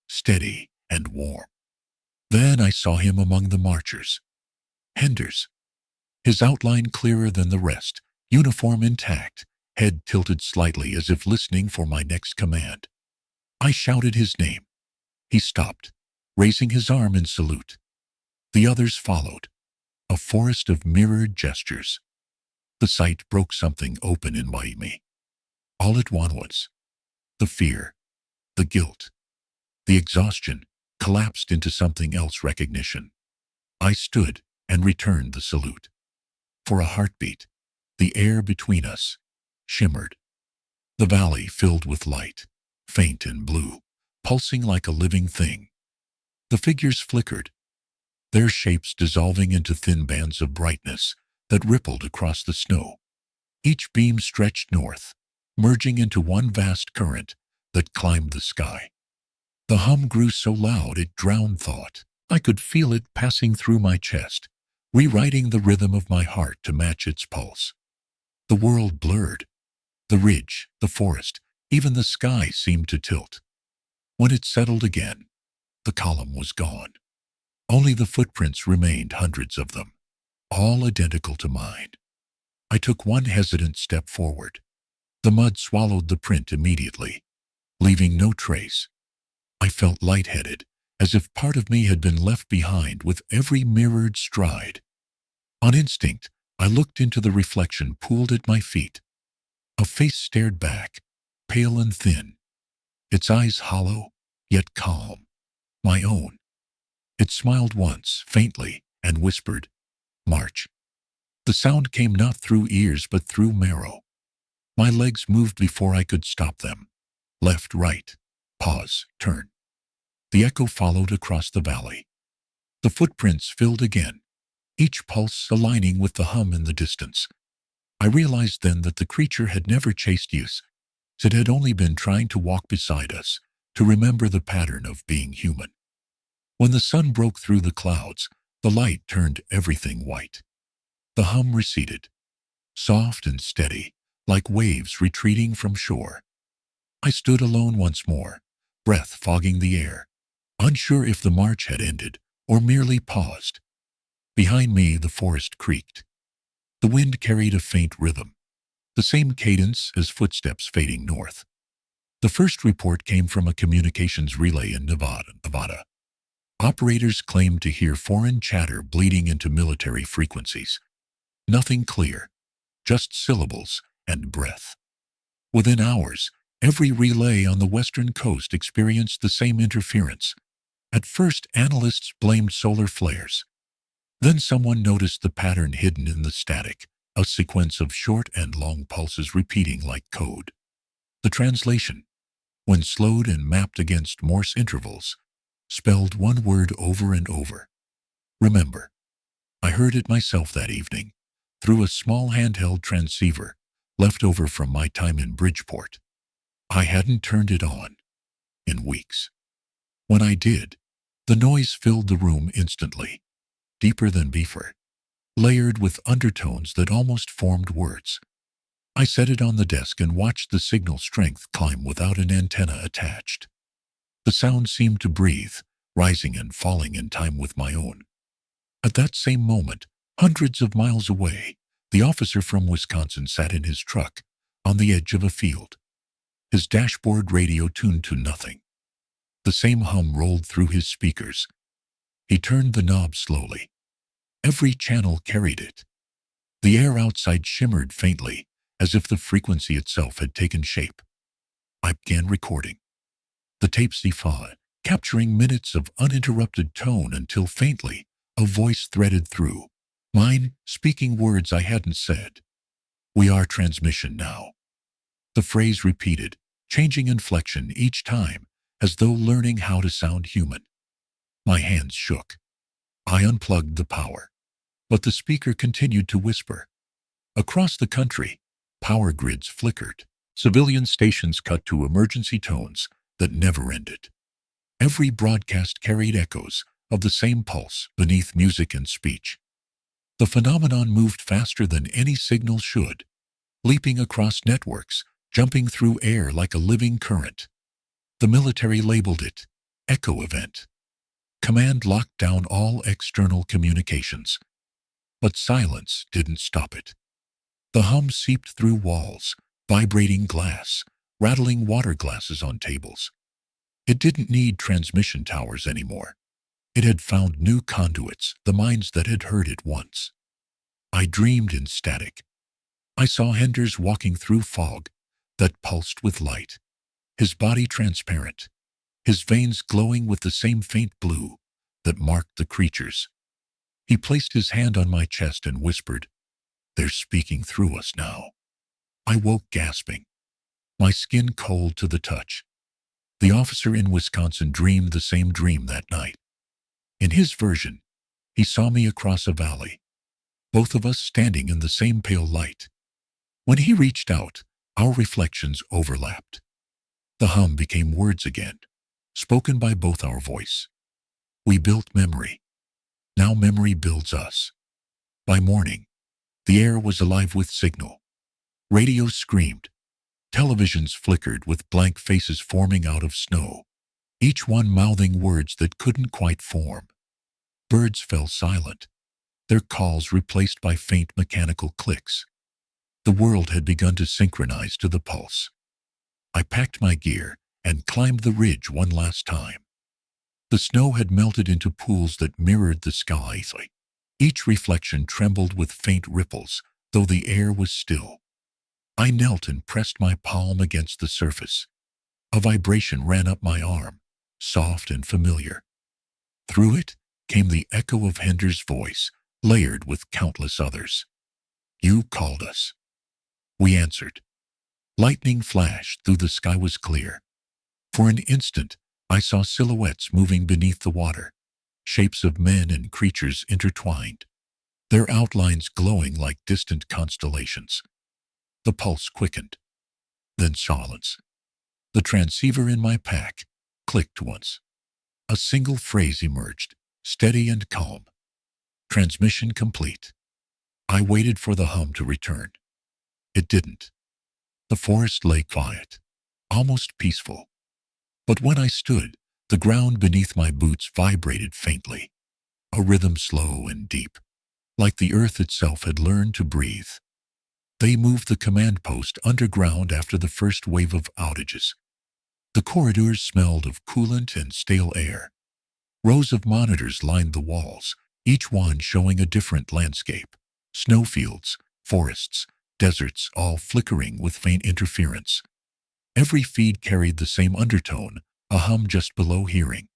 steady and warm. Then I saw him among the marchers. Henders, his outline clearer than the rest, uniform intact, head tilted slightly as if listening for my next command. I shouted his name. He stopped, raising his arm in salute. The others followed, a forest of mirrored gestures. The sight broke something open in me. All at once, the fear, the guilt, the exhaustion collapsed into something else: recognition. I stood and returned the salute. For a heartbeat, the air between us shimmered. The valley filled with light, faint and blue, pulsing like a living thing. The figures flickered, their shapes dissolving into thin bands of brightness that rippled across the snow. Each beam stretched north, merging into one vast current that climbed the sky. The hum grew so loud it drowned thought. I could feel it passing through my chest, rewriting the rhythm of my heart to match its pulse. The world blurred. The ridge, the forest, even the sky seemed to tilt. When it settled again, the column was gone. Only the footprints remained, hundreds of them, all identical to mine. I took one hesitant step forward. The mud swallowed the print immediately, leaving no trace. I felt lightheaded, as if part of me had been left behind with every mirrored stride. On instinct, I looked into the reflection pooled at my feet. A face stared back, pale and thin, its eyes hollow, yet calm. My own. It smiled once, faintly, and whispered, "March." The sound came not through ears but through marrow. My legs moved before I could stop them. Left, right, pause, turn. The echo followed across the valley. The footprints filled again, each pulse aligning with the hum in the distance. I realized then that the creature had never chased us. It had only been trying to walk beside us, to remember the pattern of being human. When the sun broke through the clouds, the light turned everything white. The hum receded, soft and steady, like waves retreating from shore. I stood alone once more, breath fogging the air, unsure if the march had ended or merely paused. Behind me, the forest creaked. The wind carried a faint rhythm, the same cadence as footsteps fading north. The first report came from a communications relay in Nevada. Operators claimed to hear foreign chatter bleeding into military frequencies. Nothing clear, just syllables and breath. Within hours, every relay on the western coast experienced the same interference. At first, analysts blamed solar flares. Then someone noticed the pattern hidden in the static, a sequence of short and long pulses repeating like code. The translation, when slowed and mapped against Morse intervals, spelled one word over and over: remember. I heard it myself that evening, through a small handheld transceiver left over from my time in Bridgeport. I hadn't turned it on in weeks. When I did, the noise filled the room instantly, deeper than before, layered with undertones that almost formed words. I set it on the desk and watched the signal strength climb without an antenna attached. The sound seemed to breathe, rising and falling in time with my own. At that same moment, hundreds of miles away, the officer from Wisconsin sat in his truck, on the edge of a field. His dashboard radio tuned to nothing. The same hum rolled through his speakers. He turned the knob slowly. Every channel carried it. The air outside shimmered faintly, as if the frequency itself had taken shape. I began recording. The tape defied, capturing minutes of uninterrupted tone until faintly, a voice threaded through. Mine, speaking words I hadn't said. "We are transmission now." The phrase repeated, changing inflection each time, as though learning how to sound human. My hands shook. I unplugged the power. But the speaker continued to whisper. Across the country, power grids flickered. Civilian stations cut to emergency tones that never ended. Every broadcast carried echoes of the same pulse beneath music and speech. The phenomenon moved faster than any signal should, leaping across networks, jumping through air like a living current. The military labeled it Echo Event. Command locked down all external communications. But silence didn't stop it. The hum seeped through walls, vibrating glass, rattling water glasses on tables. It didn't need transmission towers anymore. It had found new conduits, the minds that had heard it once. I dreamed in static. I saw Henders walking through fog that pulsed with light, his body transparent, his veins glowing with the same faint blue that marked the creatures. He placed his hand on my chest and whispered, "They're speaking through us now." I woke gasping, my skin cold to the touch. The officer in Wisconsin dreamed the same dream that night. In his version, he saw me across a valley, both of us standing in the same pale light. When he reached out, our reflections overlapped. The hum became words again, spoken by both our voice. We built memory. Now memory builds us. By morning, the air was alive with signal. Radios screamed. Televisions flickered with blank faces forming out of snow, each one mouthing words that couldn't quite form. Birds fell silent, their calls replaced by faint mechanical clicks. The world had begun to synchronize to the pulse. I packed my gear and climbed the ridge one last time. The snow had melted into pools that mirrored the sky. Each reflection trembled with faint ripples, though the air was still. I knelt and pressed my palm against the surface. A vibration ran up my arm, soft and familiar. Through it, came the echo of Hender's voice, layered with countless others. "You called us." We answered. Lightning flashed through the sky was clear. For an instant, I saw silhouettes moving beneath the water, shapes of men and creatures intertwined, their outlines glowing like distant constellations. The pulse quickened, then silence. The transceiver in my pack clicked once. A single phrase emerged, steady and calm. "Transmission complete." I waited for the hum to return. It didn't. The forest lay quiet, almost peaceful. But when I stood, the ground beneath my boots vibrated faintly, a rhythm slow and deep, like the earth itself had learned to breathe. They moved the command post underground after the first wave of outages. The corridors smelled of coolant and stale air. Rows of monitors lined the walls, each one showing a different landscape. Snowfields, forests, deserts, all flickering with faint interference. Every feed carried the same undertone, a hum just below hearing.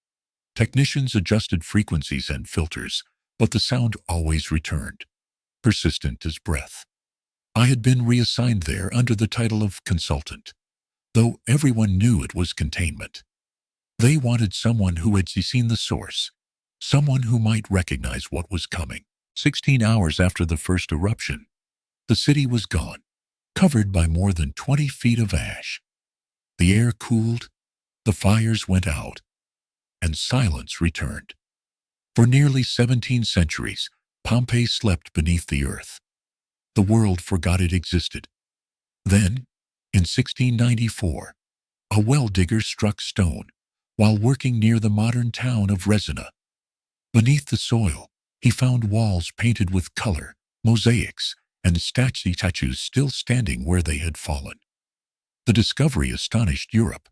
Technicians adjusted frequencies and filters, but the sound always returned, persistent as breath. I had been reassigned there under the title of consultant, though everyone knew it was containment. They wanted someone who had seen the source, someone who might recognize what was coming. 16 hours after the first eruption, the city was gone, covered by more than 20 feet of ash. The air cooled, the fires went out, and silence returned. For nearly 17 centuries, Pompeii slept beneath the earth. The world forgot it existed. Then, in 1694, a well digger struck stone while working near the modern town of Resina. Beneath the soil, he found walls painted with color, mosaics, and statues still standing where they had fallen. The discovery astonished Europe.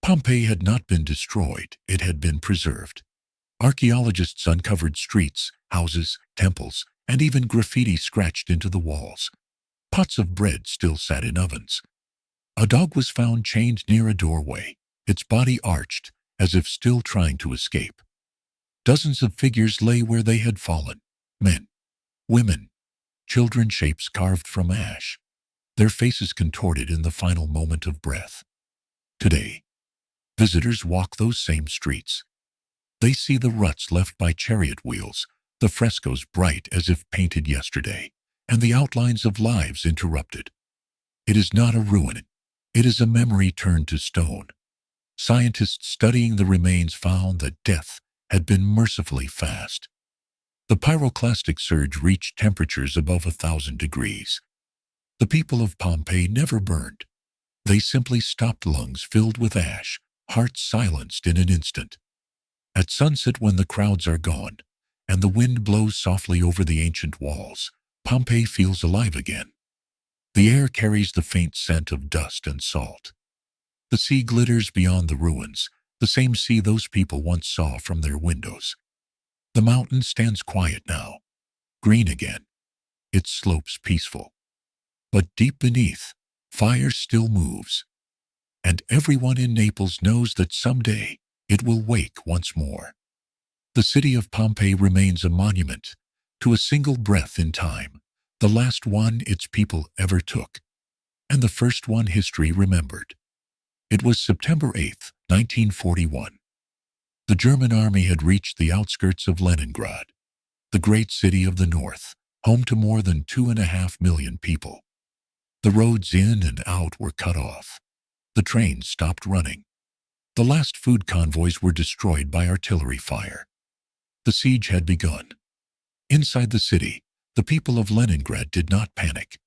Pompeii had not been destroyed, it had been preserved. Archaeologists uncovered streets, houses, temples, and even graffiti scratched into the walls. Pots of bread still sat in ovens. A dog was found chained near a doorway, its body arched, as if still trying to escape. Dozens of figures lay where they had fallen, men, women, children, shapes carved from ash, their faces contorted in the final moment of breath. Today, visitors walk those same streets. They see the ruts left by chariot wheels, the frescoes bright as if painted yesterday, and the outlines of lives interrupted. It is not a ruin. It is a memory turned to stone. Scientists studying the remains found that death had been mercifully fast. The pyroclastic surge reached temperatures above 1,000 degrees. The people of Pompeii never burned. They simply stopped, lungs filled with ash, hearts silenced in an instant. At sunset, when the crowds are gone, and the wind blows softly over the ancient walls, Pompeii feels alive again. The air carries the faint scent of dust and salt. The sea glitters beyond the ruins, the same sea those people once saw from their windows. The mountain stands quiet now, green again, its slopes peaceful. But deep beneath, fire still moves. And everyone in Naples knows that someday it will wake once more. The city of Pompeii remains a monument to a single breath in time, the last one its people ever took, and the first one history remembered. It was September 8, 1941. The German army had reached the outskirts of Leningrad, the great city of the north, home to more than 2.5 million people. The roads in and out were cut off. The trains stopped running. The last food convoys were destroyed by artillery fire. The siege had begun. Inside the city, the people of Leningrad did not panic.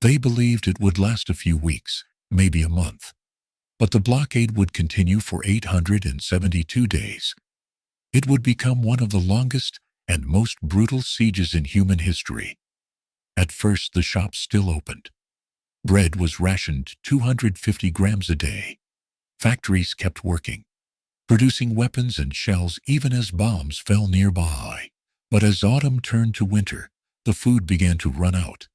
They believed it would last a few weeks, maybe a month. But the blockade would continue for 872 days. It would become one of the longest and most brutal sieges in human history. At first, the shops still opened. Bread was rationed 250 grams a day. Factories kept working, producing weapons and shells even as bombs fell nearby. But as autumn turned to winter, the food began to run out.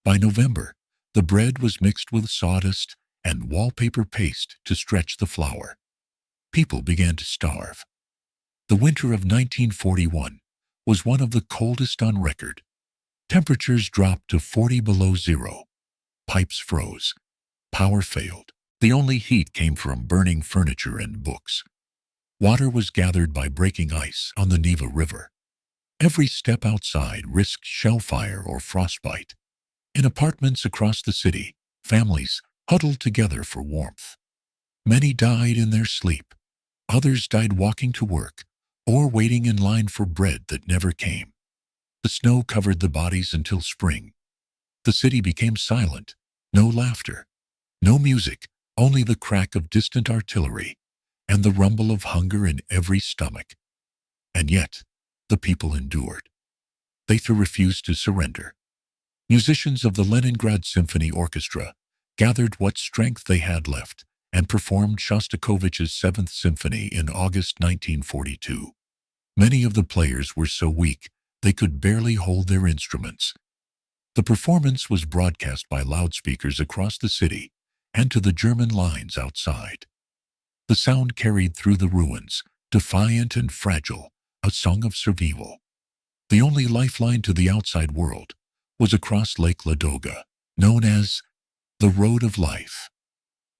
By November, the bread was mixed with sawdust and wallpaper paste to stretch the flour. People began to starve. The winter of 1941 was one of the coldest on record. Temperatures dropped to 40 below zero. Pipes froze. Power failed. The only heat came from burning furniture and books. Water was gathered by breaking ice on the Neva River. Every step outside risked shellfire or frostbite. In apartments across the city, families huddled together for warmth. Many died in their sleep. Others died walking to work or waiting in line for bread that never came. The snow covered the bodies until spring. The city became silent. No laughter, no music, only the crack of distant artillery and the rumble of hunger in every stomach. And yet, the people endured. They refused to surrender. Musicians of the Leningrad Symphony Orchestra gathered what strength they had left and performed Shostakovich's Seventh Symphony in August 1942. Many of the players were so weak they could barely hold their instruments. The performance was broadcast by loudspeakers across the city and to the German lines outside. The sound carried through the ruins, defiant and fragile, a song of survival. The only lifeline to the outside world was across Lake Ladoga, known as the Road of Life.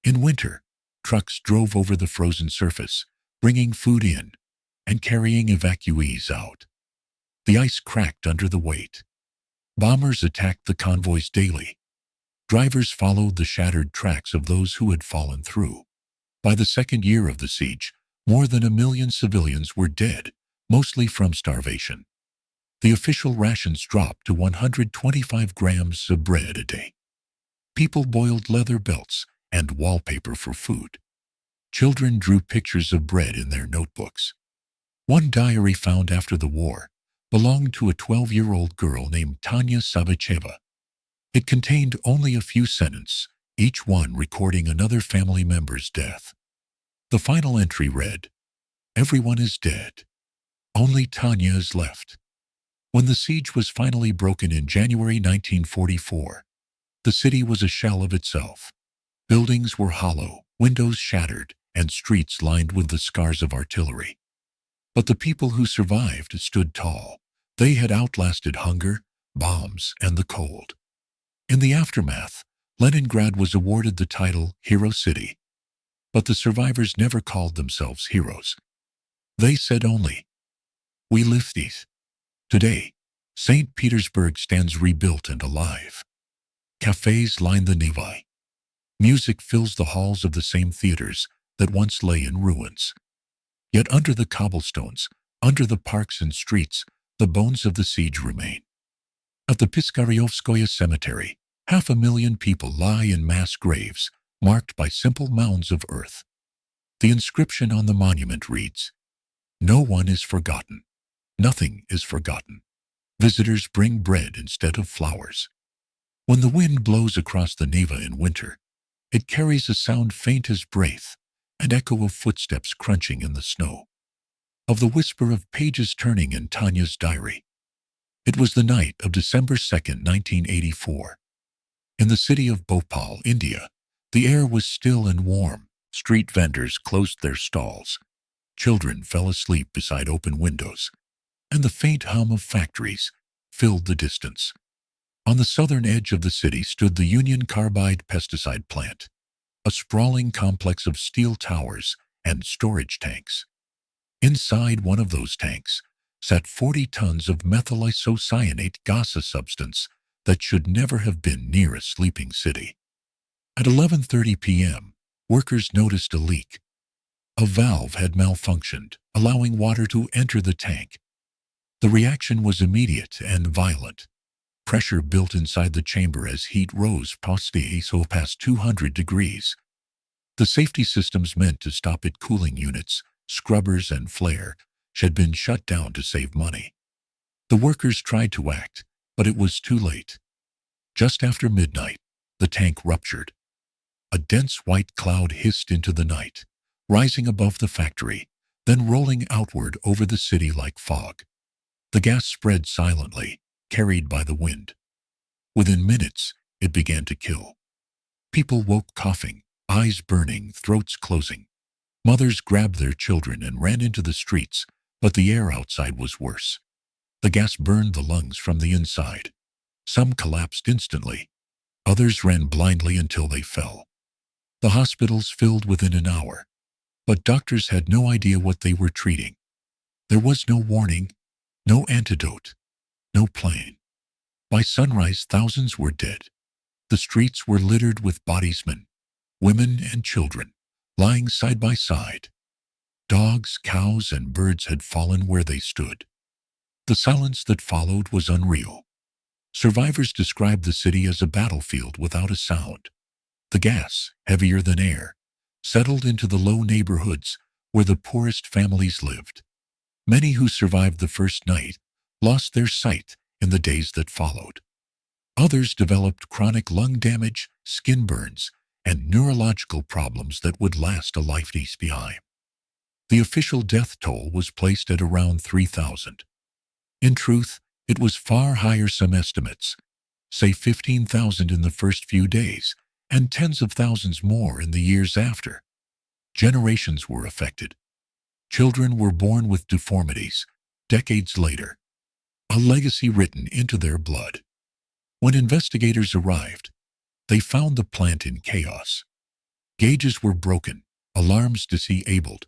In winter, trucks drove over the frozen surface, bringing food in and carrying evacuees out. The ice cracked under the weight. Bombers attacked the convoys daily. Drivers followed the shattered tracks of those who had fallen through. By the second year of the siege, more than 1 million civilians were dead, mostly from starvation. The official rations dropped to 125 grams of bread a day. People boiled leather belts and wallpaper for food. Children drew pictures of bread in their notebooks. One diary found after the war belonged to a 12-year-old girl named Tanya Savicheva. It contained only a few sentences, each one recording another family member's death. The final entry read, "Everyone is dead. Only Tanya is left." When the siege was finally broken in January 1944, the city was a shell of itself. Buildings were hollow, windows shattered, and streets lined with the scars of artillery. But the people who survived stood tall. They had outlasted hunger, bombs, and the cold. In the aftermath, Leningrad was awarded the title Hero City. But the survivors never called themselves heroes. They said only, "We lived it." Today, St. Petersburg stands rebuilt and alive. Cafes line the Nevai. Music fills the halls of the same theaters that once lay in ruins. Yet under the cobblestones, under the parks and streets, the bones of the siege remain. At the Piskaryovskoye Cemetery, 500,000 people lie in mass graves, marked by simple mounds of earth. The inscription on the monument reads, "No one is forgotten. Nothing is forgotten. Visitors bring bread instead of flowers." When the wind blows across the Neva in winter, it carries a sound faint as breath, an echo of footsteps crunching in the snow, of the whisper of pages turning in Tanya's diary. It was the night of December 2nd, 1984. In the city of Bhopal, India, the air was still and warm. Street vendors closed their stalls. Children fell asleep beside open windows, and the faint hum of factories filled the distance. On the southern edge of the city stood the Union Carbide pesticide plant, a sprawling complex of steel towers and storage tanks. Inside one of those tanks sat 40 tons of methyl isocyanate gaseous substance that should never have been near a sleeping city. At 11:30 p.m., workers noticed a leak. A valve had malfunctioned, allowing water to enter the tank. The reaction was immediate and violent. Pressure built inside the chamber as heat rose past 200 degrees. The safety systems meant to stop it cooling units, scrubbers, and flare had been shut down to save money. The workers tried to act, but it was too late. Just after midnight, the tank ruptured. A dense white cloud hissed into the night, rising above the factory, then rolling outward over the city like fog. The gas spread silently, carried by the wind. Within minutes, it began to kill. People woke coughing, eyes burning, throats closing. Mothers grabbed their children and ran into the streets, But the air outside was worse. The gas burned the lungs from the inside. Some collapsed instantly. Others ran blindly until they fell. The hospitals filled within an hour, but doctors had no idea what they were treating. There was no warning, no antidote, no plan. By sunrise, thousands were dead. The streets were littered with bodies, men, women, and children, lying side by side. Dogs, cows, and birds had fallen where they stood. The silence that followed was unreal. Survivors described the city as a battlefield without a sound. The gas, heavier than air, settled into the low neighborhoods where the poorest families lived. Many who survived the first night lost their sight in the days that followed. Others developed chronic lung damage, skin burns, and neurological problems that would last a lifetime behind. The official death toll was placed at around 3,000. In truth, it was far higher. Some estimates say 15,000 in the first few days, and tens of thousands more in the years after. Generations were affected. Children were born with deformities. Decades later, a legacy written into their blood. When investigators arrived, they found the plant in chaos. Gauges were broken, alarms disabled,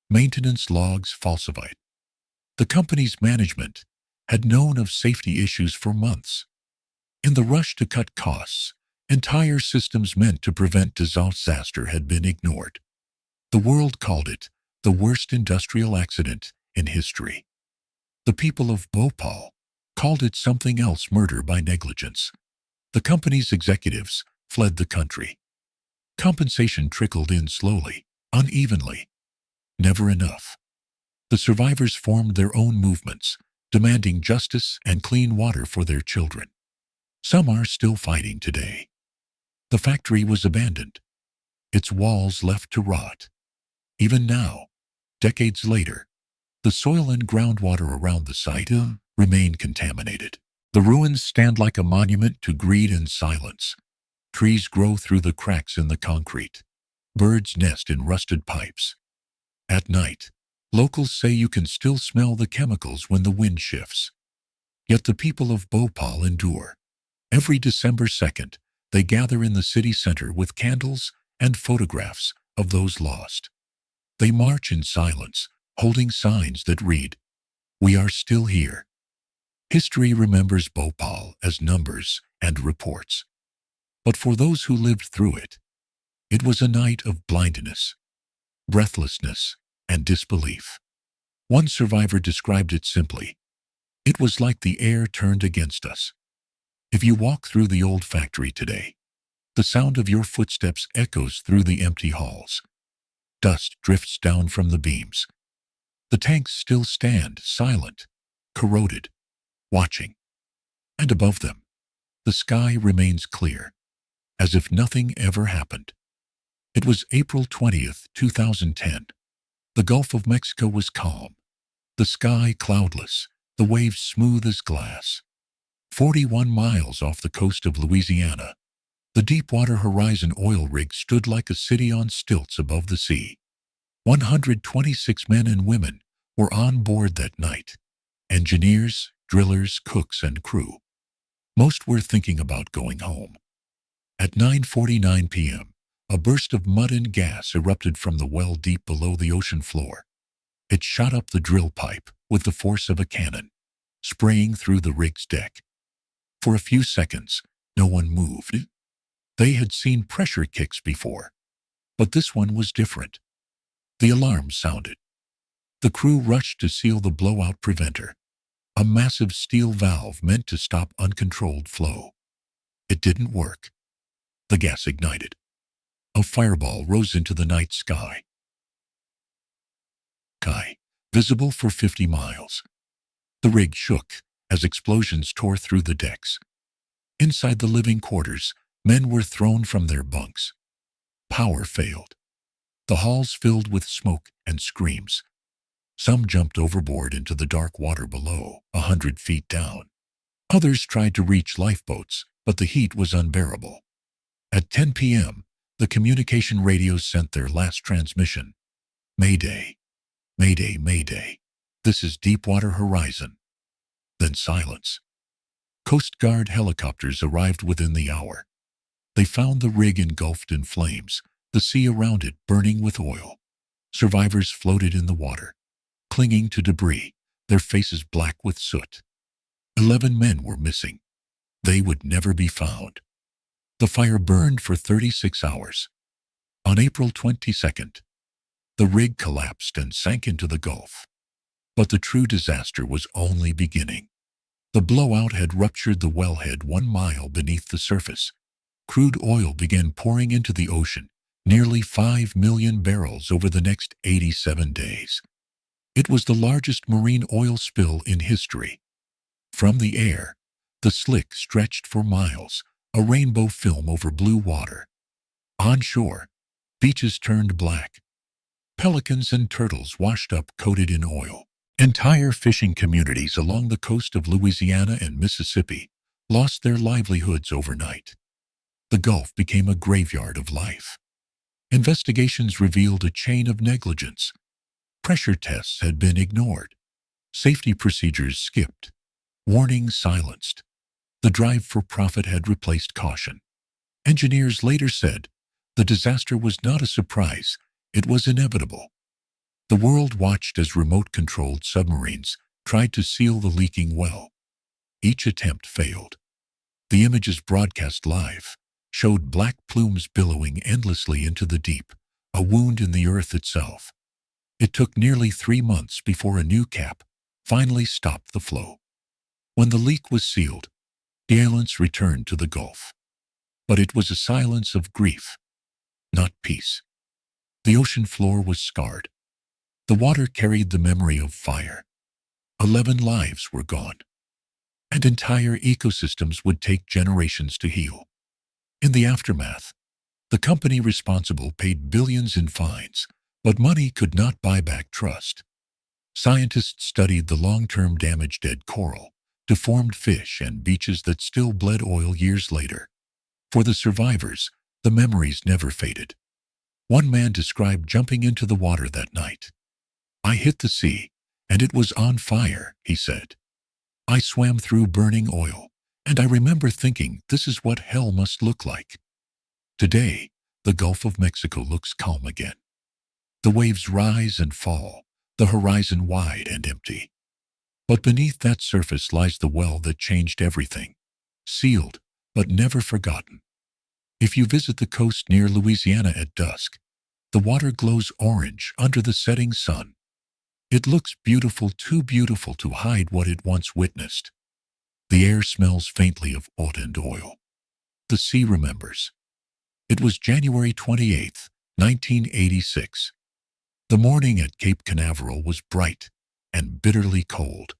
maintenance logs falsified. The company's management had known of safety issues for months. In the rush to cut costs, entire systems meant to prevent disaster had been ignored. The world called it the worst industrial accident in history. The people of Bhopal called it something else: murder by negligence. The company's executives fled the country. Compensation trickled in slowly, unevenly. Never enough. The survivors formed their own movements, demanding justice and clean water for their children. Some are still fighting today. The factory was abandoned, its walls left to rot. Even now, decades later, the soil and groundwater around the site remain contaminated. The ruins stand like a monument to greed and silence. Trees grow through the cracks in the concrete. Birds nest in rusted pipes. At night, locals say you can still smell the chemicals when the wind shifts. Yet the people of Bhopal endure. Every December 2nd, they gather in the city center with candles and photographs of those lost. They march in silence, holding signs that read, "We are still here." History remembers Bhopal as numbers and reports. But for those who lived through it, it was a night of blindness, breathlessness, and disbelief. One survivor described it simply: "It was like the air turned against us." If you walk through the old factory today, the sound of your footsteps echoes through the empty halls. Dust drifts down from the beams. The tanks still stand, silent, corroded, watching. And above them, the sky remains clear, as if nothing ever happened. It was April 20th, 2010. The Gulf of Mexico was calm, the sky cloudless, the waves smooth as glass. 41 miles off the coast of Louisiana, the Deepwater Horizon oil rig stood like a city on stilts above the sea. 126 men and women were on board that night. Engineers, drillers, cooks, and crew. Most were thinking about going home. At 9:49 p.m., a burst of mud and gas erupted from the well deep below the ocean floor. It shot up the drill pipe with the force of a cannon, spraying through the rig's deck. For a few seconds, no one moved. They had seen pressure kicks before, but this one was different. The alarm sounded. The crew rushed to seal the blowout preventer, a massive steel valve meant to stop uncontrolled flow. It didn't work. The gas ignited. A fireball rose into the night sky. Visible for 50 miles. The rig shook as explosions tore through the decks. Inside the living quarters, men were thrown from their bunks. Power failed. The halls filled with smoke and screams. Some jumped overboard into the dark water below, 100 feet down. Others tried to reach lifeboats, but the heat was unbearable. At 10 p.m., the communication radios sent their last transmission. "Mayday, Mayday, Mayday." This is Deepwater Horizon. Then silence. Coast Guard helicopters arrived within the hour. They found the rig engulfed in flames, the sea around it burning with oil. Survivors floated in the water, clinging to debris, their faces black with soot. 11 men were missing. They would never be found. The fire burned for 36 hours. On April 22nd, the rig collapsed and sank into the Gulf. But the true disaster was only beginning. The blowout had ruptured the wellhead 1 mile beneath the surface. Crude oil began pouring into the ocean, nearly 5 million barrels over the next 87 days. It was the largest marine oil spill in history. From the air, the slick stretched for miles, a rainbow film over blue water. Onshore, beaches turned black. Pelicans and turtles washed up coated in oil. Entire fishing communities along the coast of Louisiana and Mississippi lost their livelihoods overnight. The Gulf became a graveyard of life. Investigations revealed a chain of negligence. Pressure tests had been ignored. Safety procedures skipped. Warnings silenced. The drive for profit had replaced caution. Engineers later said, the disaster was not a surprise, it was inevitable. The world watched as remote-controlled submarines tried to seal the leaking well. Each attempt failed. The images broadcast live showed black plumes billowing endlessly into the deep, a wound in the earth itself. It took nearly 3 months before a new cap finally stopped the flow. When the leak was sealed, silence returned to the Gulf. But it was a silence of grief, not peace. The ocean floor was scarred. The water carried the memory of fire. 11 lives were gone. And entire ecosystems would take generations to heal. In the aftermath, the company responsible paid billions in fines, but money could not buy back trust. Scientists studied the long-term damage dead coral, deformed fish, and beaches that still bled oil years later. For the survivors, the memories never faded. One man described jumping into the water that night. I hit the sea, and it was on fire, he said. I swam through burning oil, and I remember thinking, this is what hell must look like. Today, the Gulf of Mexico looks calm again. The waves rise and fall, the horizon wide and empty. But beneath that surface lies the well that changed everything, sealed but never forgotten. If you visit the coast near Louisiana at dusk, the water glows orange under the setting sun. It looks beautiful, too beautiful to hide what it once witnessed. The air smells faintly of oat and oil. The sea remembers. It was January 28, 1986. The morning at Cape Canaveral was bright and bitterly cold.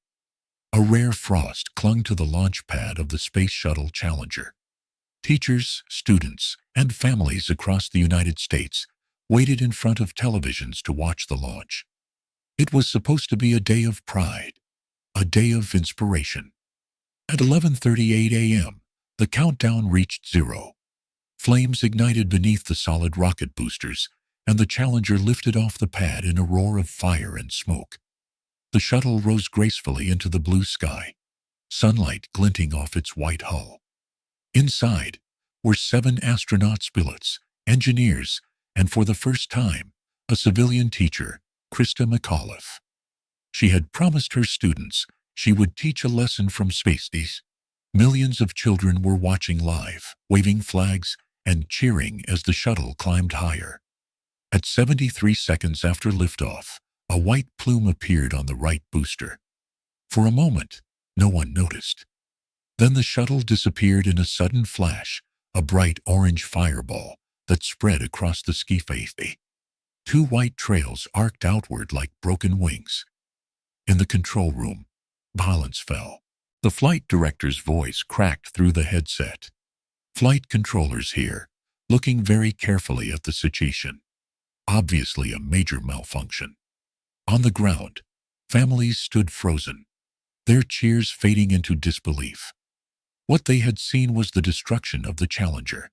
A rare frost clung to the launch pad of the Space Shuttle Challenger. Teachers, students, and families across the United States waited in front of televisions to watch the launch. It was supposed to be a day of pride, a day of inspiration. At 11:38 a.m., the countdown reached 0. Flames ignited beneath the solid rocket boosters, and the Challenger lifted off the pad in a roar of fire and smoke. The shuttle rose gracefully into the blue sky, sunlight glinting off its white hull. Inside were 7 astronauts, pilots, engineers, and for the first time, a civilian teacher, Krista McAuliffe. She had promised her students she would teach a lesson from space. Millions of children were watching live, waving flags and cheering as the shuttle climbed higher. At 73 seconds after liftoff, a white plume appeared on the right booster. For a moment, no one noticed. Then the shuttle disappeared in a sudden flash, a bright orange fireball that spread across the ski face. 2 white trails arced outward like broken wings. In the control room, balance fell. The flight director's voice cracked through the headset. Flight controllers here, looking very carefully at the situation. Obviously a major malfunction. On the ground, families stood frozen, their cheers fading into disbelief. What they had seen was the destruction of the Challenger.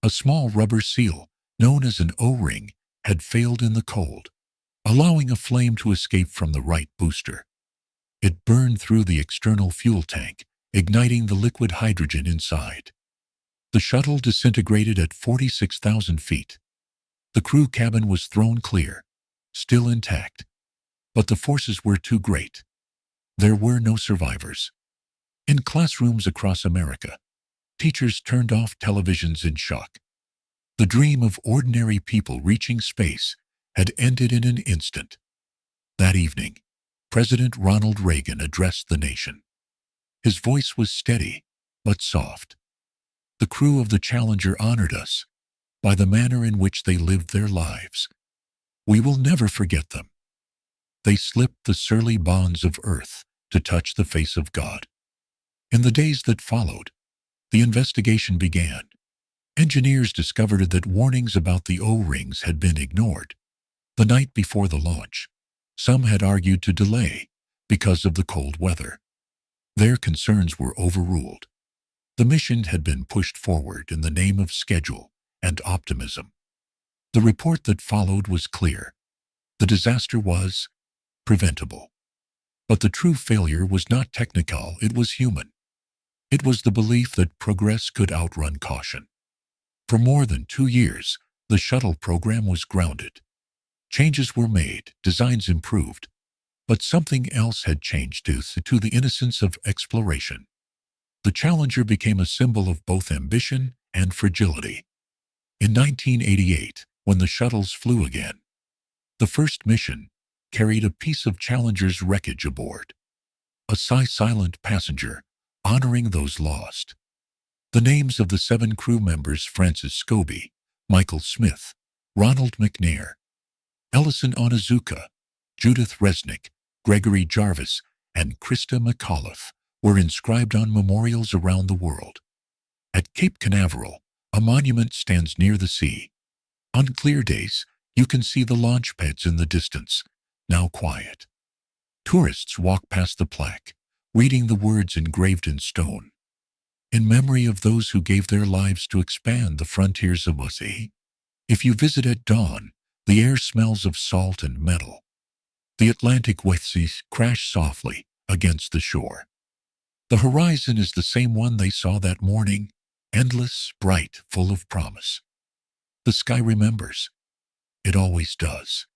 A small rubber seal, known as an O-ring, had failed in the cold. allowing a flame to escape from the right booster. It burned through the external fuel tank, igniting the liquid hydrogen inside. The shuttle disintegrated at 46,000 feet. The crew cabin was thrown clear, still intact, but the forces were too great. There were no survivors. In classrooms across America, teachers turned off televisions in shock. The dream of ordinary people reaching space had ended in an instant. That evening, President Ronald Reagan addressed the nation. His voice was steady, but soft. The crew of the Challenger honored us by the manner in which they lived their lives. We will never forget them. They slipped the surly bonds of earth to touch the face of God. In the days that followed, the investigation began. Engineers discovered that warnings about the O-rings had been ignored. The night before the launch, some had argued to delay because of the cold weather. Their concerns were overruled. The mission had been pushed forward in the name of schedule and optimism. The report that followed was clear. The disaster was preventable. But the true failure was not technical, it was human. It was the belief that progress could outrun caution. For more than 2 years, the shuttle program was grounded. Changes were made, designs improved, but something else had changed due to the innocence of exploration. The Challenger became a symbol of both ambition and fragility. In 1988, when the shuttles flew again, the first mission carried a piece of Challenger's wreckage aboard. A silent passenger, honoring those lost. The names of the 7 crew members, Francis Scobie, Michael Smith, Ronald McNair, Ellison Onizuka, Judith Resnick, Gregory Jarvis, and Krista McAuliffe, were inscribed on memorials around the world. At Cape Canaveral, a monument stands near the sea. On clear days, you can see the launch pads in the distance, now quiet. Tourists walk past the plaque, reading the words engraved in stone. In memory of those who gave their lives to expand the frontiers of us. If you visit at dawn, the air smells of salt and metal. The Atlantic waves crash softly against the shore. The horizon is the same one they saw that morning, endless, bright, full of promise. The sky remembers. It always does.